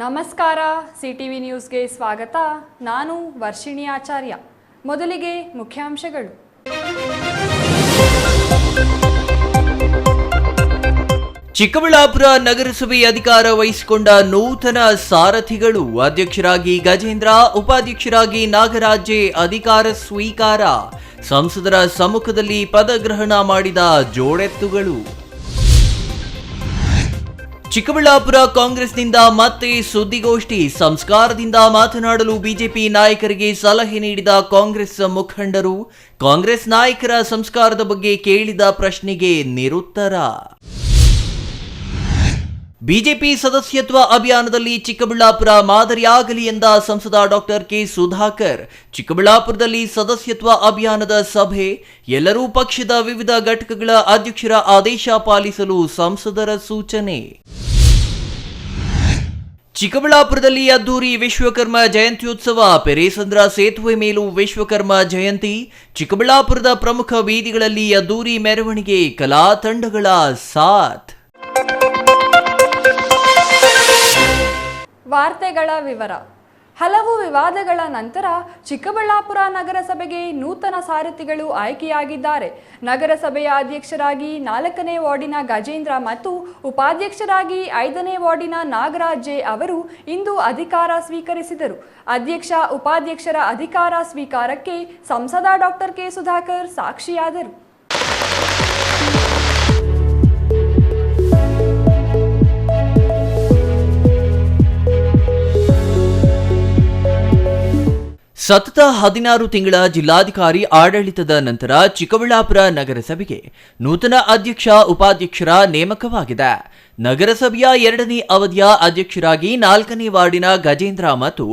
ನಮಸ್ಕಾರ ಸಿಟಿವಿ ನ್ಯೂಸ್ಗೆ ಸ್ವಾಗತ. ನಾನು ವರ್ಷಿಣಿ ಆಚಾರ್ಯ. ಮೊದಲಿಗೆ ಮುಖ್ಯಾಂಶಗಳು. ಚಿಕ್ಕಬಳ್ಳಾಪುರ ನಗರಸಭೆ ಅಧಿಕಾರ ವಹಿಸಿಕೊಂಡ ನೂತನ ಸಾರಥಿಗಳು. ಅಧ್ಯಕ್ಷರಾಗಿ ಗಜೇಂದ್ರ, ಉಪಾಧ್ಯಕ್ಷರಾಗಿ ನಾಗರಾಜ್ ಅಧಿಕಾರ ಸ್ವೀಕಾರ. ಸಂಸದರ ಸಮ್ಮುಖದಲ್ಲಿ ಪದಗ್ರಹಣ ಮಾಡಿದ ಜೋಡೆತ್ತುಗಳು. ಚಿಕ್ಕಬಳ್ಳಾಪುರ ಕಾಂಗ್ರೆಸ್ನಿಂದ ಮತ್ತೆ ಸುದ್ದಿಗೋಷ್ಠಿ. ಸಂಸ್ಕಾರದಿಂದ ಮಾತನಾಡಲು ಬಿಜೆಪಿ ನಾಯಕರಿಗೆ ಸಲಹೆ ನೀಡಿದ ಕಾಂಗ್ರೆಸ್ ಮುಖಂಡರು. ಕಾಂಗ್ರೆಸ್ ನಾಯಕರ ಸಂಸ್ಕಾರದ ಬಗ್ಗೆ ಕೇಳಿದ ಪ್ರಶ್ನೆಗೆ ನಿರುತ್ತರ. ಬಿಜೆಪಿ ಸದಸ್ಯತ್ವ ಅಭಿಯಾನದಲ್ಲಿ ಚಿಕ್ಕಬಳ್ಳಾಪುರ ಮಾದರಿಯಾಗಲಿ ಎಂದ ಸಂಸದ ಡಾಕ್ಟರ್ ಕೆ ಸುಧಾಕರ್. ಚಿಕ್ಕಬಳ್ಳಾಪುರದಲ್ಲಿ ಸದಸ್ಯತ್ವ ಅಭಿಯಾನದ ಸಭೆ. ಎಲ್ಲರೂ ಪಕ್ಷದ ವಿವಿಧ ಘಟಕಗಳ ಅಧ್ಯಕ್ಷರ ಆದೇಶ ಪಾಲಿಸಲು ಸಂಸದರ ಸೂಚನೆ. ಚಿಕ್ಕಬಳ್ಳಾಪುರದಲ್ಲಿ ಅದ್ದೂರಿ ವಿಶ್ವಕರ್ಮ ಜಯಂತ್ಯೋತ್ಸವ. ಪೆರೇಸಂದ್ರ ಸೇತುವೆ ಮೇಲೂ ವಿಶ್ವಕರ್ಮ ಜಯಂತಿ. ಚಿಕ್ಕಬಳ್ಳಾಪುರದ ಪ್ರಮುಖ ಬೀದಿಗಳಲ್ಲಿ ಅದ್ದೂರಿ ಮೆರವಣಿಗೆ. ಕಲಾ ತಂಡಗಳ ಸಾಥ್. ವಾರ್ತೆಗಳ ವಿವರ. ಹಲವು ವಿವಾದಗಳ ನಂತರ ಚಿಕ್ಕಬಳ್ಳಾಪುರ ನಗರಸಭೆಗೆ ನೂತನ ಸಾರಥಿಗಳು ಆಯ್ಕೆಯಾಗಿದ್ದಾರೆ. ನಗರಸಭೆಯ ಅಧ್ಯಕ್ಷರಾಗಿ 4ನೇ ವಾರ್ಡಿನ ಗಜೇಂದ್ರ ಮತ್ತು ಉಪಾಧ್ಯಕ್ಷರಾಗಿ 5ನೇ ವಾರ್ಡಿನ ನಾಗರಾಜ್ ಅವರು ಇಂದು ಅಧಿಕಾರ ಸ್ವೀಕರಿಸಿದರು. ಅಧ್ಯಕ್ಷ ಉಪಾಧ್ಯಕ್ಷರ ಅಧಿಕಾರ ಸ್ವೀಕಾರಕ್ಕೆ ಸಂಸದ ಡಾಕ್ಟರ್ ಕೆ ಸುಧಾಕರ್ ಸಾಕ್ಷಿಯಾದರು. ಸತತ 16 ತಿಂಗಳ ಜಿಲ್ಲಾಧಿಕಾರಿ ಆಡಳಿತದ ನಂತರ ಚಿಕ್ಕಬಳ್ಳಾಪುರ ನಗರಸಭೆಗೆ ನೂತನ ಅಧ್ಯಕ್ಷ ಉಪಾಧ್ಯಕ್ಷರ ನೇಮಕವಾಗಿದೆ. ನಗರಸಭೆಯ 2ನೇ ಅವಧಿಯ ಅಧ್ಯಕ್ಷರಾಗಿ 4ನೇ ವಾರ್ಡಿನ ಗಜೇಂದ್ರ ಮತ್ತು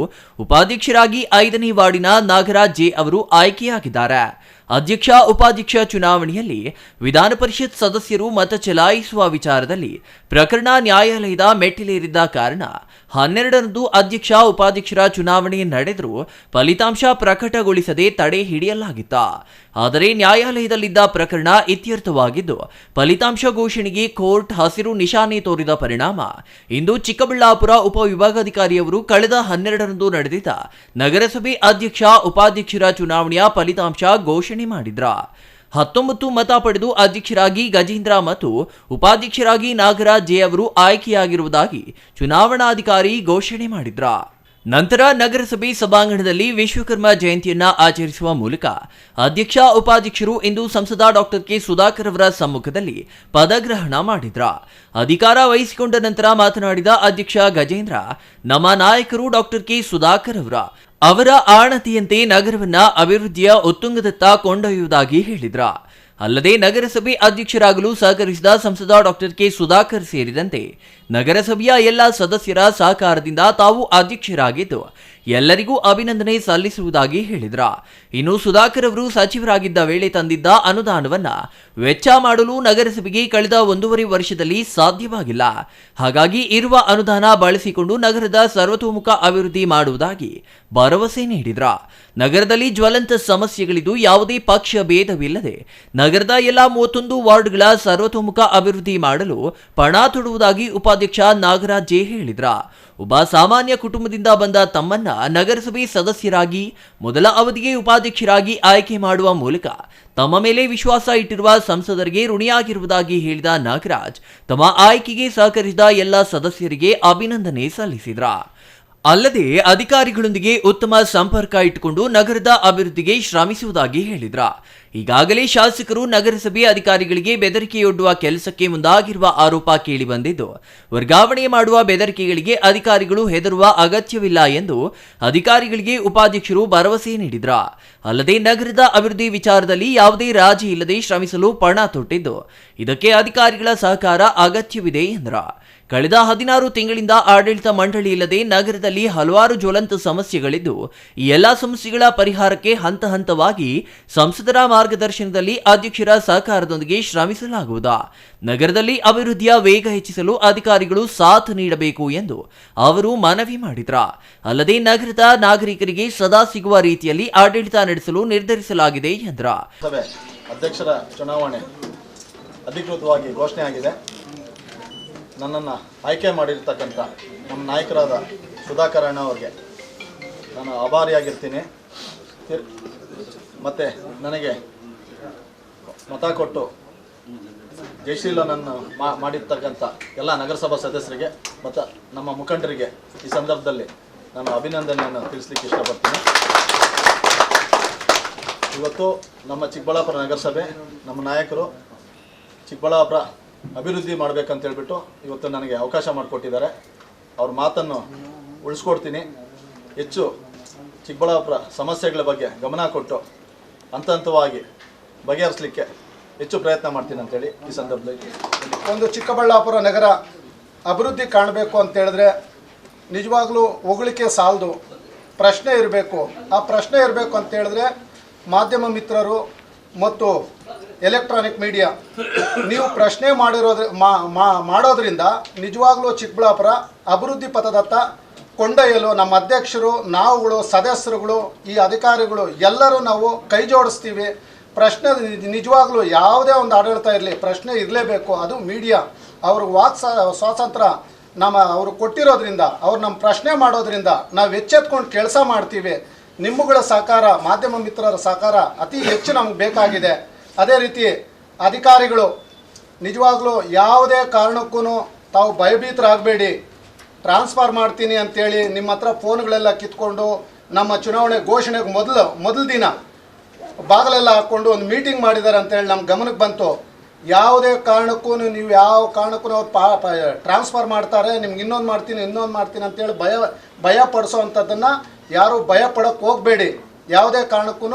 ಉಪಾಧ್ಯಕ್ಷರಾಗಿ 5ನೇ ವಾರ್ಡಿನ ನಾಗರಾಜ್ ಅವರು ಆಯ್ಕೆಯಾಗಿದ್ದಾರೆ. ಅಧ್ಯಕ್ಷ ಉಪಾಧ್ಯಕ್ಷ ಚುನಾವಣೆಯಲ್ಲಿ ವಿಧಾನ ಪರಿಷತ್ ಸದಸ್ಯರು ಮತ ಚಲಾಯಿಸುವ ವಿಚಾರದಲ್ಲಿ ಪ್ರಕರಣ ನ್ಯಾಯಾಲಯದ ಮೆಟ್ಟಿಲೇರಿದ್ದ ಕಾರಣ 12ರಂದು ಅಧ್ಯಕ್ಷ ಉಪಾಧ್ಯಕ್ಷರ ಚುನಾವಣೆ ನಡೆದರೂ ಫಲಿತಾಂಶ ಪ್ರಕಟಗೊಳಿಸದೆ ತಡೆ ಹಿಡಿಯಲಾಗಿತ್ತು. ಆದರೆ ನ್ಯಾಯಾಲಯದಲ್ಲಿದ್ದ ಪ್ರಕರಣ ಇತ್ಯರ್ಥವಾಗಿದ್ದು ಫಲಿತಾಂಶ ಘೋಷಣೆಗೆ ಕೋರ್ಟ್ ಹಸಿರು ನಿಶಾನೆ ತೋರಿದ ಪರಿಣಾಮ ಇಂದು ಚಿಕ್ಕಬಳ್ಳಾಪುರ ಉಪವಿಭಾಗಾಧಿಕಾರಿಯವರು ಕಳೆದ 12ರಂದು ನಡೆದಿದ್ದ ನಗರಸಭೆ ಅಧ್ಯಕ್ಷ ಉಪಾಧ್ಯಕ್ಷರ ಚುನಾವಣೆಯ ಫಲಿತಾಂಶ ಘೋಷಣೆ ಮಾಡಿದ್ರ. 19 ಮತ ಪಡೆದು ಅಧ್ಯಕ್ಷರಾಗಿ ಗಜೇಂದ್ರ ಮತ್ತು ಉಪಾಧ್ಯಕ್ಷರಾಗಿ ನಾಗರಾಜ್ ಅವರು ಆಯ್ಕೆಯಾಗಿರುವುದಾಗಿ ಚುನಾವಣಾಧಿಕಾರಿ ಘೋಷಣೆ ಮಾಡಿದ್ರ. ನಂತರ ನಗರಸಭೆ ಸಭಾಂಗಣದಲ್ಲಿ ವಿಶ್ವಕರ್ಮ ಜಯಂತಿಯನ್ನ ಆಚರಿಸುವ ಮೂಲಕ ಅಧ್ಯಕ್ಷ ಉಪಾಧ್ಯಕ್ಷರು ಇಂದು ಸಂಸದ ಡಾಕ್ಟರ್ ಕೆ ಸುಧಾಕರ್ ಅವರ ಸಮ್ಮುಖದಲ್ಲಿ ಪದಗ್ರಹಣ ಮಾಡಿದ್ರ. ಅಧಿಕಾರ ವಹಿಸಿಕೊಂಡ ನಂತರ ಮಾತನಾಡಿದ ಅಧ್ಯಕ್ಷ ಗಜೇಂದ್ರ, ನಮ್ಮ ನಾಯಕರು ಡಾಕ್ಟರ್ ಕೆ ಸುಧಾಕರ್ ಅವರ ಆಣತಿಯಂತೆ ನಗರವನ್ನ ಅಭಿವೃದ್ಧಿಯ ಉತ್ತುಂಗದತ್ತ ಕೊಂಡೊಯ್ಯುವುದಾಗಿ ಹೇಳಿದ್ರ. ಅಲ್ಲದೆ ನಗರಸಭೆ ಅಧ್ಯಕ್ಷರಾಗಲು ಸಹಕರಿಸಿದ ಸಂಸದ ಡಾಕ್ಟರ್ ಕೆ ಸುಧಾಕರ್ ಸೇರಿದಂತೆ ನಗರಸಭೆಯ ಎಲ್ಲ ಸದಸ್ಯರ ಸಹಕಾರದಿಂದ ತಾವು ಅಧ್ಯಕ್ಷರಾಗಿದ್ದು ಎಲ್ಲರಿಗೂ ಅಭಿನಂದನೆ ಸಲ್ಲಿಸುವುದಾಗಿ ಹೇಳಿದ್ರ. ಇನ್ನು ಸುಧಾಕರ್ ಅವರು ಸಚಿವರಾಗಿದ್ದ ವೇಳೆ ತಂದಿದ್ದ ಅನುದಾನವನ್ನ ವೆಚ್ಚ ಮಾಡಲು ನಗರಸಭೆಗೆ ಕಳೆದ 1.5 ವರ್ಷದಲ್ಲಿ ಸಾಧ್ಯವಾಗಿಲ್ಲ. ಹಾಗಾಗಿ ಇರುವ ಅನುದಾನ ಬಳಸಿಕೊಂಡು ನಗರದ ಸರ್ವತೋಮುಖ ಅಭಿವೃದ್ಧಿ ಮಾಡುವುದಾಗಿ ಭರವಸೆ ನೀಡಿದ್ರ. ನಗರದಲ್ಲಿ ಜ್ವಲಂತ ಸಮಸ್ಯೆಗಳಿದ್ದು ಯಾವುದೇ ಪಕ್ಷ ಭೇದವಿಲ್ಲದೆ ನಗರದ ಎಲ್ಲ 31 ವಾರ್ಡ್ಗಳ ಸರ್ವತೋಮುಖ ಅಭಿವೃದ್ಧಿ ಮಾಡಲು ಪಣ ತೊಡುವುದಾಗಿ ಉಪಾಧ್ಯಕ್ಷ ನಾಗರಾಜ್ ಹೇಳಿದ್ರ. ಒಬ್ಬ ಸಾಮಾನ್ಯ ಕುಟುಂಬದಿಂದ ಬಂದ ತಮ್ಮನ್ನ ನಗರಸಭೆ ಸದಸ್ಯರಾಗಿ ಮೊದಲ ಅವಧಿಗೆ ಉಪಾಧ್ಯಕ್ಷರಾಗಿ ಆಯ್ಕೆ ಮಾಡುವ ಮೂಲಕ ತಮ್ಮ ಮೇಲೆ ವಿಶ್ವಾಸ ಇಟ್ಟಿರುವ ಸಂಸದರಿಗೆ ಋಣಿಯಾಗಿರುವುದಾಗಿ ಹೇಳಿದ ನಾಗರಾಜ್ ತಮ್ಮ ಆಯ್ಕೆಗೆ ಸಹಕರಿಸಿದ ಎಲ್ಲ ಸದಸ್ಯರಿಗೆ ಅಭಿನಂದನೆ ಸಲ್ಲಿಸಿದ್ರ. ಅಲ್ಲದೆ ಅಧಿಕಾರಿಗಳೊಂದಿಗೆ ಉತ್ತಮ ಸಂಪರ್ಕ ಇಟ್ಟುಕೊಂಡು ನಗರದ ಅಭಿವೃದ್ಧಿಗೆ ಶ್ರಮಿಸುವುದಾಗಿ ಹೇಳಿದ್ರ. ಈಗಾಗಲೇ ಶಾಸಕರು ನಗರಸಭೆ ಅಧಿಕಾರಿಗಳಿಗೆ ಬೆದರಿಕೆಯೊಡ್ಡುವ ಕೆಲಸಕ್ಕೆ ಮುಂದಾಗಿರುವ ಆರೋಪ ಕೇಳಿಬಂದಿದ್ದು ವರ್ಗಾವಣೆ ಮಾಡುವ ಬೆದರಿಕೆಗಳಿಗೆ ಅಧಿಕಾರಿಗಳು ಹೆದರುವ ಅಗತ್ಯವಿಲ್ಲ ಎಂದು ಅಧಿಕಾರಿಗಳಿಗೆ ಉಪಾಧ್ಯಕ್ಷರು ಭರವಸೆ ನೀಡಿದ್ರ. ಅಲ್ಲದೆ ನಗರದ ಅಭಿವೃದ್ಧಿ ವಿಚಾರದಲ್ಲಿ ಯಾವುದೇ ರಾಜಿ ಇಲ್ಲದೆ ಶ್ರಮಿಸಲು ಪಣ ತೊಟ್ಟಿದ್ದು ಇದಕ್ಕೆ ಅಧಿಕಾರಿಗಳ ಸಹಕಾರ ಅಗತ್ಯವಿದೆ ಎಂದ್ರ. ಕಳೆದ 16 ತಿಂಗಳಿಂದ ಆಡಳಿತ ಮಂಡಳಿ ಇಲ್ಲದೆ ನಗರದಲ್ಲಿ ಹಲವಾರು ಜ್ವಲಂತ ಸಮಸ್ಯೆಗಳಿದ್ದು ಈ ಎಲ್ಲಾ ಸಮಸ್ಯೆಗಳ ಪರಿಹಾರಕ್ಕೆ ಹಂತ ಹಂತವಾಗಿ ಸಂಸದರ ಮಾರ್ಗದರ್ಶನದಲ್ಲಿ ಅಧ್ಯಕ್ಷರ ಸಹಕಾರದೊಂದಿಗೆ ಶ್ರಮಿಸಲಾಗುವುದು. ನಗರದಲ್ಲಿ ಅಭಿವೃದ್ಧಿಯ ವೇಗ ಹೆಚ್ಚಿಸಲು ಅಧಿಕಾರಿಗಳು ಸಾಥ್ ನೀಡಬೇಕು ಎಂದು ಅವರು ಮನವಿ ಮಾಡಿದ್ರ. ಅಲ್ಲದೆ ನಗರದ ನಾಗರಿಕರಿಗೆ ಸದಾ ಸಿಗುವ ರೀತಿಯಲ್ಲಿ ಆಡಳಿತ ನಡೆಸಲು ನಿರ್ಧರಿಸಲಾಗಿದೆ ಎಂದ್ರ. ಅಧ್ಯಕ್ಷರ ಚುನಾವಣೆ ಅಧಿಕೃತವಾಗಿ ಘೋಷಣೆ ಆಗಿದೆ. ನನ್ನನ್ನು ಆಯ್ಕೆ ಮಾಡಿರ್ತಕ್ಕಂಥ ನಮ್ಮ ನಾಯಕರಾದ ಸುಧಾಕರ್ ಅಣ್ಣ ಅವ್ರಿಗೆ ನಾನು ಆಭಾರಿಯಾಗಿರ್ತೀನಿ. ಮತ್ತು ನನಗೆ ಮತ ಕೊಟ್ಟು ಜಯಶೀಲನನ್ನು ಮಾಡಿರ್ತಕ್ಕಂಥ ಎಲ್ಲ ನಗರಸಭಾ ಸದಸ್ಯರಿಗೆ ಮತ್ತು ನಮ್ಮ ಮುಖಂಡರಿಗೆ ಈ ಸಂದರ್ಭದಲ್ಲಿ ನಾನು ಅಭಿನಂದನೆಯನ್ನು ತಿಳಿಸ್ಲಿಕ್ಕೆ ಇಷ್ಟಪಡ್ತೀನಿ. ಇವತ್ತು ನಮ್ಮ ಚಿಕ್ಕಬಳ್ಳಾಪುರ ನಗರಸಭೆ ನಮ್ಮ ನಾಯಕರು ಚಿಕ್ಕಬಳ್ಳಾಪುರ ಅಭಿವೃದ್ಧಿ ಮಾಡಬೇಕಂತ ಹೇಳ್ಬಿಟ್ಟು ಇವತ್ತು ನನಗೆ ಅವಕಾಶ ಮಾಡಿಕೊಟ್ಟಿದ್ದಾರೆ. ಅವ್ರ ಮಾತನ್ನು ಉಳಿಸ್ಕೊಡ್ತೀನಿ. ಹೆಚ್ಚು ಚಿಕ್ಕಬಳ್ಳಾಪುರ ಸಮಸ್ಯೆಗಳ ಬಗ್ಗೆ ಗಮನ ಕೊಟ್ಟು ಹಂತ ಹಂತವಾಗಿ ಬಗೆಹರಿಸಲಿಕ್ಕೆ ಹೆಚ್ಚು ಪ್ರಯತ್ನ ಮಾಡ್ತೀನಿ ಅಂತೇಳಿ ಈ ಸಂದರ್ಭದಲ್ಲಿ ಒಂದು ಚಿಕ್ಕಬಳ್ಳಾಪುರ ನಗರ ಅಭಿವೃದ್ಧಿ ಕಾಣಬೇಕು ಅಂತ ಹೇಳಿದ್ರೆ ನಿಜವಾಗ್ಲೂ ಹೊಗಳಿಕೆ ಸಾಲದು, ಪ್ರಶ್ನೆ ಇರಬೇಕು. ಆ ಪ್ರಶ್ನೆ ಇರಬೇಕು ಅಂತ ಹೇಳಿದ್ರೆ ಮಾಧ್ಯಮ ಮಿತ್ರರು ಮತ್ತು ಎಲೆಕ್ಟ್ರಾನಿಕ್ ಮೀಡಿಯಾ ನೀವು ಪ್ರಶ್ನೆ ಮಾಡೋದ್ರಿಂದ ನಿಜವಾಗ್ಲೂ ಚಿಕ್ಕಬಳ್ಳಾಪುರ ಅಭಿವೃದ್ಧಿ ಪಥದತ್ತ ಕೊಂಡೊಯ್ಯಲು ನಮ್ಮ ಅಧ್ಯಕ್ಷರು, ನಾವುಗಳು, ಸದಸ್ಯರುಗಳು, ಈ ಅಧಿಕಾರಿಗಳು ಎಲ್ಲರೂ ನಾವು ಕೈ ಜೋಡಿಸ್ತೀವಿ. ಪ್ರಶ್ನೆ ನಿಜವಾಗ್ಲೂ ಯಾವುದೇ ಒಂದು ಆಡಳಿತ ಇರಲಿ, ಪ್ರಶ್ನೆ ಇರಲೇಬೇಕು. ಅದು ಮೀಡಿಯಾ ಅವ್ರಿಗೆ ಸ್ವಾತಂತ್ರ್ಯ ಅವರು ಕೊಟ್ಟಿರೋದ್ರಿಂದ, ಅವ್ರು ನಮ್ಮ ಪ್ರಶ್ನೆ ಮಾಡೋದ್ರಿಂದ ನಾವು ಎಚ್ಚೆತ್ಕೊಂಡು ಕೆಲಸ ಮಾಡ್ತೀವಿ. ನಿಮ್ಮಗಳ ಸಹಕಾರ, ಮಾಧ್ಯಮ ಮಿತ್ರರ ಸಹಕಾರ ಅತಿ ಹೆಚ್ಚು ನಮ್ಗೆ ಬೇಕಾಗಿದೆ. ಅದೇ ರೀತಿ ಅಧಿಕಾರಿಗಳು ನಿಜವಾಗ್ಲೂ ಯಾವುದೇ ಕಾರಣಕ್ಕೂ ತಾವು ಭಯಭೀತರಾಗಬೇಡಿ. ಟ್ರಾನ್ಸ್ಫರ್ ಮಾಡ್ತೀನಿ ಅಂತೇಳಿ ನಿಮ್ಮ ಹತ್ರ ಫೋನ್ಗಳೆಲ್ಲ ಕಿತ್ಕೊಂಡು ನಮ್ಮ ಚುನಾವಣೆ ಘೋಷಣೆಗೆ ಮೊದಲ ದಿನ ಬಾಗಿಲೆಲ್ಲ ಹಾಕ್ಕೊಂಡು ಒಂದು ಮೀಟಿಂಗ್ ಮಾಡಿದ್ದಾರೆ ಅಂತೇಳಿ ನಮ್ಮ ಗಮನಕ್ಕೆ ಬಂತು. ಯಾವುದೇ ಕಾರಣಕ್ಕೂ ನೀವು ಯಾವ ಕಾರಣಕ್ಕೂ ಅವ್ರು ಟ್ರಾನ್ಸ್ಫರ್ ಮಾಡ್ತಾರೆ, ನಿಮ್ಗೆ ಇನ್ನೊಂದು ಮಾಡ್ತೀನಿ ಅಂತೇಳಿ ಭಯ ಪಡಿಸೋ ಅಂಥದ್ದನ್ನು ಯಾರೂ ಭಯ ಪಡೋಕ್ಕೆ ಹೋಗಬೇಡಿ. ಯಾವುದೇ ಕಾರಣಕ್ಕೂ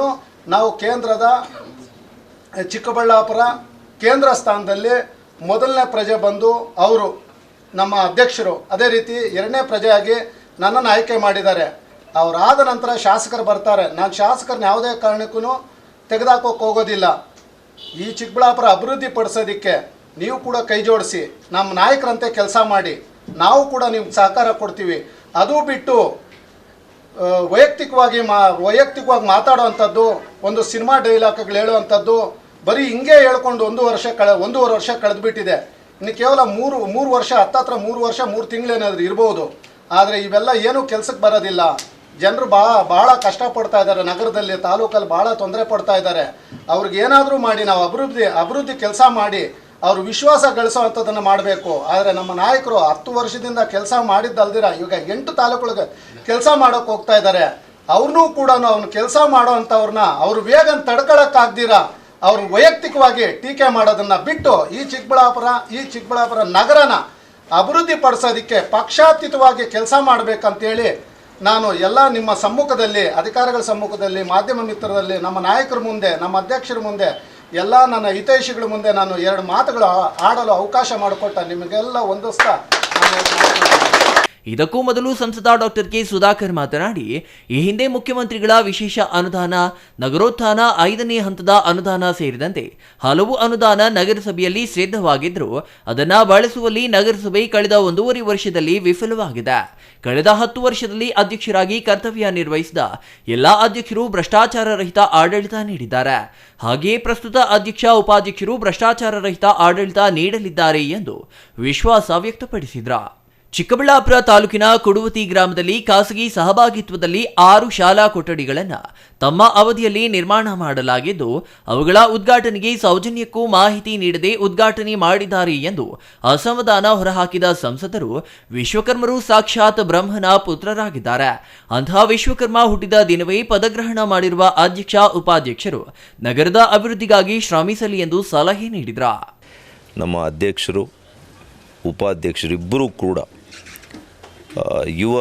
ನಾವು ಕೇಂದ್ರದ ಚಿಕ್ಕಬಳ್ಳಾಪುರ ಕೇಂದ್ರ ಸ್ಥಾನದಲ್ಲಿ ಮೊದಲನೇ ಪ್ರಜೆ ಬಂದು ಅವರು ನಮ್ಮ ಅಧ್ಯಕ್ಷರು, ಅದೇ ರೀತಿ ಎರಡನೇ ಪ್ರಜೆಯಾಗಿ ನನ್ನನ್ನು ಆಯ್ಕೆ ಮಾಡಿದ್ದಾರೆ. ಅವರಾದ ನಂತರ ಶಾಸಕರು ಬರ್ತಾರೆ. ನಾನು ಶಾಸಕರನ್ನ ಯಾವುದೇ ಕಾರಣಕ್ಕೂ ತೆಗೆದಾಕೋಕೆ ಹೋಗೋದಿಲ್ಲ. ಈ ಚಿಕ್ಕಬಳ್ಳಾಪುರ ಅಭಿವೃದ್ಧಿ ಪಡಿಸೋದಕ್ಕೆ ನೀವು ಕೂಡ ಕೈ ಜೋಡಿಸಿ ನಮ್ಮ ನಾಯಕರಂತೆ ಕೆಲಸ ಮಾಡಿ, ನಾವು ಕೂಡ ನಿಮ್ಗೆ ಸಹಕಾರ ಕೊಡ್ತೀವಿ. ಅದು ಬಿಟ್ಟು ವೈಯಕ್ತಿಕವಾಗಿ ಮಾತಾಡೋವಂಥದ್ದು, ಒಂದು ಸಿನಿಮಾ ಡೈಲಾಗ್ಗಳು ಹೇಳುವಂಥದ್ದು, ಬರೀ ಹಿಂಗೆ ಹೇಳ್ಕೊಂಡು ಒಂದೂವರೆ ವರ್ಷ ಕಳೆದುಬಿಟ್ಟಿದೆ. ಇನ್ನು ಕೇವಲ ಮೂರು ವರ್ಷ, ಹತ್ತತ್ರ 3 ವರ್ಷ 3 ತಿಂಗಳೇನಾದರೂ ಇರ್ಬೋದು. ಆದರೆ ಇವೆಲ್ಲ ಏನೂ ಕೆಲಸಕ್ಕೆ ಬರೋದಿಲ್ಲ. ಜನರು ಭಾಳ ಕಷ್ಟಪಡ್ತಾ ಇದ್ದಾರೆ. ನಗರದಲ್ಲಿ, ತಾಲೂಕಲ್ಲಿ ಭಾಳ ತೊಂದರೆ ಪಡ್ತಾ ಇದ್ದಾರೆ. ಅವ್ರಿಗೆ ಏನಾದರೂ ಮಾಡಿ ನಾವು ಅಭಿವೃದ್ಧಿ ಕೆಲಸ ಮಾಡಿ ಅವರು ವಿಶ್ವಾಸ ಗಳಿಸೋ ಅಂಥದ್ದನ್ನು ಮಾಡಬೇಕು. ಆದರೆ ನಮ್ಮ ನಾಯಕರು 10 ವರ್ಷದಿಂದ ಕೆಲಸ ಮಾಡಿದ್ದಲ್ದಿರ ಇವಾಗ 8 ತಾಲೂಕುಗಳಿಗೆ ಕೆಲಸ ಮಾಡೋಕ್ಕೆ ಹೋಗ್ತಾ ಇದ್ದಾರೆ. ಅವ್ರನ್ನೂ ಕೂಡ ಅವ್ನು ಕೆಲಸ ಮಾಡೋ ಅಂಥವ್ರನ್ನ ಅವ್ರ ವೇಗನ ತಡ್ಕೊಳಕ್ಕಾಗ್ದಿರ ಅವ್ರು ವೈಯಕ್ತಿಕವಾಗಿ ಟೀಕೆ ಮಾಡೋದನ್ನು ಬಿಟ್ಟು ಈ ಚಿಕ್ಕಬಳ್ಳಾಪುರ ನಗರನ ಅಭಿವೃದ್ಧಿ ಪಡಿಸೋದಕ್ಕೆ ಪಕ್ಷಾತೀತವಾಗಿ ಕೆಲಸ ಮಾಡಬೇಕಂತೇಳಿ ನಾನು ಎಲ್ಲ ನಿಮ್ಮ ಸಮ್ಮುಖದಲ್ಲಿ, ಅಧಿಕಾರಿಗಳ ಸಮ್ಮುಖದಲ್ಲಿ, ಮಾಧ್ಯಮ ಮಿತ್ರರಲ್ಲಿ, ನಮ್ಮ ನಾಯಕರ ಮುಂದೆ, ನಮ್ಮ ಅಧ್ಯಕ್ಷರ ಮುಂದೆ, ಎಲ್ಲ ನನ್ನ ಹಿತೈಷಿಗಳ ಮುಂದೆ ನಾನು 2 ಮಾತುಗಳು ಆಡಲು ಅವಕಾಶ ಮಾಡಿಕೊಟ್ಟ ನಿಮಗೆಲ್ಲ ಹೊಂದಿಸ್ತಾ ಇದಕ್ಕೂ ಮೊದಲು ಸಂಸದ ಡಾಕ್ಟರ್ ಕೆ ಸುಧಾಕರ್ ಮಾತನಾಡಿ, ಈ ಹಿಂದೆ ಮುಖ್ಯಮಂತ್ರಿಗಳ ವಿಶೇಷ ಅನುದಾನ, ನಗರೋತ್ಥಾನ 5ನೇ ಹಂತದ ಅನುದಾನ ಸೇರಿದಂತೆ ಹಲವು ಅನುದಾನ ನಗರಸಭೆಯಲ್ಲಿ ಸಿದ್ಧವಾಗಿದ್ದರೂ ಅದನ್ನು ಬಳಸುವಲ್ಲಿ ನಗರಸಭೆ ಕಳೆದ 1.5 ವರ್ಷದಲ್ಲಿ ವಿಫಲವಾಗಿದೆ. ಕಳೆದ 10 ವರ್ಷದಲ್ಲಿ ಅಧ್ಯಕ್ಷರಾಗಿ ಕರ್ತವ್ಯ ನಿರ್ವಹಿಸಿದ ಎಲ್ಲಾ ಅಧ್ಯಕ್ಷರು ಭ್ರಷ್ಟಾಚಾರ ರಹಿತ ಆಡಳಿತ ನೀಡಿದ್ದಾರೆ. ಹಾಗೆಯೇ ಪ್ರಸ್ತುತ ಅಧ್ಯಕ್ಷ, ಉಪಾಧ್ಯಕ್ಷರು ಭ್ರಷ್ಟಾಚಾರ ರಹಿತ ಆಡಳಿತ ನೀಡಲಿದ್ದಾರೆ ಎಂದು ವಿಶ್ವಾಸ ವ್ಯಕ್ತಪಡಿಸಿದರು. ಚಿಕ್ಕಬಳ್ಳಾಪುರ ತಾಲೂಕಿನ ಕುಡುವತಿ ಗ್ರಾಮದಲ್ಲಿ ಖಾಸಗಿ ಸಹಭಾಗಿತ್ವದಲ್ಲಿ 6 ಶಾಲಾ ಕೊಠಡಿಗಳನ್ನು ತಮ್ಮ ಅವಧಿಯಲ್ಲಿ ನಿರ್ಮಾಣ ಮಾಡಲಾಗಿದ್ದು, ಅವುಗಳ ಉದ್ಘಾಟನೆಗೆ ಸೌಜನ್ಯಕ್ಕೂ ಮಾಹಿತಿ ನೀಡದೆ ಉದ್ಘಾಟನೆ ಮಾಡಿದ್ದಾರೆ ಎಂದು ಅಸಮಾಧಾನ ಹೊರಹಾಕಿದ ಸಂಸದರು, ವಿಶ್ವಕರ್ಮರು ಸಾಕ್ಷಾತ್ ಬ್ರಹ್ಮನ ಪುತ್ರರಾಗಿದ್ದಾರೆ. ಅಂತಹ ವಿಶ್ವಕರ್ಮ ಹುಟ್ಟಿದ ದಿನವೇ ಪದಗ್ರಹಣ ಮಾಡಿರುವ ಅಧ್ಯಕ್ಷ, ಉಪಾಧ್ಯಕ್ಷರು ನಗರದ ಅಭಿವೃದ್ಧಿಗಾಗಿ ಶ್ರಮಿಸಲಿ ಎಂದು ಸಲಹೆ ನೀಡಿದರು. ನಮ್ಮ ಅಧ್ಯಕ್ಷರು, ಉಪಾಧ್ಯಕ್ಷರು ಇಬ್ಬರೂ ಕೂಡ ಯುವ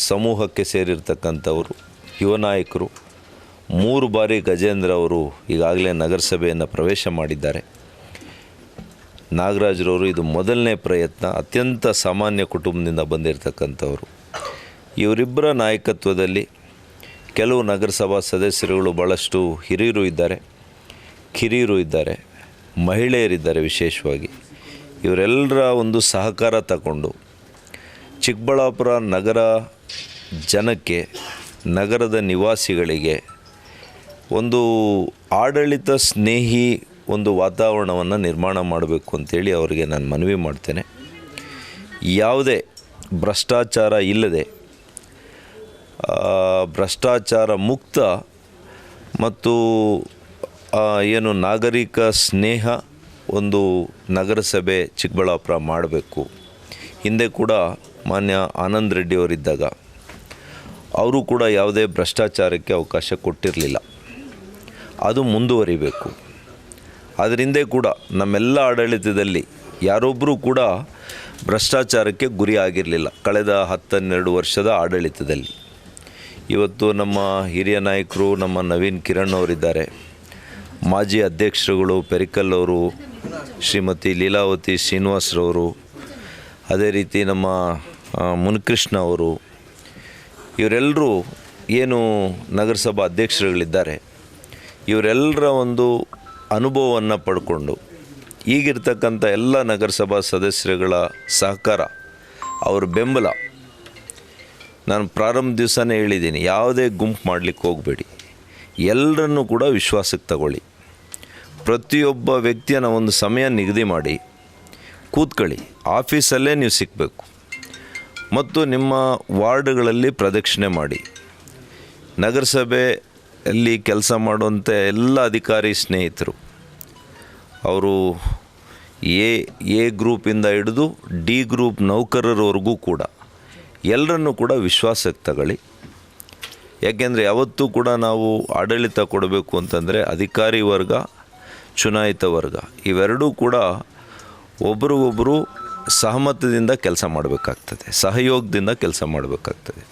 ಸಮೂಹಕ್ಕೆ ಸೇರಿರ್ತಕ್ಕಂಥವರು, ಯುವ ನಾಯಕರು. 3 ಬಾರಿ ಗಜೇಂದ್ರ ಅವರು ಈಗಾಗಲೇ ನಗರಸಭೆಯನ್ನು ಪ್ರವೇಶ ಮಾಡಿದ್ದಾರೆ. ನಾಗರಾಜ್ರವರು ಇದು ಮೊದಲನೇ ಪ್ರಯತ್ನ. ಅತ್ಯಂತ ಸಾಮಾನ್ಯ ಕುಟುಂಬದಿಂದ ಬಂದಿರತಕ್ಕಂಥವರು. ಇವರಿಬ್ಬರ ನಾಯಕತ್ವದಲ್ಲಿ ಕೆಲವು ನಗರಸಭಾ ಸದಸ್ಯರುಗಳು ಭಾಳಷ್ಟು ಹಿರಿಯರು ಇದ್ದಾರೆ, ಕಿರಿಯರು ಇದ್ದಾರೆ, ಮಹಿಳೆಯರಿದ್ದಾರೆ. ವಿಶೇಷವಾಗಿ ಇವರೆಲ್ಲರ ಒಂದು ಸಹಕಾರ ತಗೊಂಡು ಚಿಕ್ಕಬಳ್ಳಾಪುರ ನಗರ ಜನಕ್ಕೆ, ನಗರದ ನಿವಾಸಿಗಳಿಗೆ ಒಂದು ಆಡಳಿತ ಸ್ನೇಹಿ ಒಂದು ವಾತಾವರಣವನ್ನು ನಿರ್ಮಾಣ ಮಾಡಬೇಕು ಅಂತೇಳಿ ಅವರಿಗೆ ನಾನು ಮನವಿ ಮಾಡ್ತೇನೆ. ಯಾವುದೇ ಭ್ರಷ್ಟಾಚಾರ ಇಲ್ಲದೆ ಭ್ರಷ್ಟಾಚಾರ ಮುಕ್ತ ಮತ್ತು ಏನು ನಾಗರಿಕ ಸ್ನೇಹ ಒಂದು ನಗರಸಭೆ ಚಿಕ್ಕಬಳ್ಳಾಪುರ ಮಾಡಬೇಕು. ಹಿಂದೆ ಕೂಡ ಮಾನ್ಯ ಆನಂದ್ ರೆಡ್ಡಿ ಅವರಿದ್ದಾಗ ಅವರು ಕೂಡ ಯಾವುದೇ ಭ್ರಷ್ಟಾಚಾರಕ್ಕೆ ಅವಕಾಶ ಕೊಟ್ಟಿರಲಿಲ್ಲ. ಅದು ಮುಂದುವರಿಬೇಕು. ಅದರಿಂದೇ ಕೂಡ ನಮ್ಮೆಲ್ಲ ಆಡಳಿತದಲ್ಲಿ ಯಾರೊಬ್ಬರೂ ಕೂಡ ಭ್ರಷ್ಟಾಚಾರಕ್ಕೆ ಗುರಿ ಆಗಿರಲಿಲ್ಲ ಕಳೆದ 10-12 ವರ್ಷದ ಆಡಳಿತದಲ್ಲಿ. ಇವತ್ತು ನಮ್ಮ ಹಿರಿಯ ನಾಯಕರು ನಮ್ಮ ನವೀನ್ ಕಿರಣ್ ಅವರಿದ್ದಾರೆ, ಮಾಜಿ ಅಧ್ಯಕ್ಷರುಗಳು ಪೆರಿಕಲ್ ಅವರು, ಶ್ರೀಮತಿ ಲೀಲಾವತಿ ಶ್ರೀನಿವಾಸರವರು, ಅದೇ ರೀತಿ ನಮ್ಮ ಮುನಿಕೃಷ್ಣ ಅವರು, ಇವರೆಲ್ಲರೂ ಏನು ನಗರಸಭಾ ಅಧ್ಯಕ್ಷರುಗಳಿದ್ದಾರೆ, ಇವರೆಲ್ಲರ ಒಂದು ಅನುಭವವನ್ನು ಪಡ್ಕೊಂಡು ಈಗಿರ್ತಕ್ಕಂಥ ಎಲ್ಲ ನಗರಸಭಾ ಸದಸ್ಯರುಗಳ ಸಹಕಾರ, ಅವ್ರ ಬೆಂಬಲ, ನಾನು ಪ್ರಾರಂಭ ದಿವಸನೇ ಹೇಳಿದ್ದೀನಿ, ಯಾವುದೇ ಗುಂಪು ಮಾಡಲಿಕ್ಕೆ ಹೋಗಬೇಡಿ, ಎಲ್ಲರನ್ನೂ ಕೂಡ ವಿಶ್ವಾಸಕ್ಕೆ ತಗೊಳ್ಳಿ. ಪ್ರತಿಯೊಬ್ಬ ವ್ಯಕ್ತಿಯನ್ನು ಒಂದು ಸಮಯ ನಿಗದಿ ಮಾಡಿ ಕೂತ್ಕೊಳ್ಳಿ, ಆಫೀಸಲ್ಲೇ ನೀವು ಸಿಕ್ಕಬೇಕು ಮತ್ತು ನಿಮ್ಮ ವಾರ್ಡ್ಗಳಲ್ಲಿ ಪ್ರದಕ್ಷಿಣೆ ಮಾಡಿ. ನಗರಸಭೆಯಲ್ಲಿ ಕೆಲಸ ಮಾಡುವಂಥ ಎಲ್ಲ ಅಧಿಕಾರಿ ಸ್ನೇಹಿತರು, ಅವರು ಎ ಗ್ರೂಪಿಂದ ಹಿಡಿದು ಡಿ ಗ್ರೂಪ್ ನೌಕರರವರೆಗೂ ಕೂಡ ಎಲ್ಲರನ್ನೂ ಕೂಡ ವಿಶ್ವಾಸಕ್ಕೆ ತಗೊಳ್ಳಿ. ಯಾಕೆಂದರೆ ಯಾವತ್ತೂ ಕೂಡ ನಾವು ಆಡಳಿತ ಕೊಡಬೇಕು ಅಂತಂದರೆ ಅಧಿಕಾರಿ ವರ್ಗ, ಚುನಾಯಿತ ವರ್ಗ ಇವೆರಡೂ ಕೂಡ ಒಬ್ರಿಗೊಬ್ಬರು ಸಹಮತದಿಂದ ಕೆಲಸ ಮಾಡಬೇಕಾಗ್ತದೆ, ಸಹಯೋಗದಿಂದ ಕೆಲಸ ಮಾಡಬೇಕಾಗ್ತದೆ.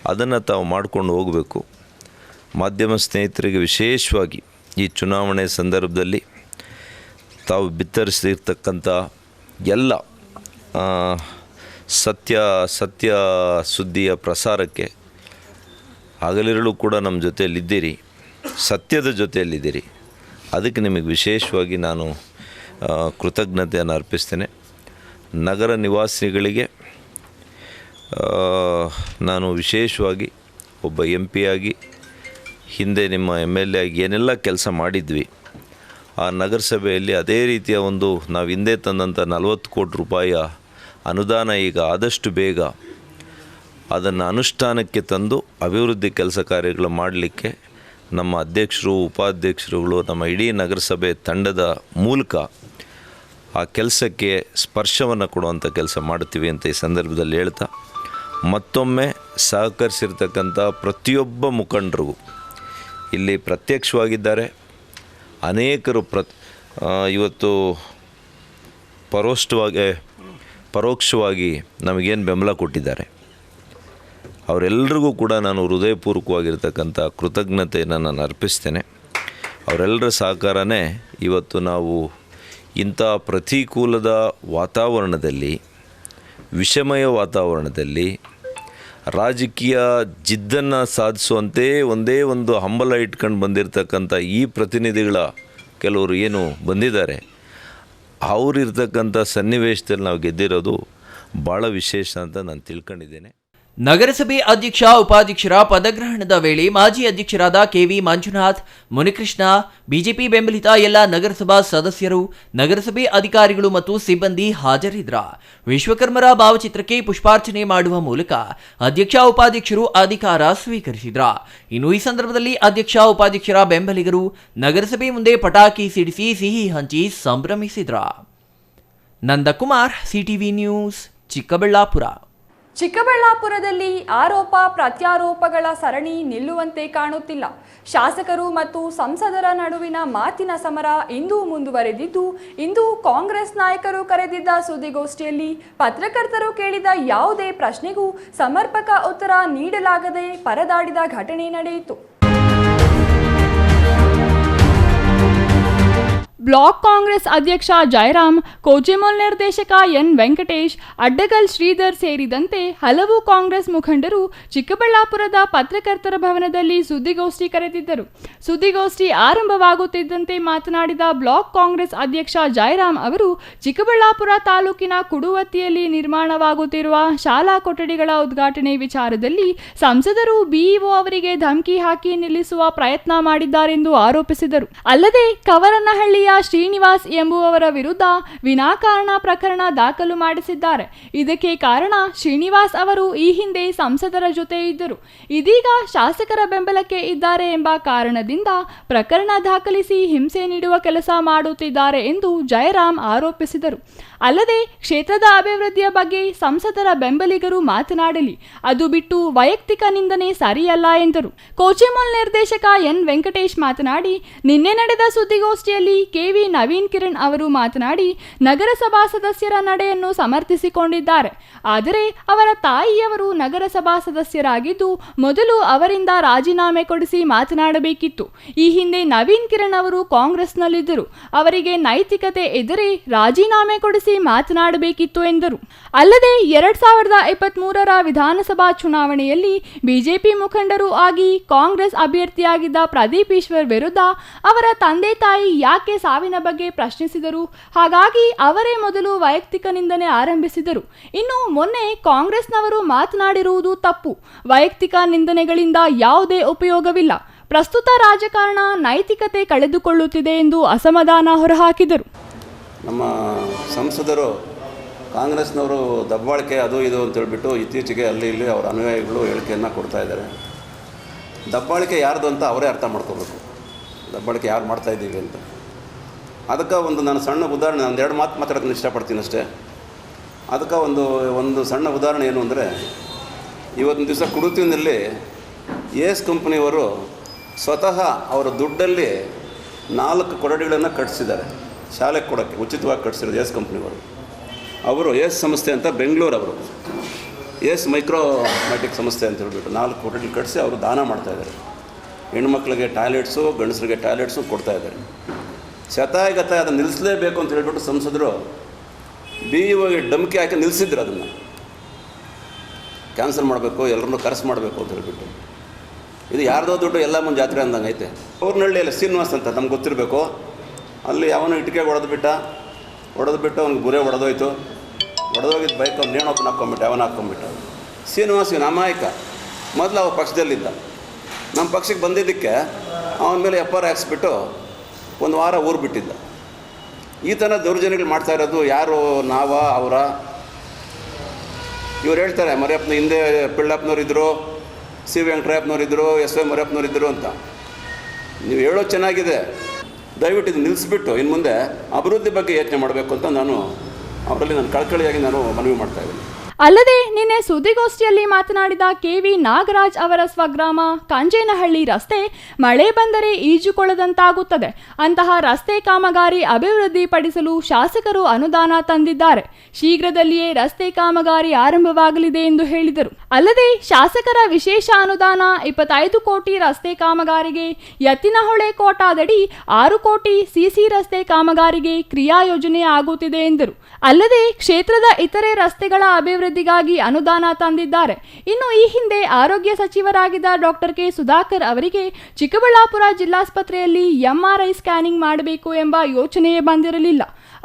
ಅದನ್ನು ತಾವು ಮಾಡ್ಕೊಂಡು ಹೋಗಬೇಕು. ಮಾಧ್ಯಮ ಸ್ನೇಹಿತರಿಗೆ ವಿಶೇಷವಾಗಿ ಈ ಚುನಾವಣೆ ಸಂದರ್ಭದಲ್ಲಿ ತಾವು ಬಿತ್ತರಿಸಿರ್ತಕ್ಕಂಥ ಎಲ್ಲ ಸತ್ಯ ಸುದ್ದಿಯ ಪ್ರಸಾರಕ್ಕೆ ಹಗಲಿರುಳು ಕೂಡ ನಮ್ಮ ಜೊತೆಯಲ್ಲಿದ್ದೀರಿ, ಸತ್ಯದ ಜೊತೆಯಲ್ಲಿದ್ದೀರಿ. ಅದಕ್ಕೆ ನಿಮಗೆ ವಿಶೇಷವಾಗಿ ನಾನು ಕೃತಜ್ಞತೆಯನ್ನು ಅರ್ಪಿಸ್ತೇನೆ. ನಗರ ನಿವಾಸಿಗಳಿಗೆ ನಾನು ವಿಶೇಷವಾಗಿ ಒಬ್ಬ MP ಆಗಿ, ಹಿಂದೆ ನಿಮ್ಮ MLA ಆಗಿ ಏನೆಲ್ಲ ಕೆಲಸ ಮಾಡಿದ್ವಿ, ಆ ನಗರಸಭೆಯಲ್ಲಿ ಅದೇ ರೀತಿಯ ಒಂದು ನಾವು ಹಿಂದೆ ತಂದಂಥ 40 ಕೋಟಿ ರೂಪಾಯಿಯ ಅನುದಾನ ಈಗ ಆದಷ್ಟು ಬೇಗ ಅದನ್ನು ಅನುಷ್ಠಾನಕ್ಕೆ ತಂದು ಅಭಿವೃದ್ಧಿ ಕೆಲಸ ಕಾರ್ಯಗಳು ಮಾಡಲಿಕ್ಕೆ ನಮ್ಮ ಅಧ್ಯಕ್ಷರು, ಉಪಾಧ್ಯಕ್ಷರುಗಳು, ನಮ್ಮ ಇಡೀ ನಗರಸಭೆ ತಂಡದ ಮೂಲಕ ಆ ಕೆಲಸಕ್ಕೆ ಸ್ಪರ್ಶವನ್ನು ಕೊಡುವಂಥ ಕೆಲಸ ಮಾಡ್ತೀವಿ ಅಂತ ಈ ಸಂದರ್ಭದಲ್ಲಿ ಹೇಳ್ತಾ, ಮತ್ತೊಮ್ಮೆ ಸಹಕರಿಸಿರ್ತಕ್ಕಂಥ ಪ್ರತಿಯೊಬ್ಬ ಮುಖಂಡರಿಗೂ, ಇಲ್ಲಿ ಪ್ರತ್ಯಕ್ಷವಾಗಿದ್ದಾರೆ ಅನೇಕರು, ಇವತ್ತು ಪರೋಕ್ಷವಾಗಿ ನಮಗೇನು ಬೆಂಬಲ ಕೊಟ್ಟಿದ್ದಾರೆ, ಅವರೆಲ್ಲರಿಗೂ ಕೂಡ ನಾನು ಹೃದಯಪೂರ್ವಕವಾಗಿರ್ತಕ್ಕಂಥ ಕೃತಜ್ಞತೆಯನ್ನು ನಾನು ಅರ್ಪಿಸ್ತೇನೆ. ಅವರೆಲ್ಲರ ಸಹಕಾರನೇ ಇವತ್ತು ನಾವು ಇಂಥ ಪ್ರತಿಕೂಲದ ವಾತಾವರಣದಲ್ಲಿ, ವಿಷಮಯ ವಾತಾವರಣದಲ್ಲಿ ರಾಜಕೀಯ ಜಿದ್ದನ್ನು ಸಾಧಿಸುವಂತೆ ಒಂದೇ ಒಂದು ಹಂಬಲ ಇಟ್ಕೊಂಡು ಬಂದಿರತಕ್ಕಂಥ ಈ ಪ್ರತಿನಿಧಿಗಳ ಕೆಲವರು ಏನು ಬಂದಿದ್ದಾರೆ, ಅವರಿರ್ತಕ್ಕಂಥ ಸನ್ನಿವೇಶದಲ್ಲಿ ನಾವು ಗೆದ್ದಿರೋದು ಭಾಳ ವಿಶೇಷ ಅಂತ ನಾನು ತಿಳ್ಕೊಂಡಿದ್ದೇನೆ. ನಗರಸಭೆ ಅಧ್ಯಕ್ಷ ಉಪಾಧ್ಯಕ್ಷರ ಪದಗ್ರಹಣದ ವೇಳೆ ಮಾಜಿ ಅಧ್ಯಕ್ಷರಾದ KV ಮಂಜುನಾಥ್, ಮುನಿಕೃಷ್ಣ, ಬಿಜೆಪಿ ಬೆಂಬಲಿತ ಎಲ್ಲ ನಗರಸಭಾ ಸದಸ್ಯರು, ನಗರಸಭೆ ಅಧಿಕಾರಿಗಳು ಮತ್ತು ಸಿಬ್ಬಂದಿ ಹಾಜರಿದ್ರ. ವಿಶ್ವಕರ್ಮರ ಭಾವಚಿತ್ರಕ್ಕೆ ಪುಷ್ಪಾರ್ಚನೆ ಮಾಡುವ ಮೂಲಕ ಅಧ್ಯಕ್ಷ ಉಪಾಧ್ಯಕ್ಷರು ಅಧಿಕಾರ ಸ್ವೀಕರಿಸಿದ್ರ. ಇನ್ನು ಈ ಸಂದರ್ಭದಲ್ಲಿ ಅಧ್ಯಕ್ಷ ಉಪಾಧ್ಯಕ್ಷರ ಬೆಂಬಲಿಗರು ನಗರಸಭೆ ಮುಂದೆ ಪಟಾಕಿ ಸಿಡಿಸಿ ಸಿಹಿ ಹಂಚಿ ಸಂಭ್ರಮಿಸಿದ್ರ. Nandakumar, CTV news, Chikkaballapur. ಚಿಕ್ಕಬಳ್ಳಾಪುರದಲ್ಲಿ ಆರೋಪ ಪ್ರತ್ಯಾರೋಪಗಳ ಸರಣಿ ನಿಲ್ಲುವಂತೆ ಕಾಣುತ್ತಿಲ್ಲ. ಶಾಸಕರು ಮತ್ತು ಸಂಸದರ ನಡುವಿನ ಮಾತಿನ ಸಮರ ಇಂದು ಮುಂದುವರೆದಿದ್ದು, ಇಂದು ಕಾಂಗ್ರೆಸ್ ನಾಯಕರು ಕರೆದಿದ್ದ ಸುದ್ದಿಗೋಷ್ಠಿಯಲ್ಲಿ ಪತ್ರಕರ್ತರು ಕೇಳಿದ ಯಾವುದೇ ಪ್ರಶ್ನೆಗೂ ಸಮರ್ಪಕ ಉತ್ತರ ನೀಡಲಾಗದೆ ಪರದಾಡಿದ ಘಟನೆ ನಡೆಯಿತು. ಬ್ಲಾಕ್ ಕಾಂಗ್ರೆಸ್ ಅಧ್ಯಕ್ಷ ಜಯರಾಮ್, ಕೋಚಿಮೋಲ್ ನಿರ್ದೇಶಕ ಎನ್ ವೆಂಕಟೇಶ್, ಅಡ್ಡಗಲ್ ಶ್ರೀಧರ್ ಸೇರಿದಂತೆ ಹಲವು ಕಾಂಗ್ರೆಸ್ ಮುಖಂಡರು ಚಿಕ್ಕಬಳ್ಳಾಪುರದ ಪತ್ರಕರ್ತರ ಭವನದಲ್ಲಿ ಸುದ್ದಿಗೋಷ್ಠಿ ಕರೆದಿದ್ದರು. ಸುದ್ದಿಗೋಷ್ಠಿ ಆರಂಭವಾಗುತ್ತಿದ್ದಂತೆ ಮಾತನಾಡಿದ ಬ್ಲಾಕ್ ಕಾಂಗ್ರೆಸ್ ಅಧ್ಯಕ್ಷ ಜಯರಾಮ್ ಅವರು, ಚಿಕ್ಕಬಳ್ಳಾಪುರ ತಾಲೂಕಿನ ಕುಡುವತ್ತಿಯಲ್ಲಿ ನಿರ್ಮಾಣವಾಗುತ್ತಿರುವ ಶಾಲಾ ಕೊಠಡಿಗಳ ಉದ್ಘಾಟನೆ ವಿಚಾರದಲ್ಲಿ ಸಂಸದರು BEO ಅವರಿಗೆ ಧಮಕಿ ಹಾಕಿ ನಿಲ್ಲಿಸುವ ಪ್ರಯತ್ನ ಮಾಡಿದ್ದಾರೆಂದು ಆರೋಪಿಸಿದರು. ಅಲ್ಲದೆ ಕವರನಹಳ್ಳಿಯ ಜಿಲ್ಲೆಯ ಶ್ರೀನಿವಾಸ್ ಎಂಬುವವರ ವಿರುದ್ಧ ವಿನಾಕಾರಣ ಪ್ರಕರಣ ದಾಖಲು ಮಾಡಿಸಿದ್ದಾರೆ. ಇದಕ್ಕೆ ಕಾರಣ ಶ್ರೀನಿವಾಸ್ ಅವರು ಈ ಹಿಂದೆ ಸಂಸದರ ಜೊತೆ ಇದ್ದರು, ಇದೀಗ ಶಾಸಕರ ಬೆಂಬಲಕ್ಕೆ ಇದ್ದಾರೆ ಎಂಬ ಕಾರಣದಿಂದ ಪ್ರಕರಣ ದಾಖಲಿಸಿ ಹಿಂಸೆ ನೀಡುವ ಕೆಲಸ ಮಾಡುತ್ತಿದ್ದಾರೆ ಎಂದು ಜಯರಾಮ್ ಆರೋಪಿಸಿದರು. ಅಲ್ಲದೆ ಕ್ಷೇತ್ರದ ಅಭಿವೃದ್ಧಿಯ ಬಗ್ಗೆ ಸಂಸದರ ಬೆಂಬಲಿಗರು ಮಾತನಾಡಲಿ, ಅದು ಬಿಟ್ಟು ವೈಯಕ್ತಿಕ ನಿಂದನೆ ಸರಿಯಲ್ಲ ಎಂದರು. ಕೋಚೆಮಲ್ ನಿರ್ದೇಶಕ ಎನ್ ವೆಂಕಟೇಶ್ ಮಾತನಾಡಿ, ನಿನ್ನೆ ನಡೆದ ಸುದ್ದಿಗೋಷ್ಠಿಯಲ್ಲಿ ಕೆವಿ ನವೀನ್ ಕಿರಣ್ ಅವರು ಮಾತನಾಡಿ ನಗರಸಭಾ ಸದಸ್ಯರ ನಡೆಯನ್ನು ಸಮರ್ಥಿಸಿಕೊಂಡಿದ್ದಾರೆ. ಆದರೆ ಅವರ ತಾಯಿಯವರು ನಗರಸಭಾ ಸದಸ್ಯರಾಗಿದ್ದು ಮೊದಲು ಅವರಿಂದ ರಾಜೀನಾಮೆ ಕೊಡಿಸಿ ಮಾತನಾಡಬೇಕಿತ್ತು. ಈ ಹಿಂದೆ ನವೀನ್ ಕಿರಣ್ ಅವರು ಕಾಂಗ್ರೆಸ್ನಲ್ಲಿದ್ದರು, ಅವರಿಗೆ ನೈತಿಕತೆ ಇದ್ದರೆ ರಾಜೀನಾಮೆ ಕೊಡಿಸಿ ಮಾತನಾಡಬೇಕಿತ್ತು ಎಂದರು. ಅಲ್ಲದೆ 2023ರ ವಿಧಾನಸಭಾ ಚುನಾವಣೆಯಲ್ಲಿ ಬಿಜೆಪಿ ಮುಖಂಡರು ಆಗಿ ಕಾಂಗ್ರೆಸ್ ಅಭ್ಯರ್ಥಿಯಾಗಿದ್ದ ಪ್ರದೀಪ್ ಈಶ್ವರ್ ವಿರುದ್ಧ ಅವರ ತಂದೆ ತಾಯಿ ಯಾಕೆ ಸಾವಿನ ಬಗ್ಗೆ ಪ್ರಶ್ನಿಸಿದರು, ಹಾಗಾಗಿ ಅವರೇ ಮೊದಲು ವೈಯಕ್ತಿಕ ನಿಂದನೆ ಆರಂಭಿಸಿದರು. ಇನ್ನು ಮೊನ್ನೆ ಕಾಂಗ್ರೆಸ್ನವರು ಮಾತನಾಡಿರುವುದು ತಪ್ಪು, ವೈಯಕ್ತಿಕ ನಿಂದನೆಗಳಿಂದ ಯಾವುದೇ ಉಪಯೋಗವಿಲ್ಲ, ಪ್ರಸ್ತುತ ರಾಜಕಾರಣ ನೈತಿಕತೆ ಕಳೆದುಕೊಳ್ಳುತ್ತಿದೆ ಎಂದು ಅಸಮಾಧಾನ ಹೊರಹಾಕಿದರು. ನಮ್ಮ ಸಂಸದರು ಕಾಂಗ್ರೆಸ್ನವರು ದಬ್ಬಾಳಿಕೆ ಅದು ಇದು ಅಂತೇಳ್ಬಿಟ್ಟು ಇತ್ತೀಚೆಗೆ ಅಲ್ಲಿ ಇಲ್ಲಿ ಅವರ ಅನುಯಾಯಿಗಳು ಹೇಳಿಕೆಯನ್ನು ಕೊಡ್ತಾ ಇದ್ದಾರೆ. ದಬ್ಬಾಳಿಕೆ ಯಾರ್ದು ಅಂತ ಅವರೇ ಅರ್ಥ ಮಾಡ್ಕೋಬೇಕು, ದಬ್ಬಾಳಿಕೆ ಯಾರು ಮಾಡ್ತಾಯಿದ್ದೀವಿ ಅಂತ. ಅದಕ್ಕೆ ನಾನು ಸಣ್ಣ ಉದಾಹರಣೆ, ಒಂದು 2 ಮಾತು ಮಾತಾಡೋಕ್ಕೆ ಇಷ್ಟಪಡ್ತೀನಿ ಅಷ್ಟೇ. ಅದಕ್ಕೆ ಒಂದು ಸಣ್ಣ ಉದಾಹರಣೆ ಏನು ಅಂದರೆ, ಇವತ್ತಿನ ದಿವಸ ಕುಡುತಿನಲ್ಲಿ ಏಸ್ ಕಂಪ್ನಿಯವರು ಸ್ವತಃ ಅವರ ದುಡ್ಡಲ್ಲಿ 4 ಕೊಠಡಿಗಳನ್ನು ಕಟ್ಟಿಸಿದ್ದಾರೆ, ಶಾಲೆಗೆ ಕೊಡೋಕ್ಕೆ ಉಚಿತವಾಗಿ ಕಟ್ಟಿಸಿರೋದು ಏಸ್ ಕಂಪ್ನಿಯವರು. ಅವರು ಏಸ್ ಸಂಸ್ಥೆ ಅಂತ ಬೆಂಗಳೂರು, ಅವರು ಏಸ್ ಮೈಕ್ರೋಮ್ಯಾಟಿಕ್ ಸಂಸ್ಥೆ ಅಂತ ಹೇಳ್ಬಿಟ್ಟು 4 ಕೊಠಡಿ ಕಟ್ಟಿಸಿ ಅವರು ದಾನ ಮಾಡ್ತಾಯಿದ್ದಾರೆ. ಹೆಣ್ಮಕ್ಳಿಗೆ ಟಾಯ್ಲೆಟ್ಸು, ಗಂಡಸರಿಗೆ ಟಾಯ್ಲೆಟ್ಸು ಕೊಡ್ತಾಯಿದ್ದಾರೆ. ಶತಾಯಗತ ಅದನ್ನು ನಿಲ್ಲಿಸಲೇಬೇಕು ಅಂತ ಹೇಳ್ಬಿಟ್ಟು ಸಂಸದರು BEOಗೆ ಧಮಕಿ ಹಾಕಿ ನಿಲ್ಲಿಸಿದ್ರು, ಅದನ್ನು ಕ್ಯಾನ್ಸಲ್ ಮಾಡಬೇಕು, ಎಲ್ಲರನ್ನೂ ಕರೆಸ್ ಮಾಡಬೇಕು ಅಂತ ಹೇಳ್ಬಿಟ್ಟು. ಇದು ಯಾರ್ದೋ ದುಡ್ಡು ಎಲ್ಲ ಮುಂದೆ ಜಾತ್ರೆ ಅಂದಂಗೆ ಐತೆ. ಊರಿನಹಳ್ಳಿಯಲ್ಲಿ ಶ್ರೀನಿವಾಸ್ ಅಂತ ನಮ್ಗೆ ಗೊತ್ತಿರಬೇಕು, ಅಲ್ಲಿ ಅವನು ಇಟ್ಟಿಗೆ ಹೊಡೆದ್ಬಿಟ್ಟು ಅವ್ನಿಗೆ ಗುರೆ ಹೊಡೆದೋಯ್ತು. ಹೊಡೆದೋಗಿದ್ದು ಬೈಕ್ ಅವ್ನು ನೇಣೊಪ್ಪನ ಹಾಕ್ಕೊಂಬಿಟ್ಟು ಅವನ ಹಾಕ್ಕೊಂಬಿಟ್ಟು. ಶ್ರೀನಿವಾಸ್ಗೆ ಅಮಾಯಕ, ಮೊದಲು ಅವ ಪಕ್ಷದಲ್ಲಿದ್ದ, ನಮ್ಮ ಪಕ್ಷಕ್ಕೆ ಬಂದಿದ್ದಕ್ಕೆ ಅವನ ಮೇಲೆ FIR ಹಾಕ್ಸ್ಬಿಟ್ಟು 1 ವಾರ ಊರು ಬಿಟ್ಟಿದ್ದ. ಈ ಥರ ದೌರ್ಜನ್ಯಗಳು ಮಾಡ್ತಾ ಇರೋದು ಯಾರು, ಅವರ ಇವ್ರು ಹೇಳ್ತಾರೆ ಮರಿಯಪ್ಪನ ಹಿಂದೆ ಪಿಳ್ಳಪ್ಪನವ್ರಿದ್ದರು, ಸಿ ವೆಂಕಟರಾಯಪ್ಪನವ್ರಿದ್ದರು, SY ಮರಿಯಪ್ಪನವ್ರಿದ್ದರು ಅಂತ. ನೀವು ಹೇಳೋದು ಚೆನ್ನಾಗಿದೆ, ದಯವಿಟ್ಟು ಇದು ನಿಲ್ಲಿಸ್ಬಿಟ್ಟು ಇನ್ನು ಮುಂದೆ ಅಭಿವೃದ್ಧಿ ಬಗ್ಗೆ ಯೋಚನೆ ಮಾಡಬೇಕು ಅಂತ ನಾನು ಅವರಲ್ಲಿ ಕಳಕಳಿಯಾಗಿ ಮನವಿ ಮಾಡ್ತಾ ಇದ್ದೀನಿ. ಅಲ್ಲದೆ ನಿನ್ನೆ ಸುದ್ದಿಗೋಷ್ಠಿಯಲ್ಲಿ ಮಾತನಾಡಿದ ಕೆವಿ ನಾಗರಾಜ್ ಅವರ ಸ್ವಗ್ರಾಮ ಕಾಂಜೇನಹಳ್ಳಿ ರಸ್ತೆ ಮಳೆ ಬಂದರೆ ಈಜುಕೊಳ್ಳದಂತಾಗುತ್ತದೆ, ಅಂತಹ ರಸ್ತೆ ಕಾಮಗಾರಿ ಅಭಿವೃದ್ಧಿಪಡಿಸಲು ಶಾಸಕರು ಅನುದಾನ ತಂದಿದ್ದಾರೆ, ಶೀಘ್ರದಲ್ಲಿಯೇ ರಸ್ತೆ ಕಾಮಗಾರಿ ಆರಂಭವಾಗಲಿದೆ ಎಂದು ಹೇಳಿದರು. ಅಲ್ಲದೆ ಶಾಸಕರ ವಿಶೇಷ ಅನುದಾನ 25 ಕೋಟಿ ರಸ್ತೆ ಕಾಮಗಾರಿಗೆ, ಎತ್ತಿನಹೊಳೆ ಕೋಟಾದಡಿ 6 ಕೋಟಿ ಸಿಸಿ ರಸ್ತೆ ಕಾಮಗಾರಿಗೆ ಕ್ರಿಯಾ ಯೋಜನೆ ಆಗುತ್ತಿದೆ ಎಂದರು. ಅಲ್ಲದೆ ಕ್ಷೇತ್ರದ ಇತರೆ ರಸ್ತೆಗಳ ಅಭಿವೃದ್ಧಿಗಾಗಿ ಅನುದಾನ ತಂದಿದ್ದಾರೆ. ಇನ್ನು ಈ ಹಿಂದೆ ಆರೋಗ್ಯ ಸಚಿವರಾಗಿದ್ದ ಡಾಕ್ಟರ್ ಕೆ ಸುಧಾಕರ್ ಅವರಿಗೆ ಚಿಕ್ಕಬಳ್ಳಾಪುರ ಜಿಲ್ಲಾಸ್ಪತ್ರೆಯಲ್ಲಿ MRI ಸ್ಕ್ಯಾನಿಂಗ್ ಮಾಡಬೇಕು ಎಂಬ ಯೋಚನೆಯೇ ಬಂದಿರಲಿಲ್ಲ.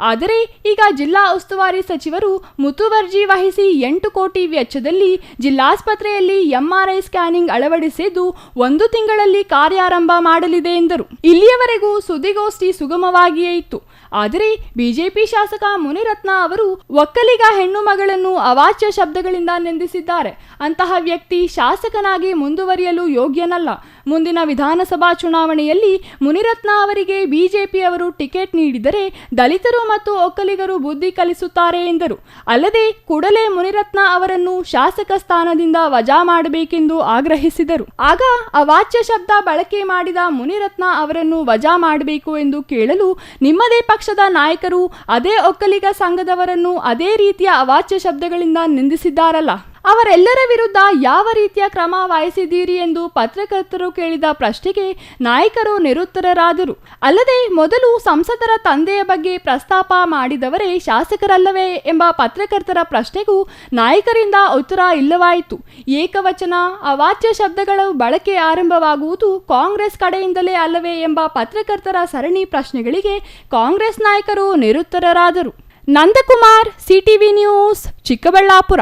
ಆದರೆ ಈಗ ಜಿಲ್ಲಾ ಉಸ್ತುವಾರಿ ಸಚಿವರು ಮುತುವರ್ಜಿ ವಹಿಸಿ 8 ಕೋಟಿ ವೆಚ್ಚದಲ್ಲಿ ಜಿಲ್ಲಾಸ್ಪತ್ರೆಯಲ್ಲಿ MRI ಸ್ಕ್ಯಾನಿಂಗ್ ಅಳವಡಿಸಿದ್ದು 1 ತಿಂಗಳಲ್ಲಿ ಕಾರ್ಯಾರಂಭ ಮಾಡಲಿದೆ ಎಂದರು. ಇಲ್ಲಿಯವರೆಗೂ ಸುದ್ದಿಗೋಷ್ಠಿ ಸುಗಮವಾಗಿಯೇ ಇತ್ತು. ಆದರೆ ಬಿಜೆಪಿ ಶಾಸಕ ಮುನಿರತ್ನ ಅವರು ಒಕ್ಕಲಿಗ ಹೆಣ್ಣು ಮಗಳನ್ನು ಅವಾಚ್ಯ ಶಬ್ದಗಳಿಂದ ನಿಂದಿಸಿದ್ದಾರೆ. ಅಂತಹ ವ್ಯಕ್ತಿ ಶಾಸಕನಾಗಿ ಮುಂದುವರಿಯಲು ಯೋಗ್ಯನಲ್ಲ. ಮುಂದಿನ ವಿಧಾನಸಭಾ ಚುನಾವಣೆಯಲ್ಲಿ ಮುನಿರತ್ನ ಅವರಿಗೆ ಬಿಜೆಪಿಯವರು ಟಿಕೆಟ್ ನೀಡಿದರೆ ದಲಿತರು ಮತ್ತು ಒಕ್ಕಲಿಗರು ಬುದ್ಧಿ ಕಲಿಸುತ್ತಾರೆ ಎಂದರು. ಅಲ್ಲದೆ ಕೂಡಲೇ ಮುನಿರತ್ನ ಅವರನ್ನು ಶಾಸಕ ಸ್ಥಾನದಿಂದ ವಜಾ ಮಾಡಬೇಕೆಂದು ಆಗ್ರಹಿಸಿದರು. ಆಗ ಅವಾಚ್ಯ ಶಬ್ದ ಬಳಕೆ ಮಾಡಿದ ಮುನಿರತ್ನ ಅವರನ್ನು ವಜಾ ಮಾಡಬೇಕು ಎಂದು ಕೇಳಲು ನಿಮ್ಮದೇ ಪಕ್ಷದ ನಾಯಕರು ಅದೇ ಒಕ್ಕಲಿಗ ಸಂಘದವರನ್ನು ಅದೇ ರೀತಿಯ ಅವಾಚ್ಯ ಶಬ್ದಗಳಿಂದ ನಿಂದಿಸಿದ್ದಾರಲ್ಲ, ಅವರೆಲ್ಲರ ವಿರುದ್ಧ ಯಾವ ರೀತಿಯ ಕ್ರಮ ವಹಿಸಿದ್ದೀರಿ ಎಂದು ಪತ್ರಕರ್ತರು ಕೇಳಿದ ಪ್ರಶ್ನೆಗೆ ನಾಯಕರು ನಿರುತ್ತರರಾದರು. ಅಲ್ಲದೆ ಮೊದಲು ಸಂಸದರ ತಂದೆಯ ಬಗ್ಗೆ ಪ್ರಸ್ತಾಪ ಮಾಡಿದವರೇ ಶಾಸಕರಲ್ಲವೇ ಎಂಬ ಪತ್ರಕರ್ತರ ಪ್ರಶ್ನೆಗೂ ನಾಯಕರಿಂದ ಉತ್ತರ ಇಲ್ಲವಾಯಿತು. ಏಕವಚನ ಅವಾಚ್ಯ ಶಬ್ದಗಳ ಬಳಕೆ ಆರಂಭವಾಗುವುದು ಕಾಂಗ್ರೆಸ್ ಕಡೆಯಿಂದಲೇ ಅಲ್ಲವೇ ಎಂಬ ಪತ್ರಕರ್ತರ ಸರಣಿ ಪ್ರಶ್ನೆಗಳಿಗೆ ಕಾಂಗ್ರೆಸ್ ನಾಯಕರು ನಿರುತ್ತರರಾದರು. Nandakumar, CTV news, Chikkaballapur.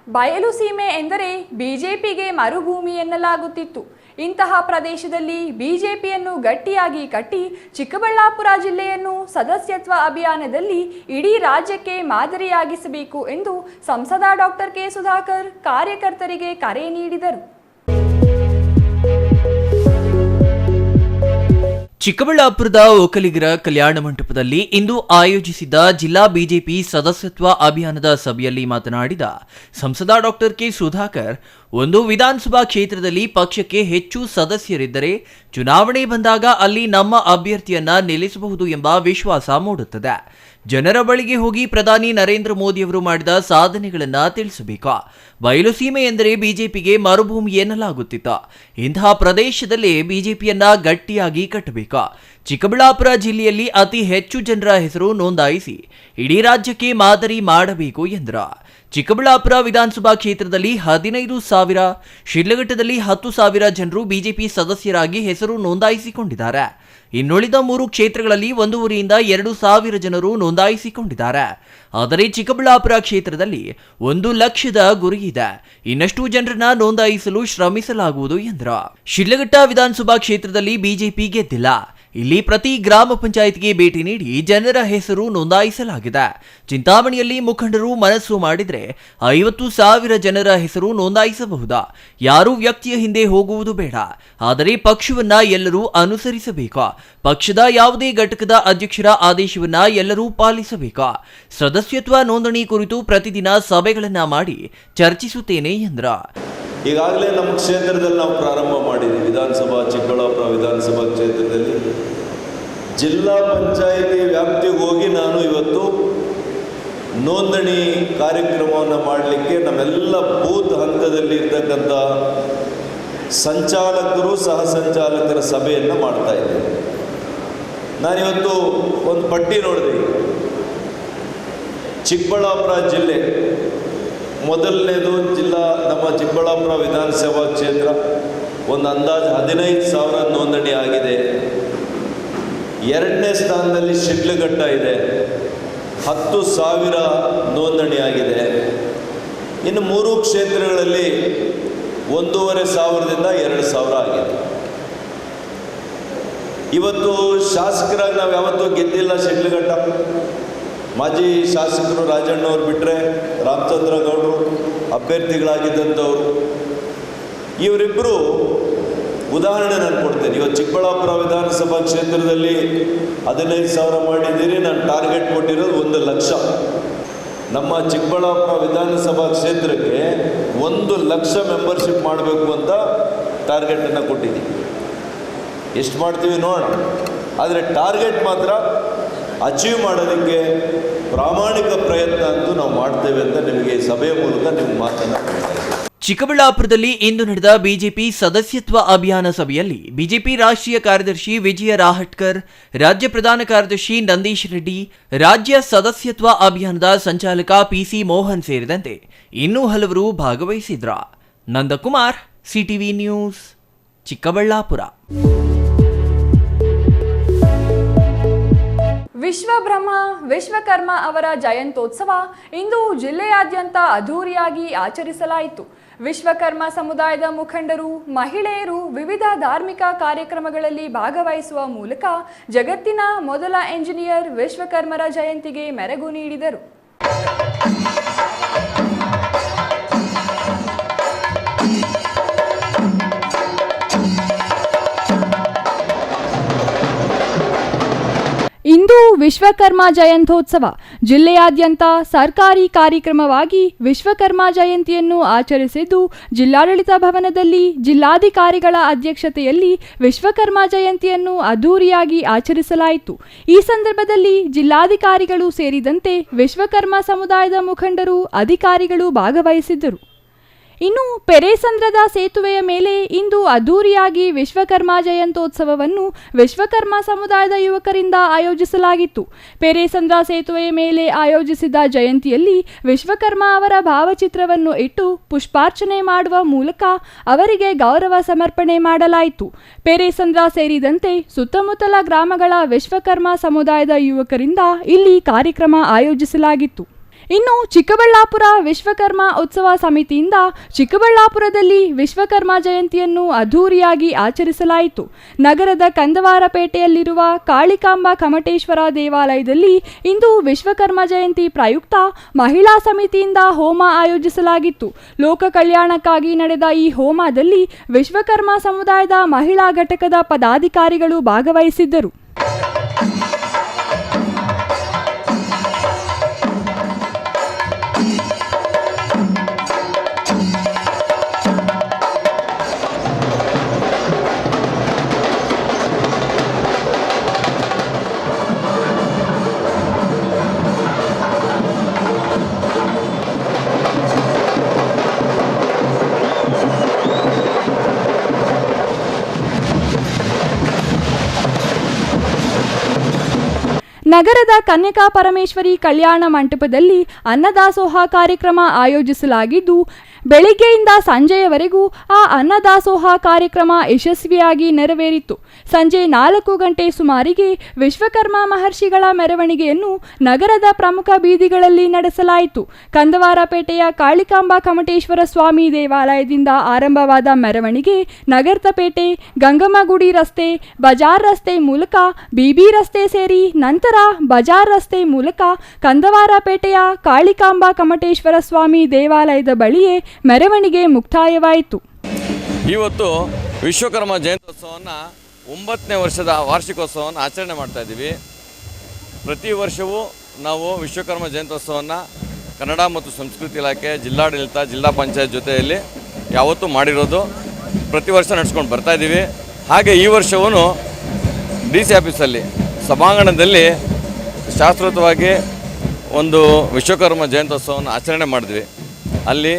ಬಯಲು ಸೀಮೆ ಎಂದರೆ ಬಿಜೆಪಿಗೆ ಮರುಭೂಮಿ ಎನ್ನಲಾಗುತ್ತಿತ್ತು. ಇಂತಹ ಪ್ರದೇಶದಲ್ಲಿ ಬಿಜೆಪಿಯನ್ನು ಗಟ್ಟಿಯಾಗಿ ಕಟ್ಟಿ ಚಿಕ್ಕಬಳ್ಳಾಪುರ ಜಿಲ್ಲೆಯನ್ನು ಸದಸ್ಯತ್ವ ಅಭಿಯಾನದಲ್ಲಿ ಇಡೀ ರಾಜ್ಯಕ್ಕೆ ಮಾದರಿಯಾಗಿಸಬೇಕು ಎಂದು ಸಂಸದ ಡಾಕ್ಟರ್ ಕೆ ಸುಧಾಕರ್ ಕಾರ್ಯಕರ್ತರಿಗೆ ಕರೆ ನೀಡಿದರು. ಚಿಕ್ಕಬಳ್ಳಾಪುರದ ಒಕ್ಕಲಿಗರ ಕಲ್ಯಾಣ ಮಂಟಪದಲ್ಲಿ ಇಂದು ಆಯೋಜಿಸಿದ್ದ ಜಿಲ್ಲಾ ಬಿಜೆಪಿ ಸದಸ್ಯತ್ವ ಅಭಿಯಾನದ ಸಭೆಯಲ್ಲಿ ಮಾತನಾಡಿದ ಸಂಸದ ಡಾಕ್ಟರ್ ಕೆ ಸುಧಾಕರ್, ಒಂದು ವಿಧಾನಸಭಾ ಕ್ಷೇತ್ರದಲ್ಲಿ ಪಕ್ಷಕ್ಕೆ ಹೆಚ್ಚು ಸದಸ್ಯರಿದ್ದರೆ ಚುನಾವಣೆ ಬಂದಾಗ ಅಲ್ಲಿ ನಮ್ಮ ಅಭ್ಯರ್ಥಿಯನ್ನ ನಿಲ್ಲಿಸಬಹುದು ಎಂಬ ವಿಶ್ವಾಸ ಮೂಡುತ್ತದೆ. ಜನರ ಬಳಿಗೆ ಹೋಗಿ ಪ್ರಧಾನಿ ನರೇಂದ್ರ ಮೋದಿಯವರು ಮಾಡಿದ ಸಾಧನೆಗಳನ್ನ ತಿಳಿಸಬೇಕು. ಬಯಲುಸೀಮೆ ಎಂದರೆ ಬಿಜೆಪಿಗೆ ಮರುಭೂಮಿ ಎನ್ನಲಾಗುತ್ತಿತ್ತು. ಇಂತಹ ಪ್ರದೇಶದಲ್ಲಿ ಬಿಜೆಪಿಯನ್ನ ಗಟ್ಟಿಯಾಗಿ ಕಟ್ಟಬೇಕು. ಚಿಕ್ಕಬಳ್ಳಾಪುರ ಜಿಲ್ಲೆಯಲ್ಲಿ ಅತಿ ಹೆಚ್ಚು ಜನರ ಹೆಸರು ನೋಂದಾಯಿಸಿ ಇಡೀ ರಾಜ್ಯಕ್ಕೆ ಮಾದರಿ ಮಾಡಬೇಕು ಎಂದರು. ಚಿಕ್ಕಬಳ್ಳಾಪುರ ವಿಧಾನಸಭಾ ಕ್ಷೇತ್ರದಲ್ಲಿ 15,000, ಶಿಡ್ಲಘಟ್ಟದಲ್ಲಿ 10,000 ಜನರು ಬಿಜೆಪಿ ಸದಸ್ಯರಾಗಿ ಹೆಸರು ನೋಂದಾಯಿಸಿಕೊಂಡಿದ್ದಾರೆ. ಇನ್ನುಳಿದ 3 ಕ್ಷೇತ್ರಗಳಲ್ಲಿ 1,500ರಿಂದ 2,000 ಜನರು ನೋಂದಾಯಿಸಿಕೊಂಡಿದ್ದಾರೆ. ಆದರೆ ಚಿಕ್ಕಬಳ್ಳಾಪುರ ಕ್ಷೇತ್ರದಲ್ಲಿ 1 ಲಕ್ಷದ ಗುರಿ ಇದೆ. ಇನ್ನಷ್ಟು ಜನರನ್ನ ನೋಂದಾಯಿಸಲು ಶ್ರಮಿಸಲಾಗುವುದು ಎಂದರು. ಶಿಡ್ಲಘಟ್ಟ ವಿಧಾನಸಭಾ ಕ್ಷೇತ್ರದಲ್ಲಿ ಬಿಜೆಪಿ ಗೆದ್ದಿಲ್ಲ. ಇಲ್ಲಿ ಪ್ರತಿ ಗ್ರಾಮ ಪಂಚಾಯತ್ಗೆ ಭೇಟಿ ನೀಡಿ ಜನರ ಹೆಸರು ನೋಂದಾಯಿಸಲಾಗಿದೆ. ಚಿಂತಾಮಣಿಯಲ್ಲಿ ಮುಖಂಡರು ಮನಸ್ಸು ಮಾಡಿದರೆ 50,000 ಜನರ ಹೆಸರು ನೋಂದಾಯಿಸಬಹುದು. ಯಾರೂ ವ್ಯಕ್ತಿಯ ಹಿಂದೆ ಹೋಗುವುದು ಬೇಡ, ಆದರೆ ಪಕ್ಷವನ್ನ ಎಲ್ಲರೂ ಅನುಸರಿಸಬೇಕು. ಪಕ್ಷದ ಯಾವುದೇ ಘಟಕದ ಅಧ್ಯಕ್ಷರ ಆದೇಶವನ್ನ ಎಲ್ಲರೂ ಪಾಲಿಸಬೇಕು. ಸದಸ್ಯತ್ವ ನೋಂದಣಿ ಕುರಿತು ಪ್ರತಿದಿನ ಸಭೆಗಳನ್ನ ಮಾಡಿ ಚರ್ಚಿಸುತ್ತೇನೆ ಎಂದರು. ಈಗಾಗಲೇ ನಮ್ಮ ಕ್ಷೇತ್ರದಲ್ಲಿ ನಾವು ಪ್ರಾರಂಭ ಮಾಡಿದ್ದೀವಿ. ಚಿಕ್ಕಬಳ್ಳಾಪುರ ವಿಧಾನಸಭಾ ಕ್ಷೇತ್ರದಲ್ಲಿ ಜಿಲ್ಲಾ ಪಂಚಾಯಿತಿ ವ್ಯಾಪ್ತಿಗೆ ಹೋಗಿ ನಾನು ಇವತ್ತು ನೋಂದಣಿ ಕಾರ್ಯಕ್ರಮವನ್ನು ಮಾಡಲಿಕ್ಕೆ ನಮ್ಮೆಲ್ಲ ಬೂತ್ ಹಂತದಲ್ಲಿ ಇರ್ತಕ್ಕಂಥ ಸಂಚಾಲಕರು ಸಹ ಸಂಚಾಲಕರ ಸಭೆಯನ್ನು ಮಾಡ್ತಾ ಇದ್ದೇನೆ. ನಾನಿವತ್ತು ಒಂದು ಪಟ್ಟಿ ನೋಡಿದೆ. ಚಿಕ್ಕಬಳ್ಳಾಪುರ ಜಿಲ್ಲೆ ಮೊದಲನೇದು ನಮ್ಮ ಚಿಕ್ಕಬಳ್ಳಾಪುರ ವಿಧಾನಸಭಾ ಕ್ಷೇತ್ರ ಒಂದು ಅಂದಾಜು 15,000 ನೋಂದಣಿ ಆಗಿದೆ. 2ನೇ ಸ್ಥಾನದಲ್ಲಿ ಶಿಡ್ಲಘಟ್ಟ ಇದೆ, 10,000 ನೋಂದಣಿ ಆಗಿದೆ. ಇನ್ನು 3 ಕ್ಷೇತ್ರಗಳಲ್ಲಿ 1,500ದಿಂದ 2,000 ಆಗಿದೆ. ಇವತ್ತು ಶಾಸಕರಾಗಿ ನಾವು ಯಾವತ್ತೂ ಗೆದ್ದಿಲ್ಲ. ಶಿಡ್ಲಘಟ್ಟ ಮಾಜಿ ಶಾಸಕರು ರಾಜಣ್ಣವ್ರು ಬಿಟ್ಟರೆ ರಾಮಚಂದ್ರ ಗೌಡರು ಅಭ್ಯರ್ಥಿಗಳಾಗಿದ್ದಂಥವ್ರು. ಇವರಿಬ್ಬರು ಉದಾಹರಣೆ ನಾನು ಕೊಡ್ತೇನೆ. ಇವತ್ತು ಚಿಕ್ಕಬಳ್ಳಾಪುರ ವಿಧಾನಸಭಾ ಕ್ಷೇತ್ರದಲ್ಲಿ 15,000 ಮಾಡಿದ್ದೀರಿ. ನಾನು ಟಾರ್ಗೆಟ್ ಕೊಟ್ಟಿರೋದು 1 ಲಕ್ಷ. ನಮ್ಮ ಚಿಕ್ಕಬಳ್ಳಾಪುರ ವಿಧಾನಸಭಾ ಕ್ಷೇತ್ರಕ್ಕೆ 1 ಲಕ್ಷ ಮೆಂಬರ್ಶಿಪ್ ಮಾಡಬೇಕು ಅಂತ ಟಾರ್ಗೆಟನ್ನು ಕೊಟ್ಟಿದ್ದೀವಿ. ಎಷ್ಟು ಮಾಡ್ತೀವಿ ನೋಡೋಣ. ಆದರೆ ಟಾರ್ಗೆಟ್ ಮಾತ್ರ ಅಚೀವ್ ಮಾಡೋದಕ್ಕೆ ಪ್ರಾಮಾಣಿಕ ಪ್ರಯತ್ನ ಅಂತೂ ನಾವು ಮಾಡ್ತೇವೆ ಅಂತ ನಿಮಗೆ ಸಭೆಯ ಮೂಲಕ ನಿಮ್ಗೆ ಮಾತನಾಡ್ತಾ ಇದ್ದೇವೆ. ಚಿಕ್ಕಬಳ್ಳಾಪುರದಲ್ಲಿ ಇಂದು ನಡೆದ ಬಿಜೆಪಿ ಸದಸ್ಯತ್ವ ಅಭಿಯಾನ ಸಭೆಯಲ್ಲಿ ಬಿಜೆಪಿ ರಾಷ್ಟ್ರೀಯ ಕಾರ್ಯದರ್ಶಿ ವಿಜಯ ರಾಹಟ್ಕರ್, ರಾಜ್ಯ ಪ್ರಧಾನ ಕಾರ್ಯದರ್ಶಿ ನಂದೀಶ್ ರೆಡ್ಡಿ, ರಾಜ್ಯ ಸದಸ್ಯತ್ವ ಅಭಿಯಾನದ ಸಂಚಾಲಕ ಪಿಸಿ ಮೋಹನ್ ಸೇರಿದಂತೆ ಇನ್ನೂ ಹಲವರು ಭಾಗವಹಿಸಿದ್ರು. Nandakumar, CTV news, Chikkaballapur. ವಿಶ್ವಬ್ರಹ್ಮ ವಿಶ್ವಕರ್ಮ ಅವರ ಜಯಂತ್ಯೋತ್ಸವ ಇಂದು ಜಿಲ್ಲೆಯಾದ್ಯಂತ ಅದ್ಧೂರಿಯಾಗಿ ಆಚರಿಸಲಾಯಿತು. ವಿಶ್ವಕರ್ಮ ಸಮುದಾಯದ ಮುಖಂಡರು, ಮಹಿಳೆಯರು ವಿವಿಧ ಧಾರ್ಮಿಕ ಕಾರ್ಯಕ್ರಮಗಳಲ್ಲಿ ಭಾಗವಹಿಸುವ ಮೂಲಕ ಜಗತ್ತಿನ ಮೊದಲ ಎಂಜಿನಿಯರ್ ವಿಶ್ವಕರ್ಮರ ಜಯಂತಿಗೆ ಮೆರುಗು ನೀಡಿದರು. ಇಂದು ವಿಶ್ವಕರ್ಮ ಜಯಂತ್ಯೋತ್ಸವ ಜಿಲ್ಲೆಯಾದ್ಯಂತ ಸರ್ಕಾರಿ ಕಾರ್ಯಕ್ರಮವಾಗಿ ವಿಶ್ವಕರ್ಮ ಜಯಂತಿಯನ್ನು ಆಚರಿಸಿದ್ದು, ಜಿಲ್ಲಾಡಳಿತ ಭವನದಲ್ಲಿ ಜಿಲ್ಲಾಧಿಕಾರಿಗಳ ಅಧ್ಯಕ್ಷತೆಯಲ್ಲಿ ವಿಶ್ವಕರ್ಮ ಜಯಂತಿಯನ್ನು ಅದ್ಧೂರಿಯಾಗಿ ಆಚರಿಸಲಾಯಿತು. ಈ ಸಂದರ್ಭದಲ್ಲಿ ಜಿಲ್ಲಾಧಿಕಾರಿಗಳು ಸೇರಿದಂತೆ ವಿಶ್ವಕರ್ಮ ಸಮುದಾಯದ ಮುಖಂಡರು, ಅಧಿಕಾರಿಗಳು ಭಾಗವಹಿಸಿದ್ದರು. ಇನ್ನು ಪೆರೇಸಂದ್ರದ ಸೇತುವೆಯ ಮೇಲೆ ಇಂದು ಅದ್ಧೂರಿಯಾಗಿ ವಿಶ್ವಕರ್ಮ ಜಯಂತ್ಯೋತ್ಸವವನ್ನು ವಿಶ್ವಕರ್ಮ ಸಮುದಾಯದ ಯುವಕರಿಂದ ಆಯೋಜಿಸಲಾಗಿತ್ತು. ಪೆರೇಸಂದ್ರ ಸೇತುವೆಯ ಮೇಲೆ ಆಯೋಜಿಸಿದ ಜಯಂತಿಯಲ್ಲಿ ವಿಶ್ವಕರ್ಮ ಅವರ ಭಾವಚಿತ್ರವನ್ನು ಇಟ್ಟು ಪುಷ್ಪಾರ್ಚನೆ ಮಾಡುವ ಮೂಲಕ ಅವರಿಗೆ ಗೌರವ ಸಮರ್ಪಣೆ ಮಾಡಲಾಯಿತು. ಪೆರೇಸಂದ್ರ ಸೇರಿದಂತೆ ಸುತ್ತಮುತ್ತಲ ಗ್ರಾಮಗಳ ವಿಶ್ವಕರ್ಮ ಸಮುದಾಯದ ಯುವಕರಿಂದ ಇಲ್ಲಿ ಕಾರ್ಯಕ್ರಮ ಆಯೋಜಿಸಲಾಗಿತ್ತು. ಇನ್ನು ಚಿಕ್ಕಬಳ್ಳಾಪುರ ವಿಶ್ವಕರ್ಮ ಉತ್ಸವ ಸಮಿತಿಯಿಂದ ಚಿಕ್ಕಬಳ್ಳಾಪುರದಲ್ಲಿ ವಿಶ್ವಕರ್ಮ ಜಯಂತಿಯನ್ನು ಅದ್ಧೂರಿಯಾಗಿ ಆಚರಿಸಲಾಯಿತು. ನಗರದ ಕಂದವಾರಪೇಟೆಯಲ್ಲಿರುವ ಕಾಳಿಕಾಂಬಾ ಕಮಟೇಶ್ವರ ದೇವಾಲಯದಲ್ಲಿ ಇಂದು ವಿಶ್ವಕರ್ಮ ಜಯಂತಿ ಪ್ರಯುಕ್ತ ಮಹಿಳಾ ಸಮಿತಿಯಿಂದ ಹೋಮ ಆಯೋಜಿಸಲಾಗಿತ್ತು. ಲೋಕ ಕಲ್ಯಾಣಕ್ಕಾಗಿ ನಡೆದ ಈ ಹೋಮದಲ್ಲಿ ವಿಶ್ವಕರ್ಮ ಸಮುದಾಯದ ಮಹಿಳಾ ಘಟಕದ ಪದಾಧಿಕಾರಿಗಳು ಭಾಗವಹಿಸಿದ್ದರು. ನಗರದ ಕನ್ಯಕಾ ಪರಮೇಶ್ವರಿ ಕಲ್ಯಾಣ ಮಂಟಪದಲ್ಲಿ ಅನ್ನದಾಸೋಹ ಕಾರ್ಯಕ್ರಮ ಆಯೋಜಿಸಲಾಗಿದ್ದು, ಬೆಳಿಗ್ಗೆಯಿಂದ ಸಂಜೆಯವರೆಗೂ ಆ ಅನ್ನದಾಸೋಹ ಕಾರ್ಯಕ್ರಮ ಯಶಸ್ವಿಯಾಗಿ ನೆರವೇರಿತು. ಸಂಜೆ 4 ಗಂಟೆ ಸುಮಾರಿಗೆ ವಿಶ್ವಕರ್ಮ ಮಹರ್ಷಿಗಳ ಮೆರವಣಿಗೆಯನ್ನು ನಗರದ ಪ್ರಮುಖ ಬೀದಿಗಳಲ್ಲಿ ನಡೆಸಲಾಯಿತು. ಕಂದವಾರಪೇಟೆಯ ಕಾಳಿಕಾಂಬಾ ಕಮಟೇಶ್ವರ ಸ್ವಾಮಿ ದೇವಾಲಯದಿಂದ ಆರಂಭವಾದ ಮೆರವಣಿಗೆ ನಗರ್ತಪೇಟೆ, ಗಂಗಮ್ಮಗುಡಿ ರಸ್ತೆ, ಬಜಾರ್ ರಸ್ತೆ ಮೂಲಕ ಬಿಬಿ ರಸ್ತೆ ಸೇರಿ ನಂತರ ಬಜಾರ್ ರಸ್ತೆ ಮೂಲಕ ಕಂದವಾರಪೇಟೆಯ ಕಾಳಿಕಾಂಬಾ ಕಮಟೇಶ್ವರ ಸ್ವಾಮಿ ದೇವಾಲಯದ ಬಳಿಯೇ ಮೆರವಣಿಗೆ ಮುಕ್ತಾಯವಾಯಿತು. ಇವತ್ತು ವಿಶ್ವಕರ್ಮ ಜಯಂತ್ಯೋತ್ಸವವನ್ನು 9ನೇ ವರ್ಷದ ವಾರ್ಷಿಕೋತ್ಸವವನ್ನು ಆಚರಣೆ ಮಾಡ್ತಾ ಇದ್ದೀವಿ. ಪ್ರತಿ ವರ್ಷವೂ ನಾವು ವಿಶ್ವಕರ್ಮ ಜಯಂತ್ಯೋತ್ಸವವನ್ನು ಕನ್ನಡ ಮತ್ತು ಸಂಸ್ಕೃತಿ ಇಲಾಖೆ, ಜಿಲ್ಲಾಡಳಿತ, ಜಿಲ್ಲಾ ಪಂಚಾಯತ್ ಜೊತೆಯಲ್ಲಿ ಯಾವತ್ತೂ ಮಾಡಿರೋದು, ಪ್ರತಿ ವರ್ಷ ನಡೆಸ್ಕೊಂಡು ಬರ್ತಾಯಿದ್ದೀವಿ. ಹಾಗೆ ಈ ವರ್ಷವೂ DC ಆಫೀಸಲ್ಲಿ ಸಭಾಂಗಣದಲ್ಲಿ ಶಾಸ್ತ್ರೋತವಾಗಿ ಒಂದು ವಿಶ್ವಕರ್ಮ ಜಯಂತ್ಯೋತ್ಸವವನ್ನು ಆಚರಣೆ ಮಾಡಿದ್ವಿ. ಅಲ್ಲಿ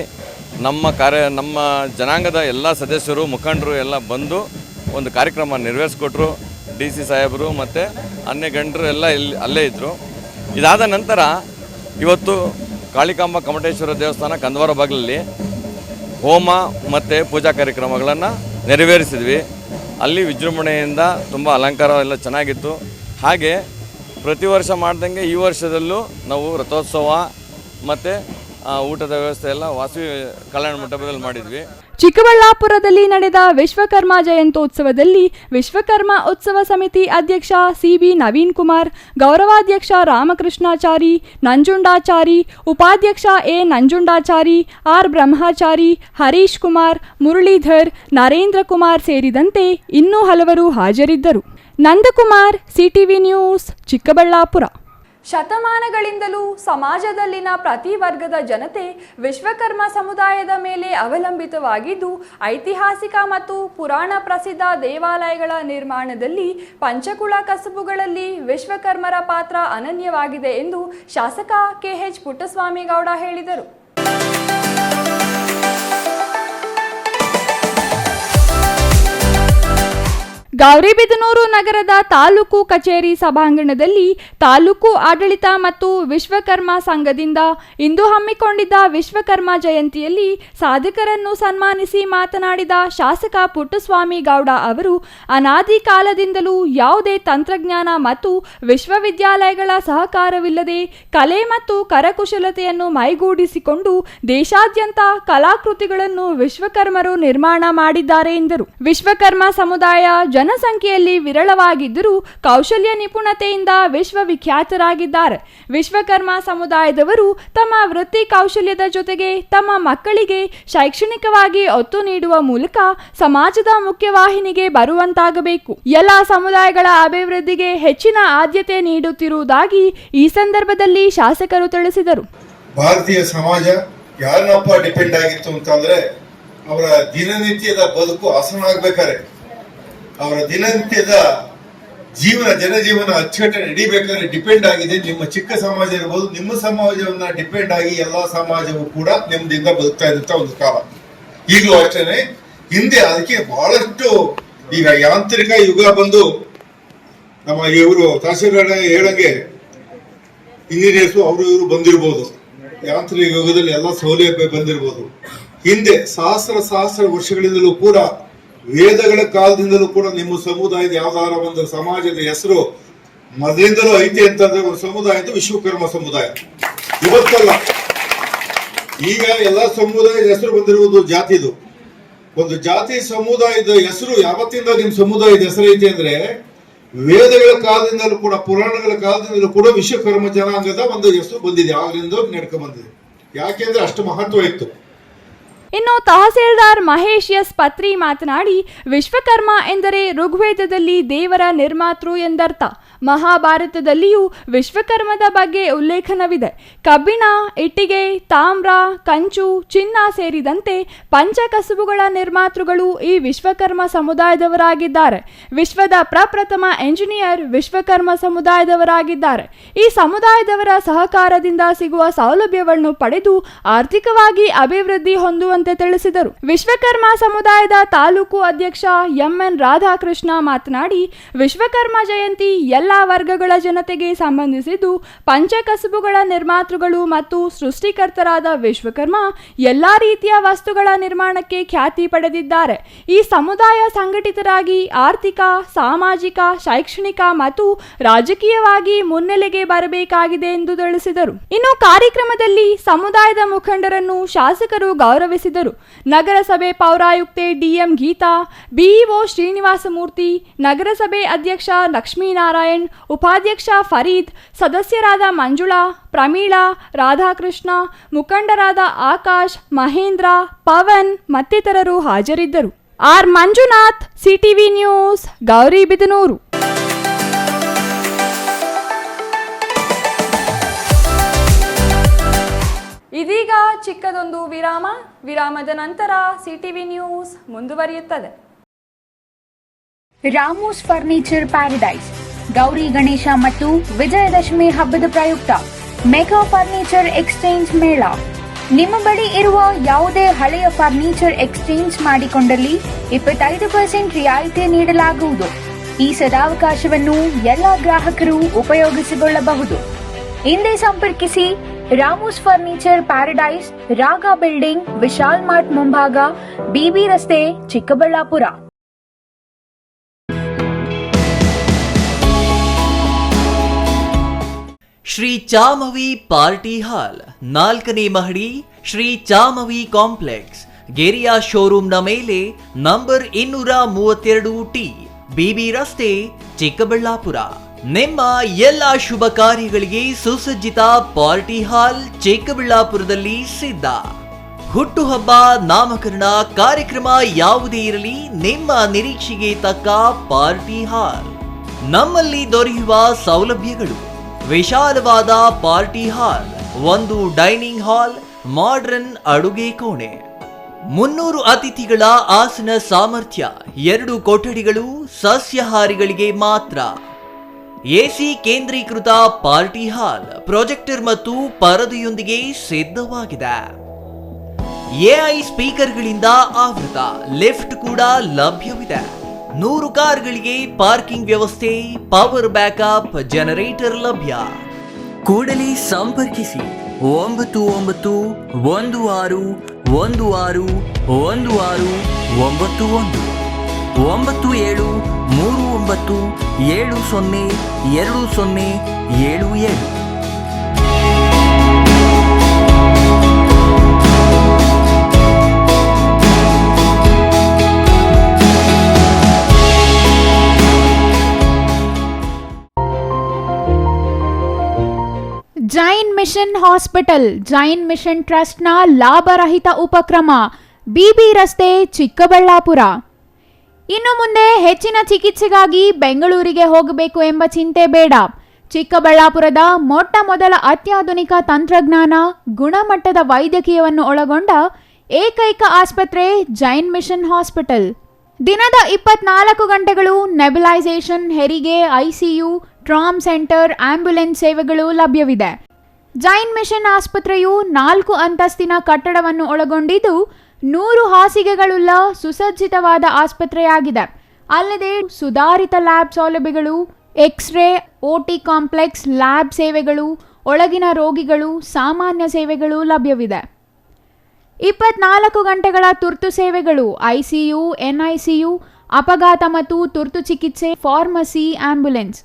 ನಮ್ಮ ಜನಾಂಗದ ಎಲ್ಲ ಸದಸ್ಯರು, ಮುಖಂಡರು ಎಲ್ಲ ಬಂದು ಒಂದು ಕಾರ್ಯಕ್ರಮ ನೆರವೇರಿಸ್ಕೊಟ್ರು. DC ಸಾಹೇಬರು ಮತ್ತು ಅನ್ಯ ಗಣ್ಯರು ಎಲ್ಲ ಅಲ್ಲೇ ಇದ್ದರು. ಇದಾದ ನಂತರ ಇವತ್ತು ಕಾಳಿಕಾಂಬಾ ಕಮಟೇಶ್ವರ ದೇವಸ್ಥಾನ ಕಂದವಾರ ಬಾಗಿಲಲ್ಲಿ ಹೋಮ ಮತ್ತು ಪೂಜಾ ಕಾರ್ಯಕ್ರಮಗಳನ್ನು ನೆರವೇರಿಸಿದ್ವಿ. ಅಲ್ಲಿ ವಿಜೃಂಭಣೆಯಿಂದ ತುಂಬ ಅಲಂಕಾರ ಎಲ್ಲ ಚೆನ್ನಾಗಿತ್ತು. ಹಾಗೆ ಪ್ರತಿ ವರ್ಷ ಮಾಡ್ದಂಗೆ ಈ ವರ್ಷದಲ್ಲೂ ನಾವು ರಥೋತ್ಸವ ಮತ್ತು ಊಟದ ವ್ಯವಸ್ಥೆ ಎಲ್ಲ ವಾಸವಿ ಕಲ್ಯಾಣ ಮಂಟಪದಲ್ಲಿ ಮಾಡಿದ್ವಿ. ಚಿಕ್ಕಬಳ್ಳಾಪುರದಲ್ಲಿ ನಡೆದ ವಿಶ್ವಕರ್ಮ ಜಯಂತ್ಯೋತ್ಸವದಲ್ಲಿ ವಿಶ್ವಕರ್ಮ ಉತ್ಸವ ಸಮಿತಿ ಅಧ್ಯಕ್ಷ CB ನವೀನ್ ಕುಮಾರ್, ಗೌರವಾಧ್ಯಕ್ಷ ರಾಮಕೃಷ್ಣಾಚಾರಿ, ನಂಜುಂಡಾಚಾರಿ, ಉಪಾಧ್ಯಕ್ಷ A ನಂಜುಂಡಾಚಾರಿ, R ಬ್ರಹ್ಮಚಾರಿ, ಹರೀಶ್ ಕುಮಾರ್, ಮುರಳೀಧರ್, ನರೇಂದ್ರ ಕುಮಾರ್ ಸೇರಿದಂತೆ ಇನ್ನೂ ಹಲವರು ಹಾಜರಿದ್ದರು. Nandakumar, CTV news, Chikkaballapur. ಶತಮಾನಗಳಿಂದಲೂ ಸಮಾಜದಲ್ಲಿನ ಪ್ರತಿ ವರ್ಗದ ಜನತೆ ವಿಶ್ವಕರ್ಮ ಸಮುದಾಯದ ಮೇಲೆ ಅವಲಂಬಿತವಾಗಿದ್ದು, ಐತಿಹಾಸಿಕ ಮತ್ತು ಪುರಾಣ ಪ್ರಸಿದ್ಧ ದೇವಾಲಯಗಳ ನಿರ್ಮಾಣದಲ್ಲಿ ಪಂಚಕುಳ ಕಸಬುಗಳಲ್ಲಿ ವಿಶ್ವಕರ್ಮರ ಪಾತ್ರ ಅನನ್ಯವಾಗಿದೆ ಎಂದು ಶಾಸಕ KH ಪುಟ್ಟಸ್ವಾಮಿಗೌಡ ಹೇಳಿದರು. ಗೌರಿಬಿದನೂರು ನಗರದ ತಾಲೂಕು ಕಚೇರಿ ಸಭಾಂಗಣದಲ್ಲಿ ತಾಲೂಕು ಆಡಳಿತ ಮತ್ತು ವಿಶ್ವಕರ್ಮ ಸಂಘದಿಂದ ಇಂದು ಹಮ್ಮಿಕೊಂಡಿದ್ದ ವಿಶ್ವಕರ್ಮ ಜಯಂತಿಯಲ್ಲಿ ಸಾಧಕರನ್ನು ಸನ್ಮಾನಿಸಿ ಮಾತನಾಡಿದ ಶಾಸಕ ಪುಟ್ಟಸ್ವಾಮಿ ಗೌಡ ಅವರು, ಅನಾದಿ ಕಾಲದಿಂದಲೂ ಯಾವುದೇ ತಂತ್ರಜ್ಞಾನ ಮತ್ತು ವಿಶ್ವವಿದ್ಯಾಲಯಗಳ ಸಹಕಾರವಿಲ್ಲದೆ ಕಲೆ ಮತ್ತು ಕರಕುಶಲತೆಯನ್ನು ಮೈಗೂಡಿಸಿಕೊಂಡು ದೇಶಾದ್ಯಂತ ಕಲಾಕೃತಿಗಳನ್ನು ವಿಶ್ವಕರ್ಮರು ನಿರ್ಮಾಣ ಮಾಡಿದ್ದಾರೆ ಎಂದರು. ವಿಶ್ವಕರ್ಮ ಸಮುದಾಯ ಜನಸಂಖ್ಯೆಯಲ್ಲಿ ವಿರಳವಾಗಿದ್ದರೂ ಕೌಶಲ್ಯ ನಿಪುಣತೆಯಿಂದ ವಿಶ್ವವಿಖ್ಯಾತರಾಗಿದ್ದಾರೆ. ವಿಶ್ವಕರ್ಮ ಸಮುದಾಯದವರು ತಮ್ಮ ವೃತ್ತಿ ಕೌಶಲ್ಯದ ಜೊತೆಗೆ ತಮ್ಮ ಮಕ್ಕಳಿಗೆ ಶೈಕ್ಷಣಿಕವಾಗಿ ಒತ್ತು ನೀಡುವ ಮೂಲಕ ಸಮಾಜದ ಮುಖ್ಯವಾಹಿನಿಗೆ ಬರುವಂತಾಗಬೇಕು. ಎಲ್ಲ ಸಮುದಾಯಗಳ ಅಭಿವೃದ್ಧಿಗೆ ಹೆಚ್ಚಿನ ಆದ್ಯತೆ ನೀಡುತ್ತಿರುವುದಾಗಿ ಈ ಸಂದರ್ಭದಲ್ಲಿ ಶಾಸಕರು ತಿಳಿಸಿದರು. ಭಾರತೀಯ ಸಮಾಜ ಯಾರನ್ನಪ್ಪ ಡಿಪೆಂಡ್ ಆಗಿತ್ತು ಅಂತಂದ್ರೆ ಅವರ ದಿನನಿತ್ಯದ ಬದುಕು ಹಸನಾಗಬೇಕಾದ್ರೆ, ಅವರ ದಿನನಿತ್ಯದ ಜನಜೀವನ ಅಚ್ಚುಕಟ್ಟಾಗಿ ನಡಿಬೇಕಾದ್ರೆ ಡಿಪೆಂಡ್ ಆಗಿದೆ ನಿಮ್ಮ ಚಿಕ್ಕ ಸಮಾಜ ಇರ್ಬೋದು. ನಿಮ್ಮ ಸಮಾಜವನ್ನ ಡಿಪೆಂಡ್ ಆಗಿ ಎಲ್ಲಾ ಸಮಾಜವು ಕೂಡ ನೆಮ್ಮದಿಯಿಂದ ಬದುಕ್ತಾ ಇದ್ದಂತ ಒಂದು ಕಾಲ. ಈಗಲೂ ಅಷ್ಟೇನೆ. ಹಿಂದೆ ಅದಕ್ಕೆ ಬಹಳಷ್ಟು ಈಗ ಯಾಂತ್ರಿಕ ಯುಗ ಬಂದು ನಮ್ಮ ಇವರು ತಹಸೀಲ್ದಾರ್ ಹೇಳಂಗೆ ಇಂಜಿನಿಯರ್ಸ್ ಅವರು ಇವರು ಬಂದಿರ್ಬೋದು. ಯಾಂತ್ರಿಕ ಯುಗದಲ್ಲಿ ಎಲ್ಲ ಸೌಲಭ್ಯ ಬಂದಿರ್ಬೋದು. ಹಿಂದೆ ಸಹಸ್ರ ವರ್ಷಗಳಿಂದಲೂ ಕೂಡ ವೇದಗಳ ಕಾಲದಿಂದಲೂ ಕೂಡ ನಿಮ್ಮ ಸಮುದಾಯದ ಯಾವ್ದಾರ ಒಂದು ಸಮಾಜದ ಹೆಸರು ಮೊದಲಿಂದಲೂ ಐತಿ ಅಂತಂದ್ರೆ ಒಂದು ಸಮುದಾಯದ ವಿಶ್ವಕರ್ಮ ಸಮುದಾಯ. ಇವತ್ತಲ್ಲ. ಈಗ ಎಲ್ಲ ಸಮುದಾಯದ ಹೆಸರು ಬಂದಿರುವುದು ಜಾತಿದು. ಒಂದು ಜಾತಿ ಸಮುದಾಯದ ಹೆಸರು ಯಾವತ್ತಿಂದ ನಿಮ್ಮ ಸಮುದಾಯದ ಹೆಸರೈತೆ ಅಂದ್ರೆ ವೇದಗಳ ಕಾಲದಿಂದಲೂ ಕೂಡ, ಪುರಾಣಗಳ ಕಾಲದಿಂದಲೂ ಕೂಡ ವಿಶ್ವಕರ್ಮ ಜನಾಂಗದ ಒಂದು ಹೆಸರು ಬಂದಿದೆ, ಆಗಲಿಂದ ನಡ್ಕೊಂಡ್ ಬಂದಿದೆ. ಯಾಕೆಂದ್ರೆ ಅಷ್ಟು ಮಹತ್ವ ಇತ್ತು. ಇನ್ನು ತಹಸೀಲ್ದಾರ್ ಮಹೇಶ್ ಎಸ್ ಪತ್ರಿ ಮಾತನಾಡಿ, ವಿಶ್ವಕರ್ಮ ಎಂದರೆ ಋಗ್ವೇದದಲ್ಲಿ ದೇವರ ನಿರ್ಮಾತೃ ಎಂದರ್ಥ. ಮಹಾಭಾರತದಲ್ಲಿಯೂ ವಿಶ್ವಕರ್ಮದ ಬಗ್ಗೆ ಉಲ್ಲೇಖನವಿದೆ. ಕಬ್ಬಿಣ, ಇಟ್ಟಿಗೆ, ತಾಮ್ರ, ಕಂಚು, ಚಿನ್ನ ಸೇರಿದಂತೆ ಪಂಚಕಸುಬುಗಳ ನಿರ್ಮಾತೃಗಳು ಈ ವಿಶ್ವಕರ್ಮ ಸಮುದಾಯದವರಾಗಿದ್ದಾರೆ. ವಿಶ್ವದ ಪ್ರಪ್ರಥಮ ಎಂಜಿನಿಯರ್ ವಿಶ್ವಕರ್ಮ ಸಮುದಾಯದವರಾಗಿದ್ದಾರೆ. ಈ ಸಮುದಾಯದವರ ಸಹಕಾರದಿಂದ ಸಿಗುವ ಸೌಲಭ್ಯವನ್ನು ಪಡೆದು ಆರ್ಥಿಕವಾಗಿ ಅಭಿವೃದ್ಧಿ ಹೊಂದುವಂತೆ ತಿಳಿಸಿದರು. ವಿಶ್ವಕರ್ಮ ಸಮುದಾಯದ ತಾಲೂಕು ಅಧ್ಯಕ್ಷ ಎಂಎನ್ ರಾಧಾಕೃಷ್ಣ ಮಾತನಾಡಿ, ವಿಶ್ವಕರ್ಮ ಜಯಂತಿ ಎಲ್ಲಾ ವರ್ಗಗಳ ಜನತೆಗೆ ಸಂಬಂಧಿಸಿದ್ದು, ಪಂಚಕಸುಬುಗಳ ನಿರ್ಮಾತೃಗಳು ಮತ್ತು ಸೃಷ್ಟಿಕರ್ತರಾದ ವಿಶ್ವಕರ್ಮ ಎಲ್ಲಾ ರೀತಿಯ ವಸ್ತುಗಳ ನಿರ್ಮಾಣಕ್ಕೆ ಖ್ಯಾತಿ ಪಡೆದಿದ್ದಾರೆ. ಈ ಸಮುದಾಯ ಸಂಘಟಿತರಾಗಿ ಆರ್ಥಿಕ, ಸಾಮಾಜಿಕ, ಶೈಕ್ಷಣಿಕ ಮತ್ತು ರಾಜಕೀಯವಾಗಿ ಮುನ್ನೆಲೆಗೆ ಬರಬೇಕಾಗಿದೆ ಎಂದು ತಿಳಿಸಿದರು. ಇನ್ನು ಕಾರ್ಯಕ್ರಮದಲ್ಲಿ ಸಮುದಾಯದ ಮುಖಂಡರನ್ನು ಶಾಸಕರು ಗೌರವಿಸಿದರು. ನಗರಸಭೆ ಪೌರಾಯುಕ್ತೆ ಡಿಎಂ ಗೀತಾ, ಬಿಇಒ ಶ್ರೀನಿವಾಸಮೂರ್ತಿ, ನಗರಸಭೆ ಅಧ್ಯಕ್ಷ ಲಕ್ಷ್ಮೀನಾರಾಯಣ್, ಉಪಾಧ್ಯಕ್ಷ ಫರೀದ್, ಸದಸ್ಯರಾದ ಮಂಜುಳಾ, ಪ್ರಮೀಳಾ, ರಾಧಾಕೃಷ್ಣ, ಮುಖಂಡರಾದ ಆಕಾಶ್, ಮಹೇಂದ್ರ, ಪವನ್ ಮತ್ತಿತರರು ಹಾಜರಿದ್ದರು. R Manjunath, CTV news, Gauribidanur. ಇದೀಗ ಚಿಕ್ಕದೊಂದು ವಿರಾಮ. ವಿರಾಮದ ನಂತರ ಸಿಟಿವಿ ನ್ಯೂಸ್ ಮುಂದುವರಿಯುತ್ತದೆ. ರಾಮೂಸ್ ಫರ್ನಿಚರ್ ಪ್ಯಾರಡೈಸ್ ಗೌರಿ ಗಣೇಶ ಮತ್ತು ವಿಜಯದಶಮಿ ಹಬ್ಬದ ಪ್ರಯುಕ್ತ ಮೆಗಾ ಫರ್ನಿಚರ್ ಎಕ್ಸ್ಚೇಂಜ್ ಮೇಳ. ನಿಮ್ಮ ಬಳಿ ಇರುವ ಯಾವುದೇ ಹಳೆಯ ಫರ್ನಿಚರ್ ಎಕ್ಸ್ಚೇಂಜ್ ಮಾಡಿಕೊಂಡಲ್ಲಿ 25% ರಿಯಾಯಿತಿ ನೀಡಲಾಗುವುದು. ಈ ಸದಾವಕಾಶವನ್ನು ಎಲ್ಲ ಗ್ರಾಹಕರು ಉಪಯೋಗಿಸಿಕೊಳ್ಳಬಹುದು. ಹಿಂದೆ ಸಂಪರ್ಕಿಸಿ ರಾಮೂಸ್ ಫರ್ನಿಚರ್ ಪ್ಯಾರಡೈಸ್, ರಾಗ ಬಿಲ್ಡಿಂಗ್, ವಿಶಾಲ್ ಮಾರ್ಟ್ ಮುಂಭಾಗ, ಬಿಬಿ ರಸ್ತೆ, ಚಿಕ್ಕಬಳ್ಳಾಪುರ. ಶ್ರೀ ಚಾಮವಿ ಪಾರ್ಟಿ ಹಾಲ್, 4ನೇ ಮಹಡಿ, ಶ್ರೀ ಚಾಮವಿ ಕಾಂಪ್ಲೆಕ್ಸ್, ಗೆರಿಯಾ ಶೋರೂಮ್ನ ಮೇಲೆ, ನಂಬರ್ 232T, ಬಿಬಿ ರಸ್ತೆ, ಚಿಕ್ಕಬಳ್ಳಾಪುರ. ನಿಮ್ಮ ಎಲ್ಲ ಶುಭ ಕಾರ್ಯಗಳಿಗೆ ಸುಸಜ್ಜಿತ ಪಾರ್ಟಿ ಹಾಲ್ ಚಿಕ್ಕಬಳ್ಳಾಪುರದಲ್ಲಿ ಸಿದ್ಧ. ಹುಟ್ಟುಹಬ್ಬ, ನಾಮಕರಣ, ಕಾರ್ಯಕ್ರಮ ಯಾವುದೇ ಇರಲಿ, ನಿಮ್ಮ ನಿರೀಕ್ಷೆಗೆ ತಕ್ಕ ಪಾರ್ಟಿ ಹಾಲ್. ನಮ್ಮಲ್ಲಿ ದೊರೆಯುವ ಸೌಲಭ್ಯಗಳು: ವಿಶಾಲವಾದ party hall, 1 dining hall, modern ಅಡುಗೆ ಕೋಣೆ, 300 ಅತಿಥಿಗಳ ಆಸನ ಸಾಮರ್ಥ್ಯ, 2 ಕೊಠಡಿಗಳು ಸಸ್ಯಾಹಾರಿಗಳಿಗೆ ಮಾತ್ರ, ಎಸಿ ಕೇಂದ್ರೀಕೃತ ಪಾರ್ಟಿ ಹಾಲ್, ಪ್ರೊಜೆಕ್ಟರ್ ಮತ್ತು ಪರದೆಯೊಂದಿಗೆ ಸಿದ್ಧವಾಗಿದೆ. ಎಐ ಸ್ಪೀಕರ್ಗಳಿಂದ ಆವೃತ, ಲಿಫ್ಟ್ ಕೂಡ ಲಭ್ಯವಿದೆ. 100 ಕಾರ್ಗಳಿಗೆ ಪಾರ್ಕಿಂಗ್ ವ್ಯವಸ್ಥೆ, ಪವರ್ ಬ್ಯಾಕಪ್ ಜನರೇಟರ್ ಲಭ್ಯ. ಕೂಡಲೇ ಸಂಪರ್ಕಿಸಿ 9916161691 9739702077. Jain mission hospital, Jain mission ಟ್ರಸ್ಟ್ನ ಲಾಭರಹಿತ ಉಪಕ್ರಮ, ಬಿಬಿ ರಸ್ತೆ, ಚಿಕ್ಕಬಳ್ಳಾಪುರ. ಇನ್ನು ಮುಂದೆ ಹೆಚ್ಚಿನ ಚಿಕಿತ್ಸೆಗಾಗಿ ಬೆಂಗಳೂರಿಗೆ ಹೋಗಬೇಕು ಎಂಬ ಚಿಂತೆ ಬೇಡ. ಚಿಕ್ಕಬಳ್ಳಾಪುರದ ಮೊಟ್ಟ ಮೊದಲ ಅತ್ಯಾಧುನಿಕ ತಂತ್ರಜ್ಞಾನ, ಗುಣಮಟ್ಟದ ವೈದ್ಯಕೀಯವನ್ನು ಒಳಗೊಂಡ ಏಕೈಕ ಆಸ್ಪತ್ರೆ ಜೈನ್ ಮಿಷನ್ ಹಾಸ್ಪಿಟಲ್. ದಿನದ 24 ಗಂಟೆಗಳು ನೆಬ್ಯುಲೈಸೇಷನ್, ಹೆರಿಗೆ, ಐಸಿಯು, ಟ್ರಾಮ್ ಸೆಂಟರ್, ಆಂಬ್ಯುಲೆನ್ಸ್ ಸೇವೆಗಳು ಲಭ್ಯವಿದೆ. ಜೈನ್ ಮಿಷನ್ ಆಸ್ಪತ್ರೆಯು 4 ಅಂತಸ್ತಿನ ಕಟ್ಟಡವನ್ನು ಒಳಗೊಂಡಿದ್ದು 100 ಹಾಸಿಗೆಗಳುಳ್ಳ ಸುಸಜ್ಜಿತವಾದ ಆಸ್ಪತ್ರೆಯಾಗಿದೆ. ಅಲ್ಲದೆ ಸುಧಾರಿತ ಲ್ಯಾಬ್ ಸೌಲಭ್ಯಗಳು, ಎಕ್ಸ್ರೇ, ಓಟಿ ಕಾಂಪ್ಲೆಕ್ಸ್, ಲ್ಯಾಬ್ ಸೇವೆಗಳು, ಒಳಗಿನ ರೋಗಿಗಳು, ಸಾಮಾನ್ಯ ಸೇವೆಗಳು ಲಭ್ಯವಿದೆ. 24 ಗಂಟೆಗಳ ತುರ್ತು ಸೇವೆಗಳು, ಐಸಿಯು, ಎನ್ಐಸಿಯು, ಅಪಘಾತ ಮತ್ತು ತುರ್ತು ಚಿಕಿತ್ಸೆ, ಫಾರ್ಮಸಿ, ಆಂಬ್ಯುಲೆನ್ಸ್.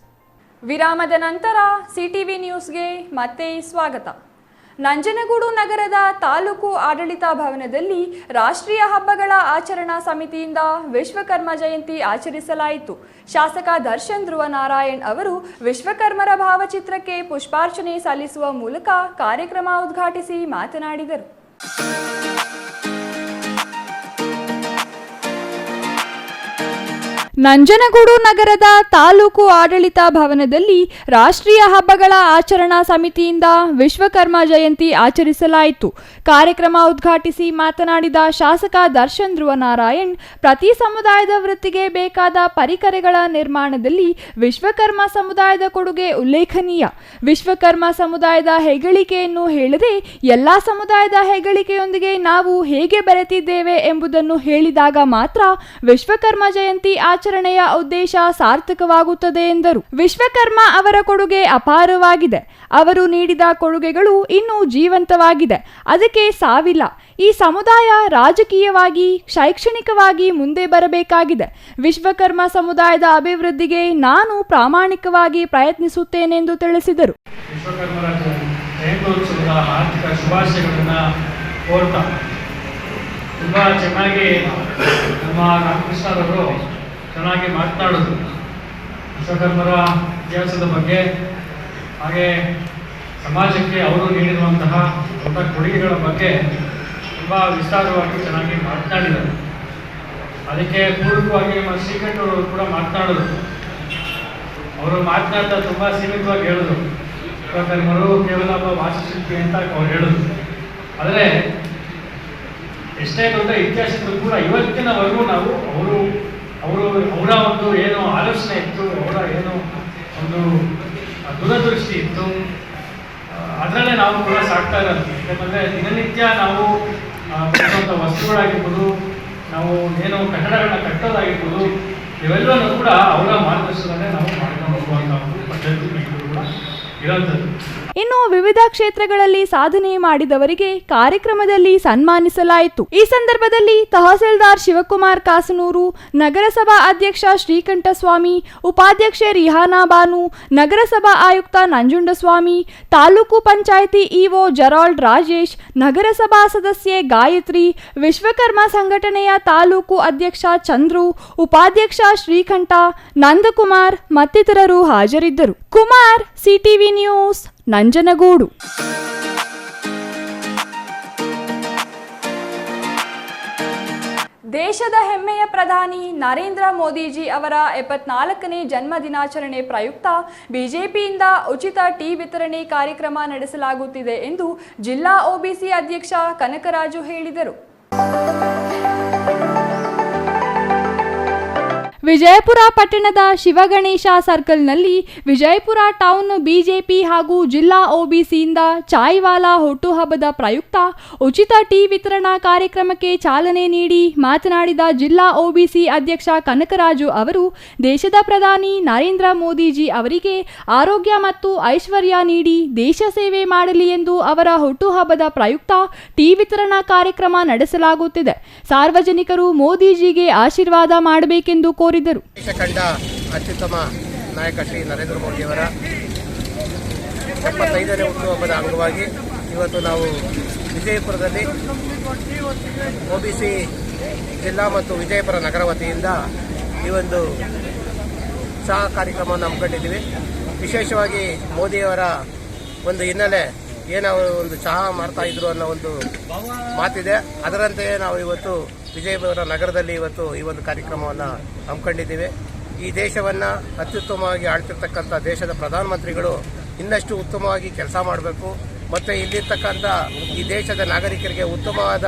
ವಿರಾಮದ ನಂತರ ಸಿಟಿವಿ ನ್ಯೂಸ್ಗೆ ಮತ್ತೆ ಸ್ವಾಗತ. ನಂಜನಗೂಡು ನಗರದ ತಾಲೂಕು ಆಡಳಿತ ಭವನದಲ್ಲಿ ರಾಷ್ಟ್ರೀಯ ಹಬ್ಬಗಳ ಆಚರಣಾ ಸಮಿತಿಯಿಂದ ವಿಶ್ವಕರ್ಮ ಜಯಂತಿ ಆಚರಿಸಲಾಯಿತು. ಶಾಸಕ ದರ್ಶನ್ ಧ್ರುವನಾರಾಯಣ್ ಅವರು ವಿಶ್ವಕರ್ಮರ ಭಾವಚಿತ್ರಕ್ಕೆ ಪುಷ್ಪಾರ್ಚನೆ ಸಲ್ಲಿಸುವ ಮೂಲಕ ಕಾರ್ಯಕ್ರಮ ಉದ್ಘಾಟಿಸಿ ಮಾತನಾಡಿದರು. ನಂಜನಗೂಡು ನಗರದ ತಾಲೂಕು ಆಡಳಿತ ಭವನದಲ್ಲಿ ರಾಷ್ಟ್ರೀಯ ಹಬ್ಬಗಳ ಆಚರಣಾ ಸಮಿತಿಯಿಂದ ವಿಶ್ವಕರ್ಮ ಜಯಂತಿ ಆಚರಿಸಲಾಯಿತು. ಕಾರ್ಯಕ್ರಮ ಉದ್ಘಾಟಿಸಿ ಮಾತನಾಡಿದ ಶಾಸಕ ದರ್ಶನ್ ಧ್ರುವನಾರಾಯಣ್, ಪ್ರತಿ ಸಮುದಾಯದ ವೃತ್ತಿಗೆ ಬೇಕಾದ ಪರಿಕರಗಳ ನಿರ್ಮಾಣದಲ್ಲಿ ವಿಶ್ವಕರ್ಮ ಸಮುದಾಯದ ಕೊಡುಗೆ ಉಲ್ಲೇಖನೀಯ. ವಿಶ್ವಕರ್ಮ ಸಮುದಾಯದ ಹೆಗ್ಗಳಿಕೆಯನ್ನು ಹೇಳದೆ ಎಲ್ಲಾ ಸಮುದಾಯದ ಹೆಗ್ಗಳಿಕೆಯೊಂದಿಗೆ ನಾವು ಹೇಗೆ ಬೆರೆತಿದ್ದೇವೆ ಎಂಬುದನ್ನು ಹೇಳಿದಾಗ ಮಾತ್ರ ವಿಶ್ವಕರ್ಮ ಜಯಂತಿ ಆಚರಣೆಯ ಉದ್ದೇಶ ಸಾರ್ಥಕವಾಗುತ್ತದೆ ಎಂದರು. ವಿಶ್ವಕರ್ಮ ಅವರ ಕೊಡುಗೆ ಅಪಾರವಾಗಿದೆ. ಅವರು ನೀಡಿದ ಕೊಡುಗೆಗಳು ಇನ್ನೂ ಜೀವಂತವಾಗಿದೆ. ಅದಕ್ಕೆ ಸಾವಿಲ್ಲ. ಈ ಸಮುದಾಯ ರಾಜಕೀಯವಾಗಿ, ಶೈಕ್ಷಣಿಕವಾಗಿ ಮುಂದೆ ಬರಬೇಕಾಗಿದೆ. ವಿಶ್ವಕರ್ಮ ಸಮುದಾಯದ ಅಭಿವೃದ್ಧಿಗೆ ನಾನು ಪ್ರಾಮಾಣಿಕವಾಗಿ ಪ್ರಯತ್ನಿಸುತ್ತೇನೆಂದು ತಿಳಿಸಿದರು. ವಿಶ್ವಕರ್ಮರ ಜಯಂತ್ಯೋತ್ಸವದ ಆರ್ಥಿಕ ಶುಭಾಶಯಗಳನ್ನು ಕೋರ್ತಾ ತುಂಬ ಚೆನ್ನಾಗಿ ನಮ್ಮ ರಾಮಕೃಷ್ಣರವರು ಚೆನ್ನಾಗಿ ಮಾತನಾಡೋದು ವಿಶ್ವಕರ್ಮರ ಇತಿಹಾಸದ ಬಗ್ಗೆ, ಹಾಗೆ ಸಮಾಜಕ್ಕೆ ಅವರು ನೀಡಿರುವಂತಹ ದೊಡ್ಡ ಕೊಡುಗೆಗಳ ಬಗ್ಗೆ ತುಂಬ ವಿಸ್ತಾರವಾಗಿ ಚೆನ್ನಾಗಿ ಮಾತನಾಡಿದರು. ಅದಕ್ಕೆ ಪೂರಕವಾಗಿ ನಮ್ಮ ಶ್ರೀಕಂಠವರು ಕೂಡ ಮಾತನಾಡಿದ್ರು. ಅವರು ಮಾತನಾಡ್ತಾ ತುಂಬ ಸೀಮಿತವಾಗಿ ಹೇಳಿದ್ರು, ವಿಶ್ವಕರ್ಮರು ಕೇವಲ ಒಬ್ಬ ವಾಸ್ತುಶಿಲ್ಪಿ ಅಂತ ಅವ್ರು ಹೇಳಿದ್ರು. ಆದರೆ ಎಷ್ಟೇ ದೊಡ್ಡ ಇತಿಹಾಸಕ್ಕೂ ಕೂಡ ಇವತ್ತಿನವರೆಗೂ ನಾವು ಅವರ ಒಂದು ಏನು ಆಲೋಚನೆ ಇತ್ತು, ಅವರ ಏನು ಒಂದು ದೂರದೃಷ್ಟಿ ಇತ್ತು, ಅದರಲ್ಲೇ ನಾವು ಕೂಡ ಸಾಕ್ತಾ ಇರೋದು. ಯಾಕಂದರೆ ದಿನನಿತ್ಯ ನಾವು ವಸ್ತುಗಳಾಗಿರ್ಬೋದು, ನಾವು ಏನು ಕಟ್ಟಡಗಳನ್ನ ಕಟ್ಟೋದಾಗಿರ್ಬೋದು, ಇವೆಲ್ಲವೂ ಕೂಡ ಅವರ ಮಾರ್ಗದರ್ಶನದಲ್ಲೇ ನಾವು ಮಾಡ್ಕೊಂಡು ಹೋಗುವಂಥ ಒಂದು ಪದ್ಧತಿ ಕೂಡ ಇರೋಂಥದ್ದು. ಇನ್ನು ವಿವಿಧ ಕ್ಷೇತ್ರಗಳಲ್ಲಿ ಸಾಧನೆ ಮಾಡಿದವರಿಗೆ ಕಾರ್ಯಕ್ರಮದಲ್ಲಿ ಸನ್ಮಾನಿಸಲಾಯಿತು. ಈ ಸಂದರ್ಭದಲ್ಲಿ ತಹಸೀಲ್ದಾರ್ ಶಿವಕುಮಾರ್ ಕಾಸನೂರು, ನಗರಸಭಾ ಅಧ್ಯಕ್ಷ ಶ್ರೀಕಂಠಸ್ವಾಮಿ, ಉಪಾಧ್ಯಕ್ಷೆ ರಿಹಾನಾ ಬಾನು, ನಗರಸಭಾ ಆಯುಕ್ತ ನಂಜುಂಡಸ್ವಾಮಿ, ತಾಲೂಕು ಪಂಚಾಯಿತಿ ಇಒ ಜರಾಲ್ಡ್ ರಾಜೇಶ್, ನಗರಸಭಾ ಸದಸ್ಯೆ ಗಾಯತ್ರಿ, ವಿಶ್ವಕರ್ಮ ಸಂಘಟನೆಯ ತಾಲೂಕು ಅಧ್ಯಕ್ಷ ಚಂದ್ರು, ಉಪಾಧ್ಯಕ್ಷ ಶ್ರೀಕಂಠ, ನಂದಕುಮಾರ್ ಮತ್ತಿತರರು ಹಾಜರಿದ್ದರು. Kumar, CTV news, Nanjangud. ದೇಶದ ಹೆಮ್ಮೆಯ ಪ್ರಧಾನಿ ನರೇಂದ್ರ ಮೋದಿಜಿ ಅವರ 74ನೇ ಜನ್ಮ ದಿನಾಚರಣೆ ಪ್ರಯುಕ್ತ ಬಿಜೆಪಿಯಿಂದ ಉಚಿತ ಟೀ ವಿತರಣೆ ಕಾರ್ಯಕ್ರಮ ನಡೆಸಲಾಗುತ್ತಿದೆ ಎಂದು ಜಿಲ್ಲಾ ಒಬಿಸಿ ಅಧ್ಯಕ್ಷ ಕನಕರಾಜು ಹೇಳಿದರು. ವಿಜಯಪುರ ಪಟ್ಟಣದ ಶಿವಗಣೇಶ ಸರ್ಕಲ್ನಲ್ಲಿ ವಿಜಯಪುರ ಟೌನ್ ಬಿಜೆಪಿ ಹಾಗೂ ಜಿಲ್ಲಾ ಒಬಿಸಿಯಿಂದ ಚಾಯ್ವಾಲಾ ಹುಟ್ಟುಹಬ್ಬದ ಪ್ರಯುಕ್ತ ಉಚಿತ ಟೀ ವಿತರಣಾ ಕಾರ್ಯಕ್ರಮಕ್ಕೆ ಚಾಲನೆ ನೀಡಿ ಮಾತನಾಡಿದ ಜಿಲ್ಲಾ ಒಬಿಸಿ ಅಧ್ಯಕ್ಷ ಕನಕರಾಜು ಅವರು, ದೇಶದ ಪ್ರಧಾನಿ ನರೇಂದ್ರ ಮೋದಿಜಿ ಅವರಿಗೆ ಆರೋಗ್ಯ ಮತ್ತು ಐಶ್ವರ್ಯ ನೀಡಿ ದೇಶ ಸೇವೆ ಮಾಡಲಿ ಎಂದು ಅವರ ಹುಟ್ಟುಹಬ್ಬದ ಪ್ರಯುಕ್ತ ಟೀ ವಿತರಣಾ ಕಾರ್ಯಕ್ರಮ ನಡೆಸಲಾಗುತ್ತಿದೆ. ಸಾರ್ವಜನಿಕರು ಮೋದಿಜಿಗೆ ಆಶೀರ್ವಾದ ಮಾಡಬೇಕೆಂದು ಕೋರಿದರು. ದೇಶ ಕಂಡ ಅತ್ಯುತ್ತಮ ನಾಯಕ ಶ್ರೀ ನರೇಂದ್ರ ಮೋದಿಯವರ 75ನೇ ಹುಟ್ಟುಹಬ್ಬದ ಅಂಗವಾಗಿ ಇವತ್ತು ನಾವು ವಿಜಯಪುರದಲ್ಲಿ ಒಬಿಸಿ ಜಿಲ್ಲಾ ಮತ್ತು ವಿಜಯಪುರ ನಗರ ವತಿಯಿಂದ ಈ ಒಂದು ಚಹಾ ಕಾರ್ಯಕ್ರಮವನ್ನು ಹಮ್ಮಿಕೊಂಡಿದ್ದೀವಿ. ವಿಶೇಷವಾಗಿ ಮೋದಿಯವರ ಒಂದು ಹಿನ್ನೆಲೆ ಏನವರು ಒಂದು ಚಹಾ ಮಾಡ್ತಾ ಇದ್ರು ಅನ್ನೋ ಒಂದು ಮಾತಿದೆ. ಅದರಂತೆಯೇ ನಾವು ಇವತ್ತು ವಿಜಯಪುರ ನಗರದಲ್ಲಿ ಇವತ್ತು ಈ ಒಂದು ಕಾರ್ಯಕ್ರಮವನ್ನು ಹಮ್ಮಿಕೊಂಡಿದ್ದೀವಿ. ಈ ದೇಶವನ್ನು ಅತ್ಯುತ್ತಮವಾಗಿ ಆಳ್ತಿರ್ತಕ್ಕಂಥ ದೇಶದ ಪ್ರಧಾನಮಂತ್ರಿಗಳು ಇನ್ನಷ್ಟು ಉತ್ತಮವಾಗಿ ಕೆಲಸ ಮಾಡಬೇಕು ಮತ್ತು ಇಲ್ಲಿರ್ತಕ್ಕಂಥ ಈ ದೇಶದ ನಾಗರಿಕರಿಗೆ ಉತ್ತಮವಾದ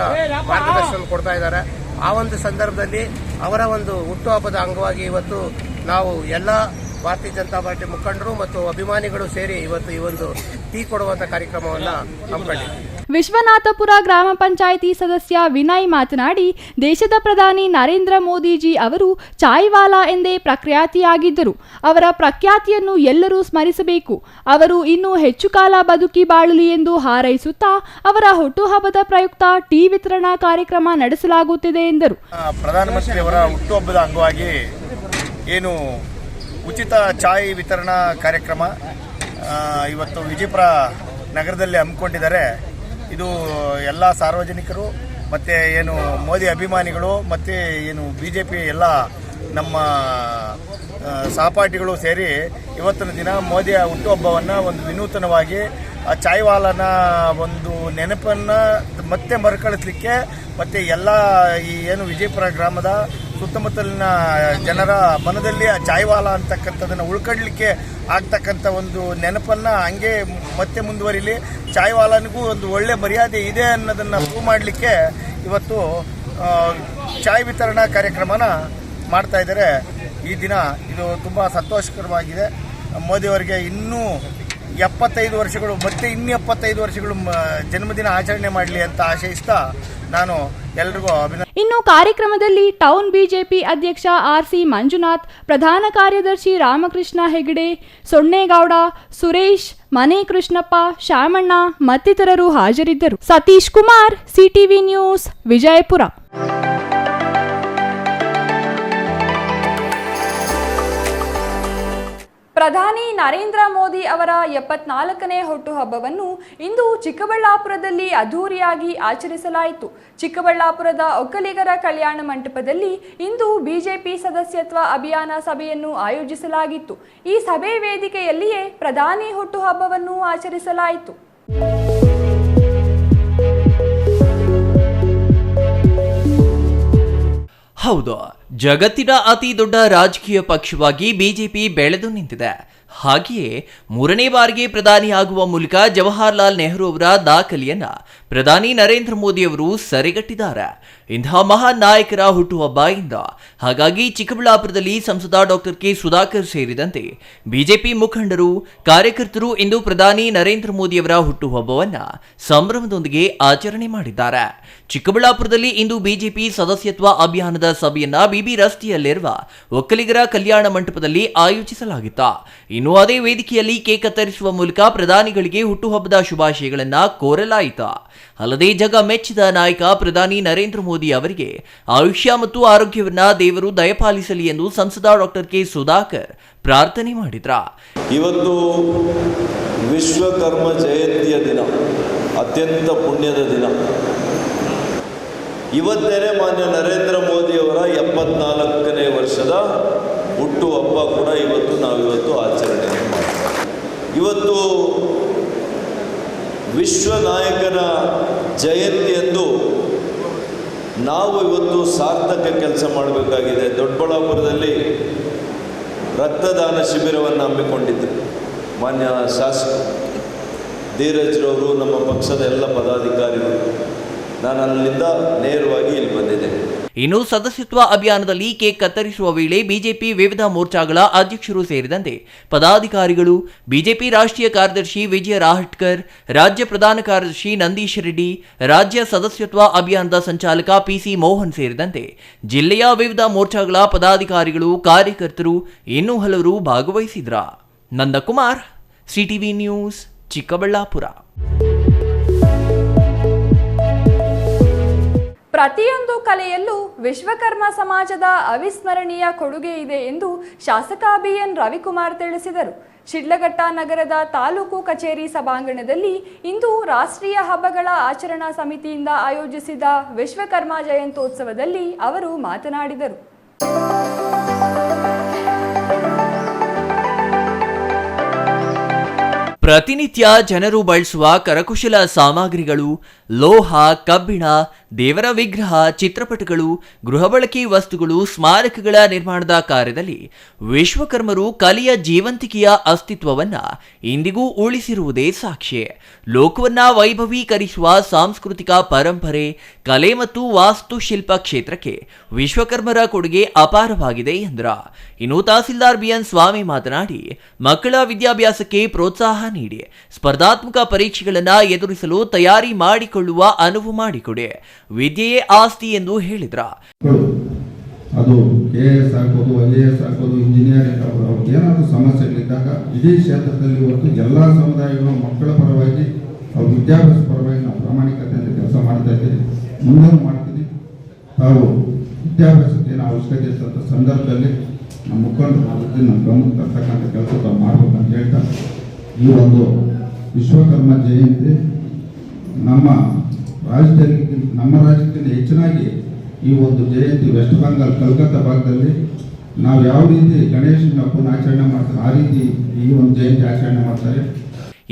ಮಾರ್ಗದರ್ಶನ ಕೊಡ್ತಾ ಇದ್ದಾರೆ. ಆ ಒಂದು ಸಂದರ್ಭದಲ್ಲಿ ಅವರ ಒಂದು ಹುಟ್ಟುಹಬ್ಬದ ಅಂಗವಾಗಿ ಇವತ್ತು ನಾವು ಎಲ್ಲ ಭಾರತೀಯ ಜನತಾ ಪಾರ್ಟಿ ಮುಖಂಡರು ಮತ್ತು ಅಭಿಮಾನಿಗಳು ಸೇರಿ ಇವತ್ತು ಈ ಒಂದು ಟೀ ಕೊಡುವಂಥ ಕಾರ್ಯಕ್ರಮವನ್ನು ಹಮ್ಮಿಕೊಂಡಿದ್ದೀವಿ. ವಿಶ್ವನಾಥಪುರ ಗ್ರಾಮ ಪಂಚಾಯಿತಿ ಸದಸ್ಯ ವಿನಯ್ ಮಾತನಾಡಿ, ದೇಶದ ಪ್ರಧಾನಿ ನರೇಂದ್ರ ಮೋದಿಜಿ ಅವರು ಚಾಯ್ವಾಲಾ ಎಂದೇ ಪ್ರಖ್ಯಾತಿಯಾಗಿದ್ದರು. ಅವರ ಪ್ರಖ್ಯಾತಿಯನ್ನು ಎಲ್ಲರೂ ಸ್ಮರಿಸಬೇಕು. ಅವರು ಇನ್ನೂ ಹೆಚ್ಚು ಕಾಲ ಬದುಕಿ ಬಾಳಲಿ ಎಂದು ಹಾರೈಸುತ್ತಾ ಅವರ ಹುಟ್ಟುಹಬ್ಬದ ಪ್ರಯುಕ್ತ ಟೀ ವಿತರಣಾ ಕಾರ್ಯಕ್ರಮ ನಡೆಸಲಾಗುತ್ತಿದೆ ಎಂದರು. ಪ್ರಧಾನಮಂತ್ರಿಯವರ ಹುಟ್ಟುಹಬ್ಬದ ಅಂಗವಾಗಿ ಏನು ಉಚಿತ ಚಾಯ್ ವಿತರಣಾ ಕಾರ್ಯಕ್ರಮ ಇವತ್ತು ವಿಜಯಪುರ ನಗರದಲ್ಲಿ ಹಮ್ಮಿಕೊಂಡಿದ್ದಾರೆ. ಇದು ಎಲ್ಲ ಸಾರ್ವಜನಿಕರು ಮತ್ತು ಏನು ಮೋದಿ ಅಭಿಮಾನಿಗಳು ಮತ್ತು ಏನು BJP ಎಲ್ಲ ನಮ್ಮ ಸಹಪಾಠಿಗಳು ಸೇರಿ ಇವತ್ತಿನ ದಿನ ಮೋದಿಯ ಹುಟ್ಟುಹಬ್ಬವನ್ನು ಒಂದು ವಿನೂತನವಾಗಿ ಆ ಚಾಯ್ವಾಲನ ಒಂದು ನೆನಪನ್ನು ಮತ್ತೆ ಮರುಕಳಿಸಲಿಕ್ಕೆ ಮತ್ತು ಎಲ್ಲ ಈ ಏನು ವಿಜಯಪುರ ಗ್ರಾಮದ ಸುತ್ತಮುತ್ತಲಿನ ಜನರ ಮನದಲ್ಲಿ ಆ ಚಾಯ್ವಾಲ ಅಂತಕ್ಕಂಥದ್ದನ್ನು ಉಳ್ಕೊಳ್ಳಲಿಕ್ಕೆ ಆಗ್ತಕ್ಕಂಥ ಒಂದು ನೆನಪನ್ನು ಹಂಗೆ ಮತ್ತೆ ಮುಂದುವರಿಲಿ, ಚಾಯ್ವಾಲನಿಗೂ ಒಂದು ಒಳ್ಳೆ ಮರ್ಯಾದೆ ಇದೆ ಅನ್ನೋದನ್ನು ಪ್ರೂವ್ ಮಾಡಲಿಕ್ಕೆ ಇವತ್ತು ಚಾಯ್ ವಿತರಣಾ ಕಾರ್ಯಕ್ರಮನ ಮಾಡ್ತಾ ಇದ್ದಾರೆ. ಈ ದಿನ ಇದು ತುಂಬ ಸಂತೋಷಕರವಾಗಿದೆ. ಮೋದಿಯವರಿಗೆ ಇನ್ನೂ 75 ವರ್ಷಗಳು ಮತ್ತೆ ಇನ್ನೂ 75 ವರ್ಷಗಳು ಜನ್ಮದಿನ ಆಚರಣೆ ಮಾಡಲಿ ಅಂತ ಆಶಯಿಸ್ತಾ ನಾನು ಎಲ್ರಿಗೂ ಇನ್ನು ಕಾರ್ಯಕ್ರಮದಲ್ಲಿ ಟೌನ್ ಬಿಜೆಪಿ ಅಧ್ಯಕ್ಷ RC ಮಂಜುನಾಥ್, ಪ್ರಧಾನ ಕಾರ್ಯದರ್ಶಿ ರಾಮಕೃಷ್ಣ ಹೆಗಡೆ, ಸೊನ್ನೇಗೌಡ, ಸುರೇಶ್, ಮನೆ ಕೃಷ್ಣಪ್ಪ, ಶಾಮಣ್ಣ ಮತ್ತಿತರರು ಹಾಜರಿದ್ದರು. Satish Kumar, CTV news, Vijayapura. ಪ್ರಧಾನಿ ನರೇಂದ್ರ ಮೋದಿ ಅವರ 74ನೇ ಹುಟ್ಟುಹಬ್ಬವನ್ನು ಇಂದು ಚಿಕ್ಕಬಳ್ಳಾಪುರದಲ್ಲಿ ಅದ್ಧೂರಿಯಾಗಿ ಆಚರಿಸಲಾಯಿತು. ಚಿಕ್ಕಬಳ್ಳಾಪುರದ ಒಕ್ಕಲಿಗರ ಕಲ್ಯಾಣ ಮಂಟಪದಲ್ಲಿ ಇಂದು ಬಿಜೆಪಿ ಸದಸ್ಯತ್ವ ಅಭಿಯಾನ ಸಭೆಯನ್ನು ಆಯೋಜಿಸಲಾಗಿತ್ತು. ಈ ಸಭೆ ವೇದಿಕೆಯಲ್ಲಿಯೇ ಪ್ರಧಾನಿ ಹುಟ್ಟುಹಬ್ಬವನ್ನು ಆಚರಿಸಲಾಯಿತು. ಹೌದು, ಜಗತ್ತಿನ ಅತಿ ದೊಡ್ಡ ರಾಜಕೀಯ ಪಕ್ಷವಾಗಿ ಬಿಜೆಪಿ ಬೆಳೆದು ನಿಂತಿದೆ. ಹಾಗೆಯೇ 3ನೇ ಬಾರಿಗೆ ಪ್ರಧಾನಿ ಆಗುವ ಮೂಲಕ ಜವಾಹರ್ಲಾಲ್ ನೆಹರು ಅವರ ದಾಖಲೆಯನ್ನ ಪ್ರಧಾನಿ ನರೇಂದ್ರ ಮೋದಿ ಅವರು ಸರಿಗಟ್ಟಿದ್ದಾರೆ. ಇಂತಹ ಮಹಾನ್ ನಾಯಕರ ಹುಟ್ಟುಹಬ್ಬ ಇಂದ. ಹಾಗಾಗಿ ಚಿಕ್ಕಬಳ್ಳಾಪುರದಲ್ಲಿ ಸಂಸದ ಡಾಕ್ಟರ್ ಕೆ ಸುಧಾಕರ್ ಸೇರಿದಂತೆ ಬಿಜೆಪಿ ಮುಖಂಡರು, ಕಾರ್ಯಕರ್ತರು ಇಂದು ಪ್ರಧಾನಿ ನರೇಂದ್ರ ಮೋದಿ ಅವರ ಹುಟ್ಟುಹಬ್ಬವನ್ನ ಸಂಭ್ರಮದೊಂದಿಗೆ ಆಚರಣೆ ಮಾಡಿದ್ದಾರೆ. ಚಿಕ್ಕಬಳ್ಳಾಪುರದಲ್ಲಿ ಇಂದು ಬಿಜೆಪಿ ಸದಸ್ಯತ್ವ ಅಭಿಯಾನದ ಸಭೆಯನ್ನ ಬಿಬಿ ರಸ್ತೆಯಲ್ಲಿರುವ ಒಕ್ಕಲಿಗರ ಕಲ್ಯಾಣ ಮಂಟಪದಲ್ಲಿ ಆಯೋಜಿಸಲಾಗಿತ್ತು. ಇನ್ನು ಅದೇ ವೇದಿಕೆಯಲ್ಲಿ ಕೇಕ್ ಕತ್ತರಿಸುವ ಮೂಲಕ ಪ್ರಧಾನಿಗಳಿಗೆ ಹುಟ್ಟುಹಬ್ಬದ ಶುಭಾಶಯಗಳನ್ನ ಕೋರಲಾಯಿತು. ಅಲ್ಲದೆ ಜಗ ಮೆಚ್ಚಿದ ನಾಯಕ ಪ್ರಧಾನಿ ನರೇಂದ್ರ ಮೋದಿ ಅವರಿಗೆ ಆಯುಷ್ಯ ಮತ್ತು ಆರೋಗ್ಯವನ್ನ ದೇವರು ದಯಪಾಲಿಸಲಿ ಎಂದು ಸಂಸದ ಡಾಕ್ಟರ್ ಕೆ ಸುಧಾಕರ್ ಪ್ರಾರ್ಥನೆ ಮಾಡಿದ್ರ. ಇವತ್ತು ವಿಶ್ವಕರ್ಮ ಜಯಂತಿಯ ದಿನ, ಅತ್ಯಂತ ಪುಣ್ಯದ ದಿನ. ಇವತ್ತೇನೆ ಮಾನ್ಯ ನರೇಂದ್ರ ಮೋದಿ ಅವರ 74ನೇ ವರ್ಷದ ಹುಟ್ಟುಹಬ್ಬ ಕೂಡ ನಾವಿವತ್ತು ಆಚರಣೆ ಮಾಡ್ತೀವಿ. ಇವತ್ತು ವಿಶ್ವ ನಾಯಕನ ಜಯಂತಿಯಂದು ನಾವು ಇವತ್ತು ಸಾರ್ಥಕ ಕೆಲಸ ಮಾಡಬೇಕಾಗಿದೆ. ದೊಡ್ಡಬಳ್ಳಾಪುರದಲ್ಲಿ ರಕ್ತದಾನ ಶಿಬಿರವನ್ನು ಹಮ್ಮಿಕೊಂಡಿದ್ದರು ಮಾನ್ಯ ಶಾಸಕರು ಧೀರಜ್ರವರು, ನಮ್ಮ ಪಕ್ಷದ ಎಲ್ಲ ಪದಾಧಿಕಾರಿಗಳು. ನಾನು ಅಲ್ಲಿಂದ ನೇರವಾಗಿ ಇಲ್ಲಿ ಬಂದಿದ್ದೆ. ಇನ್ನು ಸದಸ್ಯತ್ವ ಅಭಿಯಾನದಲ್ಲಿ ಕೇಕ್ ಕತ್ತರಿಸುವ ವೇಳೆ ಬಿಜೆಪಿ ವಿವಿಧ ಮೋರ್ಚಾಗಳ ಅಧ್ಯಕ್ಷರು ಸೇರಿದಂತೆ ಪದಾಧಿಕಾರಿಗಳು, ಬಿಜೆಪಿ ರಾಷ್ಟ್ರೀಯ ಕಾರ್ಯದರ್ಶಿ ವಿಜಯ ರಾಹಟ್ಕರ್, ರಾಜ್ಯ ಪ್ರಧಾನ ಕಾರ್ಯದರ್ಶಿ ನಂದೀಶ್ ರೆಡ್ಡಿ, ರಾಜ್ಯ ಸದಸ್ಯತ್ವ ಅಭಿಯಾನದ ಸಂಚಾಲಕ PC ಮೋಹನ್ ಸೇರಿದಂತೆ ಜಿಲ್ಲೆಯ ವಿವಿಧ ಮೋರ್ಚಾಗಳ ಪದಾಧಿಕಾರಿಗಳು, ಕಾರ್ಯಕರ್ತರು ಇನ್ನೂ ಹಲವರು ಭಾಗವಹಿಸಿದ್ರ. Nandakumar, CTV news, Chikkaballapur. ಪ್ರತಿಯೊಂದು ಕಲೆಯಲ್ಲೂ ವಿಶ್ವಕರ್ಮ ಸಮಾಜದ ಅವಿಸ್ಮರಣೀಯ ಕೊಡುಗೆ ಇದೆ ಎಂದು ಶಾಸಕ BN ರವಿಕುಮಾರ್ ತಿಳಿಸಿದರು. ಶಿಡ್ಲಘಟ್ಟ ನಗರದ ತಾಲೂಕು ಕಚೇರಿ ಸಭಾಂಗಣದಲ್ಲಿ ಇಂದು ರಾಷ್ಟ್ರೀಯ ಹಬ್ಬಗಳ ಆಚರಣಾ ಸಮಿತಿಯಿಂದ ಆಯೋಜಿಸಿದ ವಿಶ್ವಕರ್ಮ ಜಯಂತ್ಯೋತ್ಸವದಲ್ಲಿ ಅವರು ಮಾತನಾಡಿದರು. ಪ್ರತಿನಿತ್ಯ ಜನರು ಬಳಸುವ ಕರಕುಶಲ ಸಾಮಗ್ರಿಗಳು, ಲೋಹ, ಕಬ್ಬಿಣ, ದೇವರ ವಿಗ್ರಹ, ಚಿತ್ರಪಟಗಳು, ಗೃಹ ಬಳಕೆ ವಸ್ತುಗಳು, ಸ್ಮಾರಕಗಳ ನಿರ್ಮಾಣದ ಕಾರ್ಯದಲ್ಲಿ ವಿಶ್ವಕರ್ಮರು ಕಲೆಯ ಜೀವಂತಿಕೆಯ ಅಸ್ತಿತ್ವವನ್ನ ಇಂದಿಗೂ ಉಳಿಸಿರುವುದೇ ಸಾಕ್ಷಿ. ಲೋಕವನ್ನ ವೈಭವೀಕರಿಸುವ ಸಾಂಸ್ಕೃತಿಕ ಪರಂಪರೆ, ಕಲೆ ಮತ್ತು ವಾಸ್ತುಶಿಲ್ಪ ಕ್ಷೇತ್ರಕ್ಕೆ ವಿಶ್ವಕರ್ಮರ ಕೊಡುಗೆ ಅಪಾರವಾಗಿದೆ ಎಂದ್ರ. ಇನ್ನು ತಹಸೀಲ್ದಾರ್ BN ಸ್ವಾಮಿ ಮಾತನಾಡಿ, ಮಕ್ಕಳ ವಿದ್ಯಾಭ್ಯಾಸಕ್ಕೆ ಪ್ರೋತ್ಸಾಹ ನೀಡಿ ಸ್ಪರ್ಧಾತ್ಮಕ ಪರೀಕ್ಷೆಗಳನ್ನು ಎದುರಿಸಲು ತಯಾರಿ ಮಾಡಿಕೊಳ್ಳುವ ಅನುವು ಮಾಡಿಕೊಡಿ. ವಿದ್ಯೆಯೇ ಆಸ್ತಿ ಎಂದು ಹೇಳಿದ್ರ. ಅದು KS ಆಗ್ಬೋದು, IAS ಆಗ್ಬೋದು, ಇಂಜಿನಿಯರಿಂಗ್ ಆಗ್ಬೋದು, ಅವ್ರಿಗೆ ಏನಾದರೂ ಸಮಸ್ಯೆಗಳಿದ್ದಾಗ ಇಡೀ ಕ್ಷೇತ್ರದಲ್ಲಿ ಇವತ್ತು ಎಲ್ಲ ಸಮುದಾಯಗಳು ಮಕ್ಕಳ ಪರವಾಗಿ ಅವ್ರ ವಿದ್ಯಾಭ್ಯಾಸ ಪರವಾಗಿ ನಾವು ಪ್ರಾಮಾಣಿಕತೆಯಿಂದ ಕೆಲಸ ಮಾಡ್ತಾ ಇದ್ದೀವಿ, ಮುಂದೆ ಮಾಡ್ತೀವಿ. ತಾವು ವಿದ್ಯಾಭ್ಯಾಸಕ್ಕೆ ಏನು ಅವಶ್ಯಕತೆ ಇರ್ತಂಥ ಸಂದರ್ಭದಲ್ಲಿ ನಮ್ಮ ಮುಖಂಡರು ನಮ್ಮ ಗಮನಕ್ಕೆ ತರ್ತಕ್ಕಂಥ ಕೆಲಸ ತಾವು ಮಾಡ್ಬೇಕಂತ ಹೇಳ್ತಾ ಈ ಒಂದು ವಿಶ್ವಕರ್ಮ ಜಯಂತಿ ನಮ್ಮ ರಾಜ್ಯಕ್ಕಿಂತ ಹೆಚ್ಚಿನಾಗಿ ಈ ಒಂದು ಜಯಂತಿ ವೆಸ್ಟ್ ಬೆಂಗಾಲ್ ಕಲ್ಕತ್ತಾ ಭಾಗದಲ್ಲಿ ನಾವು ಯಾವ ರೀತಿ ಗಣೇಶನ ಹಬ್ಬನ ಆಚರಣೆ ಮಾಡ್ತಾರೆ ಆ ರೀತಿ ಈ ಒಂದು ಜಯಂತಿ ಆಚರಣೆ ಮಾಡ್ತಾರೆ.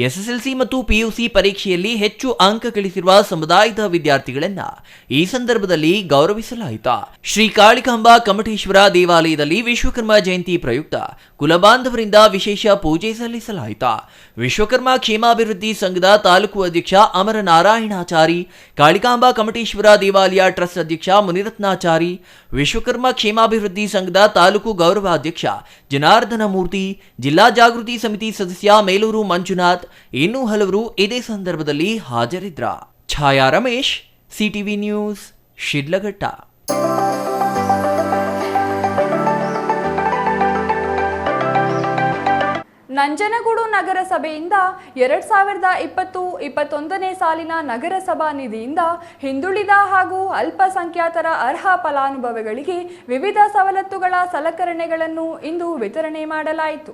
ಎಸ್ಎಸ್ಎಲ್ಸಿ ಮತ್ತು ಪಿಯುಸಿ ಪರೀಕ್ಷೆಯಲ್ಲಿ ಹೆಚ್ಚು ಅಂಕ ಗಳಿಸಿರುವ ಸಮುದಾಯದ ವಿದ್ಯಾರ್ಥಿಗಳನ್ನ ಈ ಸಂದರ್ಭದಲ್ಲಿ ಗೌರವಿಸಲಾಯಿತು. ಶ್ರೀ ಕಾಳಿಕಾಂಬಾ ಕಮಟೇಶ್ವರ ದೇವಾಲಯದಲ್ಲಿ ವಿಶ್ವಕರ್ಮ ಜಯಂತಿ ಪ್ರಯುಕ್ತ ಕುಲಬಾಂಧವರಿಂದ ವಿಶೇಷ ಪೂಜೆ ಸಲ್ಲಿಸಲಾಯಿತು. ವಿಶ್ವಕರ್ಮ ಕ್ಷೇಮಾಭಿವೃದ್ಧಿ ಸಂಘದ ತಾಲೂಕು ಅಧ್ಯಕ್ಷ ಅಮರ ನಾರಾಯಣಾಚಾರಿ, ಕಾಳಿಕಾಂಬಾ ಕಮಟೇಶ್ವರ ದೇವಾಲಯ ಟ್ರಸ್ಟ್ ಅಧ್ಯಕ್ಷ ಮುನಿರತ್ನಾಚಾರಿ, ವಿಶ್ವಕರ್ಮ ಕ್ಷೇಮಾಭಿವೃದ್ಧಿ ಸಂಘದ ತಾಲೂಕು ಗೌರವಾಧ್ಯಕ್ಷ ಜನಾರ್ದನ ಮೂರ್ತಿ, ಜಿಲ್ಲಾ ಜಾಗೃತಿ ಸಮಿತಿ ಸದಸ್ಯ ಮೇಲೂರು ಮಂಜುನಾಥ್ ಇನ್ನೂ ಹಲವರು ಇದೇ ಸಂದರ್ಭದಲ್ಲಿ ಹಾಜರಿದ್ರ. ಛಾಯಾ ರಮೇಶ್, ಸಿಟಿವಿ ನ್ಯೂಸ್, ಶಿಡ್ಲಘಟ್ಟ. ನಂಜನಗೂಡು ನಗರಸಭೆಯಿಂದ 2020-21ನೇ ಸಾಲಿನ ನಗರಸಭಾ ನಿಧಿಯಿಂದ ಹಿಂದುಳಿದ ಹಾಗೂ ಅಲ್ಪಸಂಖ್ಯಾತರ ಅರ್ಹ ಫಲಾನುಭವಿಗಳಿಗೆ ವಿವಿಧ ಸವಲತ್ತುಗಳ ಸಲಕರಣೆಗಳನ್ನು ಇಂದು ವಿತರಣೆ ಮಾಡಲಾಯಿತು.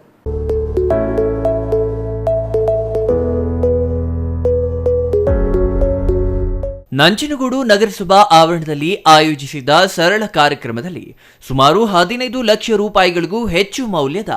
ನಂಜನಗೂಡು ನಗರಸಭಾ ಆವರಣದಲ್ಲಿ ಆಯೋಜಿಸಿದ್ದ ಸರಳ ಕಾರ್ಯಕ್ರಮದಲ್ಲಿ ಸುಮಾರು 15 ಲಕ್ಷ ರೂಪಾಯಿಗಳಿಗೂ ಹೆಚ್ಚು ಮೌಲ್ಯದ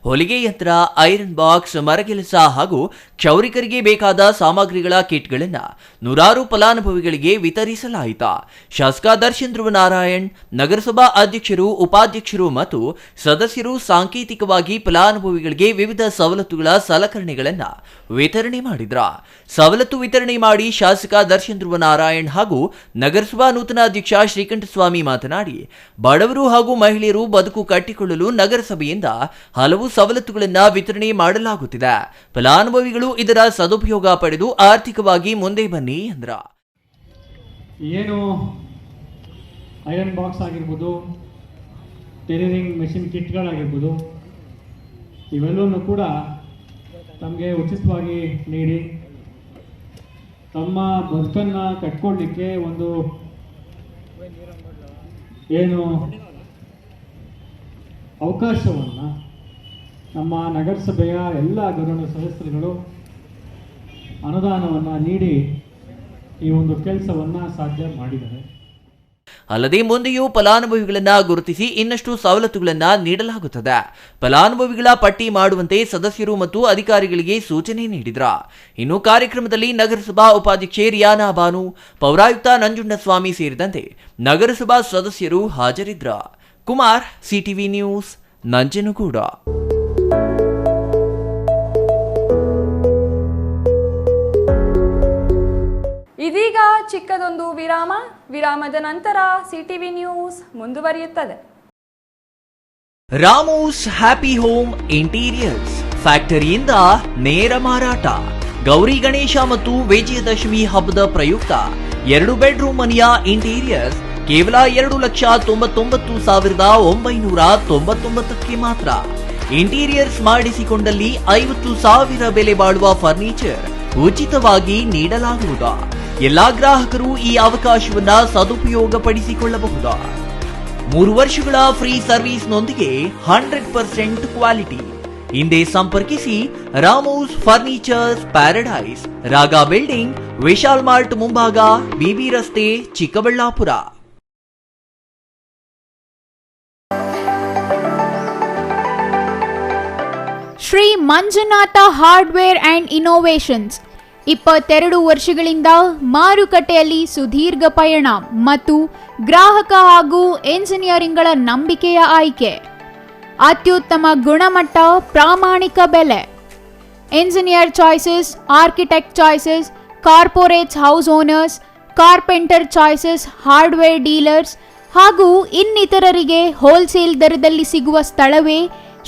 ಹೊಲಿಗೆ ಯಂತ್ರ, ಐರನ್ ಬಾಕ್ಸ್, ಮರಗೆಲಸ ಹಾಗೂ ಕ್ಷೌರಿಕರಿಗೆ ಬೇಕಾದ ಸಾಮಗ್ರಿಗಳ ಕಿಟ್ಗಳನ್ನು ನೂರಾರು ಫಲಾನುಭವಿಗಳಿಗೆ ವಿತರಿಸಲಾಯಿತು. ಶಾಸಕ ದರ್ಶನ್ ಧ್ರುವನಾರಾಯಣ್, ನಗರಸಭಾ ಅಧ್ಯಕ್ಷರು, ಉಪಾಧ್ಯಕ್ಷರು ಮತ್ತು ಸದಸ್ಯರು ಸಾಂಕೇತಿಕವಾಗಿ ಫಲಾನುಭವಿಗಳಿಗೆ ವಿವಿಧ ಸವಲತ್ತುಗಳ ಸಲಕರಣೆಗಳನ್ನು ವಿತರಣೆ ಮಾಡಿದ್ರು. ಸವಲತ್ತು ವಿತರಣೆ ಮಾಡಿ ಶಾಸಕ ದರ್ಶನ್ ಧ್ರುವನಾರಾಯಣ್ ಹಾಗೂ ನಗರಸಭಾ ನೂತನ ಅಧ್ಯಕ್ಷ ಶ್ರೀಕಂಠಸ್ವಾಮಿ ಮಾತನಾಡಿ, ಬಡವರು ಹಾಗೂ ಮಹಿಳೆಯರು ಬದುಕು ಕಟ್ಟಿಕೊಳ್ಳಲು ನಗರಸಭೆಯಿಂದ ಹಲವು ಸವಲತ್ತುಗಳನ್ನು ವಿತರಣೆ ಮಾಡಲಾಗುತ್ತಿದೆ. ಫಲಾನುಭವಿಗಳು ಇದರ ಸದುಪಯೋಗ ಪಡೆದು ಆರ್ಥಿಕವಾಗಿ ಮುಂದೆ ಬನ್ನಿ ಎಂದ್ರ. ಏನು ಐರನ್ ಬಾಕ್ಸ್ ಆಗಿರ್ಬೋದು, ಟೈಲರಿಂಗ್ ಮೆಷಿನ್ ಕಿಟ್ಗಳಾಗಿರ್ಬೋದು, ಇವೆಲ್ಲವೂ ಕೂಡ ತಮಗೆ ಉಚಿತವಾಗಿ ನೀಡಿ ತಮ್ಮ ಬದುಕನ್ನು ಕಟ್ಕೊಳ್ಳಿಕ್ಕೆ ಒಂದು ಏನು ಅವಕಾಶವನ್ನು ನಮ್ಮ ನಗರಸಭೆಯ ಎಲ್ಲ ಗೌರವ ಸದಸ್ಯರುಗಳು ಅನುದಾನವನ್ನು ನೀಡಿ ಈ ಒಂದು ಕೆಲಸವನ್ನು ಸಾಧ್ಯ ಮಾಡಿದ್ದಾರೆ. ಅಲ್ಲದೆ ಮುಂದೆಯೂ ಫಲಾನುಭವಿಗಳನ್ನ ಗುರುತಿಸಿ ಇನ್ನಷ್ಟು ಸವಲತ್ತುಗಳನ್ನು ನೀಡಲಾಗುತ್ತದೆ. ಫಲಾನುಭವಿಗಳ ಪಟ್ಟಿ ಮಾಡುವಂತೆ ಸದಸ್ಯರು ಮತ್ತು ಅಧಿಕಾರಿಗಳಿಗೆ ಸೂಚನೆ ನೀಡಿದ್ರು. ಇನ್ನು ಕಾರ್ಯಕ್ರಮದಲ್ಲಿ ನಗರಸಭಾ ಉಪಾಧ್ಯಕ್ಷೆ ರಿಯಾನಾ ಬಾನು, ಪೌರಾಯುಕ್ತ ನಂಜುಂಡಸ್ವಾಮಿ ಸೇರಿದಂತೆ ನಗರಸಭಾ ಸದಸ್ಯರು ಹಾಜರಿದ್ರು. Kumar, CTV news, Nanjangud. ಇದೀಗ ಚಿಕ್ಕದೊಂದು ವಿರಾಮದ ನಂತರ ಸಿಟಿವಿ ನ್ಯೂಸ್ ಮುಂದುವರಿಯುತ್ತದೆ. ರಾಮೋಸ್ ಹ್ಯಾಪಿ ಹೋಮ್ ಇಂಟೀರಿಯರ್ಸ್ ಫ್ಯಾಕ್ಟರಿಯಿಂದ ನೇರ ಮಾರಾಟ. ಗೌರಿ ಗಣೇಶ ಮತ್ತು ವಿಜಯದಶಮಿ ಹಬ್ಬದ ಪ್ರಯುಕ್ತ 2 ಬೆಡ್ರೂಮ್ ಮನೆಯ ಇಂಟೀರಿಯರ್ಸ್ ಕೇವಲ 2,99,999ಕ್ಕೆ ಮಾತ್ರ. ಇಂಟೀರಿಯರ್ಸ್ ಮಾಡಿಸಿಕೊಂಡಲ್ಲಿ 50,000 ಬೆಲೆ ಬಾಳುವ ಫರ್ನಿಚರ್ ಉಚಿತವಾಗಿ ನೀಡಲಾಗುವುದು. ಎಲ್ಲಾ ಗ್ರಾಹಕರು ಈ ಅವಕಾಶವನ್ನ ಸದುಪಯೋಗಪಡಿಸಿಕೊಳ್ಳಬಹುದು. 3 ವರ್ಷಗಳ ಫ್ರೀ ಸರ್ವಿಸ್ನೊಂದಿಗೆ 100% ಕ್ವಾಲಿಟಿ. ಹಿಂದೆ ಸಂಪರ್ಕಿಸಿ Ramos furnitures paradise, Raga building, Vishal mart ಮುಂಭಾಗ, ಬಿಬಿ ರಸ್ತೆ, Chikkaballapur. Shri Manjunatha hardware and innovations 22 ವರ್ಷಗಳಿಂದ ಮಾರುಕಟ್ಟೆಯಲ್ಲಿ ಸುದೀರ್ಘ ಪಯಣ ಮತ್ತು ಗ್ರಾಹಕ ಹಾಗೂ ಎಂಜಿನಿಯರಿಂಗ್ಗಳ ನಂಬಿಕೆಯ ಆಯ್ಕೆ. ಅತ್ಯುತ್ತಮ ಗುಣಮಟ್ಟ, ಪ್ರಾಮಾಣಿಕ ಬೆಲೆ. Engineer choices, architect choices, corporates house owners, carpenter choices, hardware dealers ಹಾಗೂ ಇನ್ನಿತರರಿಗೆ ಹೋಲ್ಸೇಲ್ ದರದಲ್ಲಿ ಸಿಗುವ ಸ್ಥಳವೇ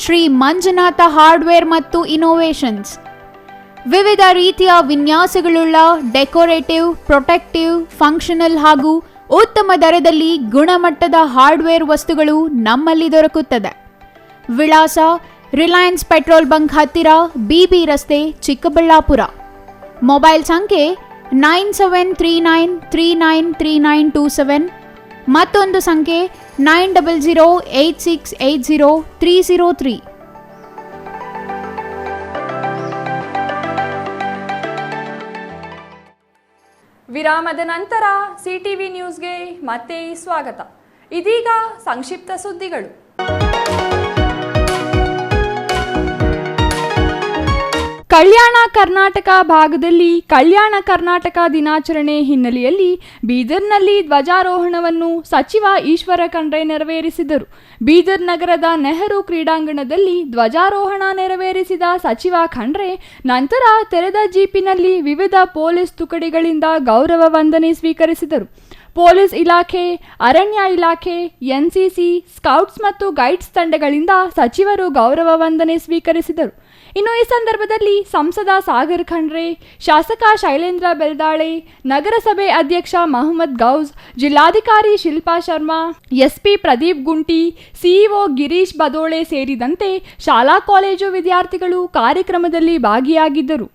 ಶ್ರೀ ಮಂಜುನಾಥ ಹಾರ್ಡ್ವೇರ್ ಮತ್ತು ಇನ್ನೋವೇಷನ್ಸ್. ವಿವಿಧ ರೀತಿಯ ವಿನ್ಯಾಸಗಳುಳ್ಳ ಡೆಕೋರೇಟಿವ್, ಪ್ರೊಟೆಕ್ಟಿವ್, ಫಂಕ್ಷನಲ್ ಹಾಗೂ ಉತ್ತಮ ದರದಲ್ಲಿ ಗುಣಮಟ್ಟದ ಹಾರ್ಡ್ವೇರ್ ವಸ್ತುಗಳು ನಮ್ಮಲ್ಲಿ ದೊರಕುತ್ತದೆ. ವಿಳಾಸ: ರಿಲಯನ್ಸ್ ಪೆಟ್ರೋಲ್ ಬಂಕ್ ಹತ್ತಿರ, ಬಿಬಿ ರಸ್ತೆ, ಚಿಕ್ಕಬಳ್ಳಾಪುರ. ಮೊಬೈಲ್ ಸಂಖ್ಯೆ 9739393927, ಮತ್ತೊಂದು ಸಂಖ್ಯೆ 9008680303. ವಿರಾಮದ ನಂತರ ಸಿಟಿವಿ ನ್ಯೂಸ್ಗೆ ಮತ್ತೆ ಸ್ವಾಗತ. ಇದೀಗ ಸಂಕ್ಷಿಪ್ತ ಸುದ್ದಿಗಳು. ಕಲ್ಯಾಣ ಕರ್ನಾಟಕ ಭಾಗದಲ್ಲಿ ಕಲ್ಯಾಣ ಕರ್ನಾಟಕ ದಿನಾಚರಣೆ ಹಿನ್ನೆಲೆಯಲ್ಲಿ ಬೀದರ್ನಲ್ಲಿ ಧ್ವಜಾರೋಹಣವನ್ನು ಸಚಿವ ಈಶ್ವರ ಖಂಡ್ರೆ ನೆರವೇರಿಸಿದರು. ಬೀದರ್ ನಗರದ ನೆಹರು ಕ್ರೀಡಾಂಗಣದಲ್ಲಿ ಧ್ವಜಾರೋಹಣ ನೆರವೇರಿಸಿದ ಸಚಿವ ಖಂಡ್ರೆ ನಂತರ ತೆರೆದ ಜೀಪಿನಲ್ಲಿ ವಿವಿಧ ಪೊಲೀಸ್ ತುಕಡಿಗಳಿಂದ ಗೌರವ ವಂದನೆ ಸ್ವೀಕರಿಸಿದರು. ಪೊಲೀಸ್ ಇಲಾಖೆ, ಅರಣ್ಯ ಇಲಾಖೆ, ಎನ್ಸಿಸಿ, ಸ್ಕೌಟ್ಸ್ ಮತ್ತು ಗೈಡ್ಸ್ ತಂಡಗಳಿಂದ ಸಚಿವರು ಗೌರವ ವಂದನೆ ಸ್ವೀಕರಿಸಿದರು. ಇನ್ನು ಈ ಸಂದರ್ಭದಲ್ಲಿ ಸಂಸದ ಸಾಗರ್ ಖಂಡ್ರೆ, ಶಾಸಕ ಶೈಲೇಂದ್ರ ಬೆಲ್ದಾಳೆ, ನಗರಸಭೆ ಅಧ್ಯಕ್ಷ ಮಹಮ್ಮದ್ ಗೌಸ್, ಜಿಲ್ಲಾಧಿಕಾರಿ ಶಿಲ್ಪಾ ಶರ್ಮಾ, ಎಸ್ಪಿ ಪ್ರದೀಪ್ ಗುಂಟಿ, ಸಿಇಒ ಗಿರೀಶ್ ಬದೋಳೆ ಸೇರಿದಂತೆ ಶಾಲಾ ಕಾಲೇಜು ವಿದ್ಯಾರ್ಥಿಗಳು ಕಾರ್ಯಕ್ರಮದಲ್ಲಿ ಭಾಗಿಯಾಗಿದ್ದರು.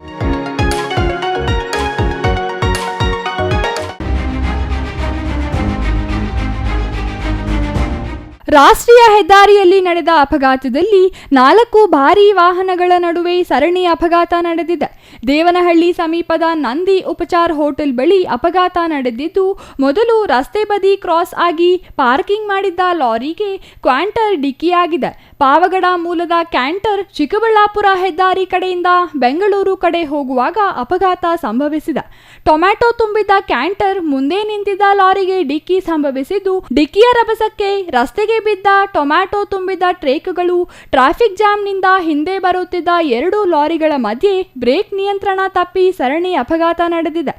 ರಾಷ್ಟ್ರೀಯ ಹೆದ್ದಾರಿಯಲ್ಲಿ ನಡೆದ ಅಪಘಾತದಲ್ಲಿ 4 ಭಾರೀ ವಾಹನಗಳ ನಡುವೆ ಸರಣಿ ಅಪಘಾತ ನಡೆದಿದೆ. ದೇವನಹಳ್ಳಿ ಸಮೀಪದ ನಂದಿ ಉಪಚಾರ್ ಹೋಟೆಲ್ ಬಳಿ ಅಪಘಾತ ನಡೆದಿದ್ದು, ಮೊದಲು ರಸ್ತೆ ಬದಿ ಕ್ರಾಸ್ ಆಗಿ ಪಾರ್ಕಿಂಗ್ ಮಾಡಿದ್ದ ಲಾರಿಗೆ ಕ್ವಾಂಟರ್ ಡಿಕ್ಕಿಯಾಗಿದೆ. ಪಾವಗಡ ಮೂಲದ ಕ್ಯಾಂಟರ್ ಚಿಕ್ಕಬಳ್ಳಾಪುರ ಹೆದ್ದಾರಿ ಕಡೆಯಿಂದ ಬೆಂಗಳೂರು ಕಡೆ ಹೋಗುವಾಗ ಅಪಘಾತ ಸಂಭವಿಸಿದೆ. ಟೊಮ್ಯಾಟೊ ತುಂಬಿದ್ದ ಕ್ಯಾಂಟರ್ ಮುಂದೆ ನಿಂತಿದ್ದ ಲಾರಿಗೆ ಡಿಕ್ಕಿ ಸಂಭವಿಸಿದ್ದು, ಡಿಕ್ಕಿಯ ರಭಸಕ್ಕೆ ರಸ್ತೆಗೆ ಬಿದ್ದ ಟೊಮ್ಯಾಟೊ ತುಂಬಿದ ಟ್ರೇಕ್ಗಳು ಟ್ರಾಫಿಕ್ ಜಾಮ್ನಿಂದ ಹಿಂದೆ ಬರುತ್ತಿದ್ದ 2 ಲಾರಿಗಳ ಮಧ್ಯೆ ಬ್ರೇಕ್ ನಿಯಂತ್ರಣ ತಪ್ಪಿ ಸರಣಿ ಅಪಘಾತ ನಡೆದಿದೆ.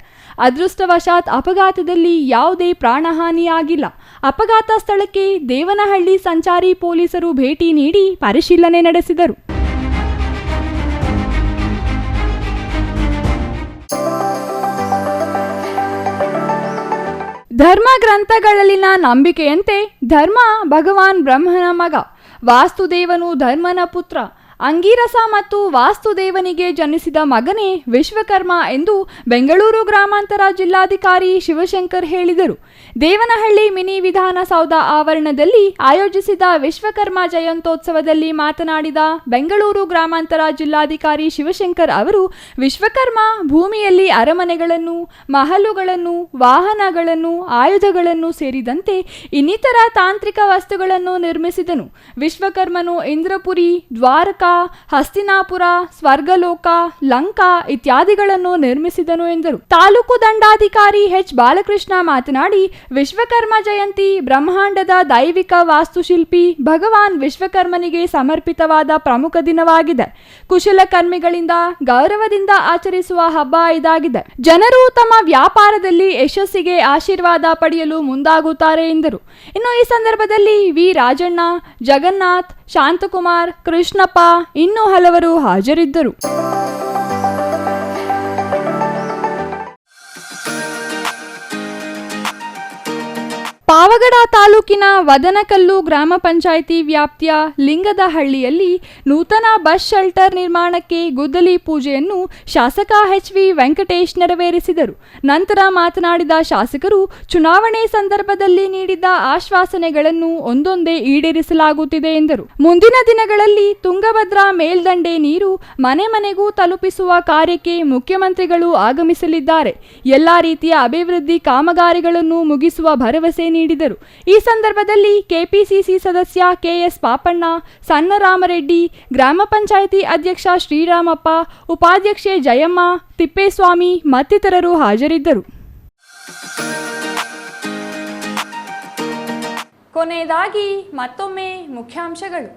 ಅದೃಷ್ಟವಶಾತ್ ಅಪಘಾತದಲ್ಲಿ ಯಾವುದೇ ಪ್ರಾಣಹಾನಿಯಾಗಿಲ್ಲ. ಅಪಘಾತ ಸ್ಥಳಕ್ಕೆ ದೇವನಹಳ್ಳಿ ಸಂಚಾರಿ ಪೊಲೀಸರು ಭೇಟಿ ನೀಡಿ ಪರಿಶೀಲನೆ ನಡೆಸಿದರು. ಧರ್ಮ ಗ್ರಂಥಗಳಲ್ಲಿನ ನಂಬಿಕೆಯಂತೆ ಧರ್ಮ ಭಗವಾನ್ ಬ್ರಹ್ಮನ ಮಗ, ವಾಸ್ತುದೇವನು ಧರ್ಮನ ಪುತ್ರ. ಅಂಗೀರಸ ಮತ್ತು ವಾಸ್ತುದೇವನಿಗೆ ಜನಿಸಿದ ಮಗನೇ ವಿಶ್ವಕರ್ಮ ಎಂದು ಬೆಂಗಳೂರು ಗ್ರಾಮಾಂತರ ಜಿಲ್ಲಾಧಿಕಾರಿ ಶಿವಶಂಕರ್ ಹೇಳಿದರು. ದೇವನಹಳ್ಳಿ ಮಿನಿ ವಿಧಾನಸೌಧ ಆವರಣದಲ್ಲಿ ಆಯೋಜಿಸಿದ ವಿಶ್ವಕರ್ಮ ಜಯಂತ್ಯೋತ್ಸವದಲ್ಲಿ ಮಾತನಾಡಿದ ಬೆಂಗಳೂರು ಗ್ರಾಮಾಂತರ ಜಿಲ್ಲಾಧಿಕಾರಿ ಶಿವಶಂಕರ್ ಅವರು, ವಿಶ್ವಕರ್ಮ ಭೂಮಿಯಲ್ಲಿ ಅರಮನೆಗಳನ್ನು, ಮಹಲುಗಳನ್ನು, ವಾಹನಗಳನ್ನು, ಆಯುಧಗಳನ್ನು ಸೇರಿದಂತೆ ಇನ್ನಿತರ ತಾಂತ್ರಿಕ ವಸ್ತುಗಳನ್ನು ನಿರ್ಮಿಸಿದನು. ವಿಶ್ವಕರ್ಮನು ಇಂದ್ರಪುರಿ, ದ್ವಾರಕ, ಹಸ್ತಿನಾಪುರ, ಸ್ವರ್ಗಲೋಕ, ಲಂಕಾ ಇತ್ಯಾದಿಗಳನ್ನು ನಿರ್ಮಿಸಿದನು ಎಂದರು. ತಾಲೂಕು ದಂಡಾಧಿಕಾರಿ ಎಚ್ ಬಾಲಕೃಷ್ಣ ಮಾತನಾಡಿ, ವಿಶ್ವಕರ್ಮ ಜಯಂತಿ ಬ್ರಹ್ಮಾಂಡದ ದೈವಿಕ ವಾಸ್ತುಶಿಲ್ಪಿ ಭಗವಾನ್ ವಿಶ್ವಕರ್ಮನಿಗೆ ಸಮರ್ಪಿತವಾದ ಪ್ರಮುಖ ದಿನವಾಗಿದೆ. ಕುಶಲಕರ್ಮಿಗಳಿಂದ ಗೌರವದಿಂದ ಆಚರಿಸುವ ಹಬ್ಬ ಇದಾಗಿದೆ. ಜನರು ತಮ್ಮ ವ್ಯಾಪಾರದಲ್ಲಿ ಯಶಸ್ಸಿಗೆ ಆಶೀರ್ವಾದ ಪಡೆಯಲು ಮುಂದಾಗುತ್ತಾರೆ ಎಂದರು. ಇನ್ನು ಈ ಸಂದರ್ಭದಲ್ಲಿ ವಿ ರಾಜಣ್ಣ, ಜಗನ್ನಾಥ್, ಶಾಂತಕುಮಾರ್, ಕೃಷ್ಣಪ್ಪ ಇನ್ನೂ ಹಲವರು ಹಾಜರಿದ್ದರು. ಪಾವಗಡ ತಾಲೂಕಿನ ವದನಕಲ್ಲು ಗ್ರಾಮ ಪಂಚಾಯಿತಿ ವ್ಯಾಪ್ತಿಯ ಲಿಂಗದಹಳ್ಳಿಯಲ್ಲಿ ನೂತನ ಬಸ್ ಶೆಲ್ಟರ್ ನಿರ್ಮಾಣಕ್ಕೆ ಗುದ್ದಲಿ ಪೂಜೆಯನ್ನು ಶಾಸಕ ಎಚ್ ವಿ ವೆಂಕಟೇಶ್ ನೆರವೇರಿಸಿದರು. ನಂತರ ಮಾತನಾಡಿದ ಶಾಸಕರು, ಚುನಾವಣೆ ಸಂದರ್ಭದಲ್ಲಿ ನೀಡಿದ್ದ ಆಶ್ವಾಸನೆಗಳನ್ನು ಒಂದೊಂದೇ ಈಡೇರಿಸಲಾಗುತ್ತಿದೆ ಎಂದರು. ಮುಂದಿನ ದಿನಗಳಲ್ಲಿ ತುಂಗಭದ್ರಾ ಮೇಲ್ದಂಡೆ ನೀರು ಮನೆ ಮನೆಗೂ ತಲುಪಿಸುವ ಕಾರ್ಯಕ್ಕೆ ಮುಖ್ಯಮಂತ್ರಿಗಳು ಆಗಮಿಸಲಿದ್ದಾರೆ. ಎಲ್ಲಾ ರೀತಿಯ ಅಭಿವೃದ್ಧಿ ಕಾಮಗಾರಿಗಳನ್ನು ಮುಗಿಸುವ ಭರವಸೆ ನೀಡಿದರು. ಈ ಸಂದರ್ಭದಲ್ಲಿ ಕೆಪಿಸಿಸಿ ಸದಸ್ಯ ಕೆಎಸ್ ಪಾಪಣ್ಣ, ಸಣ್ಣರಾಮರೆಡ್ಡಿ, ಗ್ರಾಮ ಪಂಚಾಯಿತಿ ಅಧ್ಯಕ್ಷ ಶ್ರೀರಾಮಪ್ಪ, ಉಪಾಧ್ಯಕ್ಷೆ ಜಯಮ್ಮ, ತಿಪ್ಪೇಸ್ವಾಮಿ ಮತ್ತಿತರರು ಹಾಜರಿದ್ದರು. ಕೊನೆಯದಾಗಿ ಮತ್ತೊಮ್ಮೆ ಮುಖ್ಯಾಂಶಗಳು.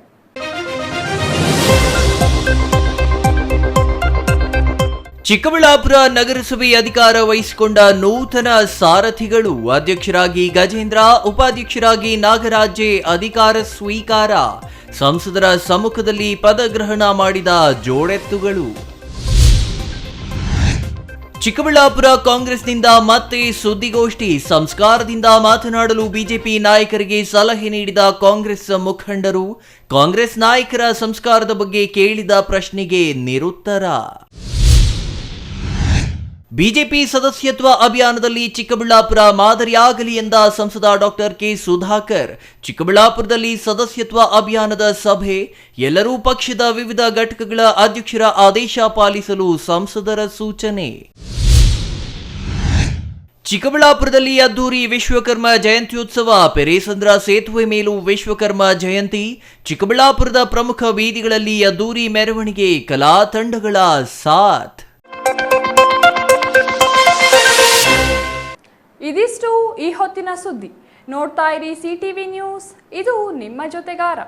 ಚಿಕ್ಕಬಳ್ಳಾಪುರ ನಗರಸಭೆ ಅಧಿಕಾರ ವಹಿಸಿಕೊಂಡ ನೂತನ ಸಾರಥಿಗಳು, ಅಧ್ಯಕ್ಷರಾಗಿ ಗಜೇಂದ್ರ, ಉಪಾಧ್ಯಕ್ಷರಾಗಿ ನಾಗರಾಜ್ ಅಧಿಕಾರ ಸ್ವೀಕಾರ. ಸಂಸದರ ಸಮ್ಮುಖದಲ್ಲಿ ಪದಗ್ರಹಣ ಮಾಡಿದ ಜೋಡೆತ್ತುಗಳು. ಚಿಕ್ಕಬಳ್ಳಾಪುರ ಕಾಂಗ್ರೆಸ್ನಿಂದ ಮತ್ತೆ ಸುದ್ದಿಗೋಷ್ಠಿ, ಸಂಸ್ಕಾರದಿಂದ ಮಾತನಾಡಲು ಬಿಜೆಪಿ ನಾಯಕರಿಗೆ ಸಲಹೆ ನೀಡಿದ ಕಾಂಗ್ರೆಸ್ ಮುಖಂಡರು. ಕಾಂಗ್ರೆಸ್ ನಾಯಕರ ಸಂಸ್ಕಾರದ ಬಗ್ಗೆ ಕೇಳಿದ ಪ್ರಶ್ನೆಗೆ ನಿರುತ್ತರ. ಬಿಜೆಪಿ ಸದಸ್ಯತ್ವ ಅಭಿಯಾನದಲ್ಲಿ ಚಿಕ್ಕಬಳ್ಳಾಪುರ ಮಾದರಿಯಾಗಲಿ ಎಂದ ಸಂಸದ ಡಾಕ್ಟರ್ ಕೆ ಸುಧಾಕರ್. ಚಿಕ್ಕಬಳ್ಳಾಪುರದಲ್ಲಿ ಸದಸ್ಯತ್ವ ಅಭಿಯಾನದ ಸಭೆ, ಎಲ್ಲರೂ ಪಕ್ಷದ ವಿವಿಧ ಘಟಕಗಳ ಅಧ್ಯಕ್ಷರ ಆದೇಶ ಪಾಲಿಸಲು ಸಂಸದರ ಸೂಚನೆ. ಚಿಕ್ಕಬಳ್ಳಾಪುರದಲ್ಲಿ ಅದ್ದೂರಿ ವಿಶ್ವಕರ್ಮ ಜಯಂತ್ಯುತ್ಸವ. ಪೆರೇಸಂದ್ರ ಸೇತುವೆ ಮೇಲೂ ವಿಶ್ವಕರ್ಮ ಜಯಂತಿ. ಚಿಕ್ಕಬಳ್ಳಾಪುರದ ಪ್ರಮುಖ ಬೀದಿಗಳಲ್ಲಿ ಅದ್ದೂರಿ ಮೆರವಣಿಗೆ, ಕಲಾ ತಂಡಗಳ ಸಾಥ್. ಇದಿಷ್ಟು ಈ ಹೊತ್ತಿನ ಸುದ್ದಿ. ನೋಡ್ತಾ ಇರಿ CTV ನ್ಯೂಸ್, ಇದು ನಿಮ್ಮ ಜೊತೆಗಾರ.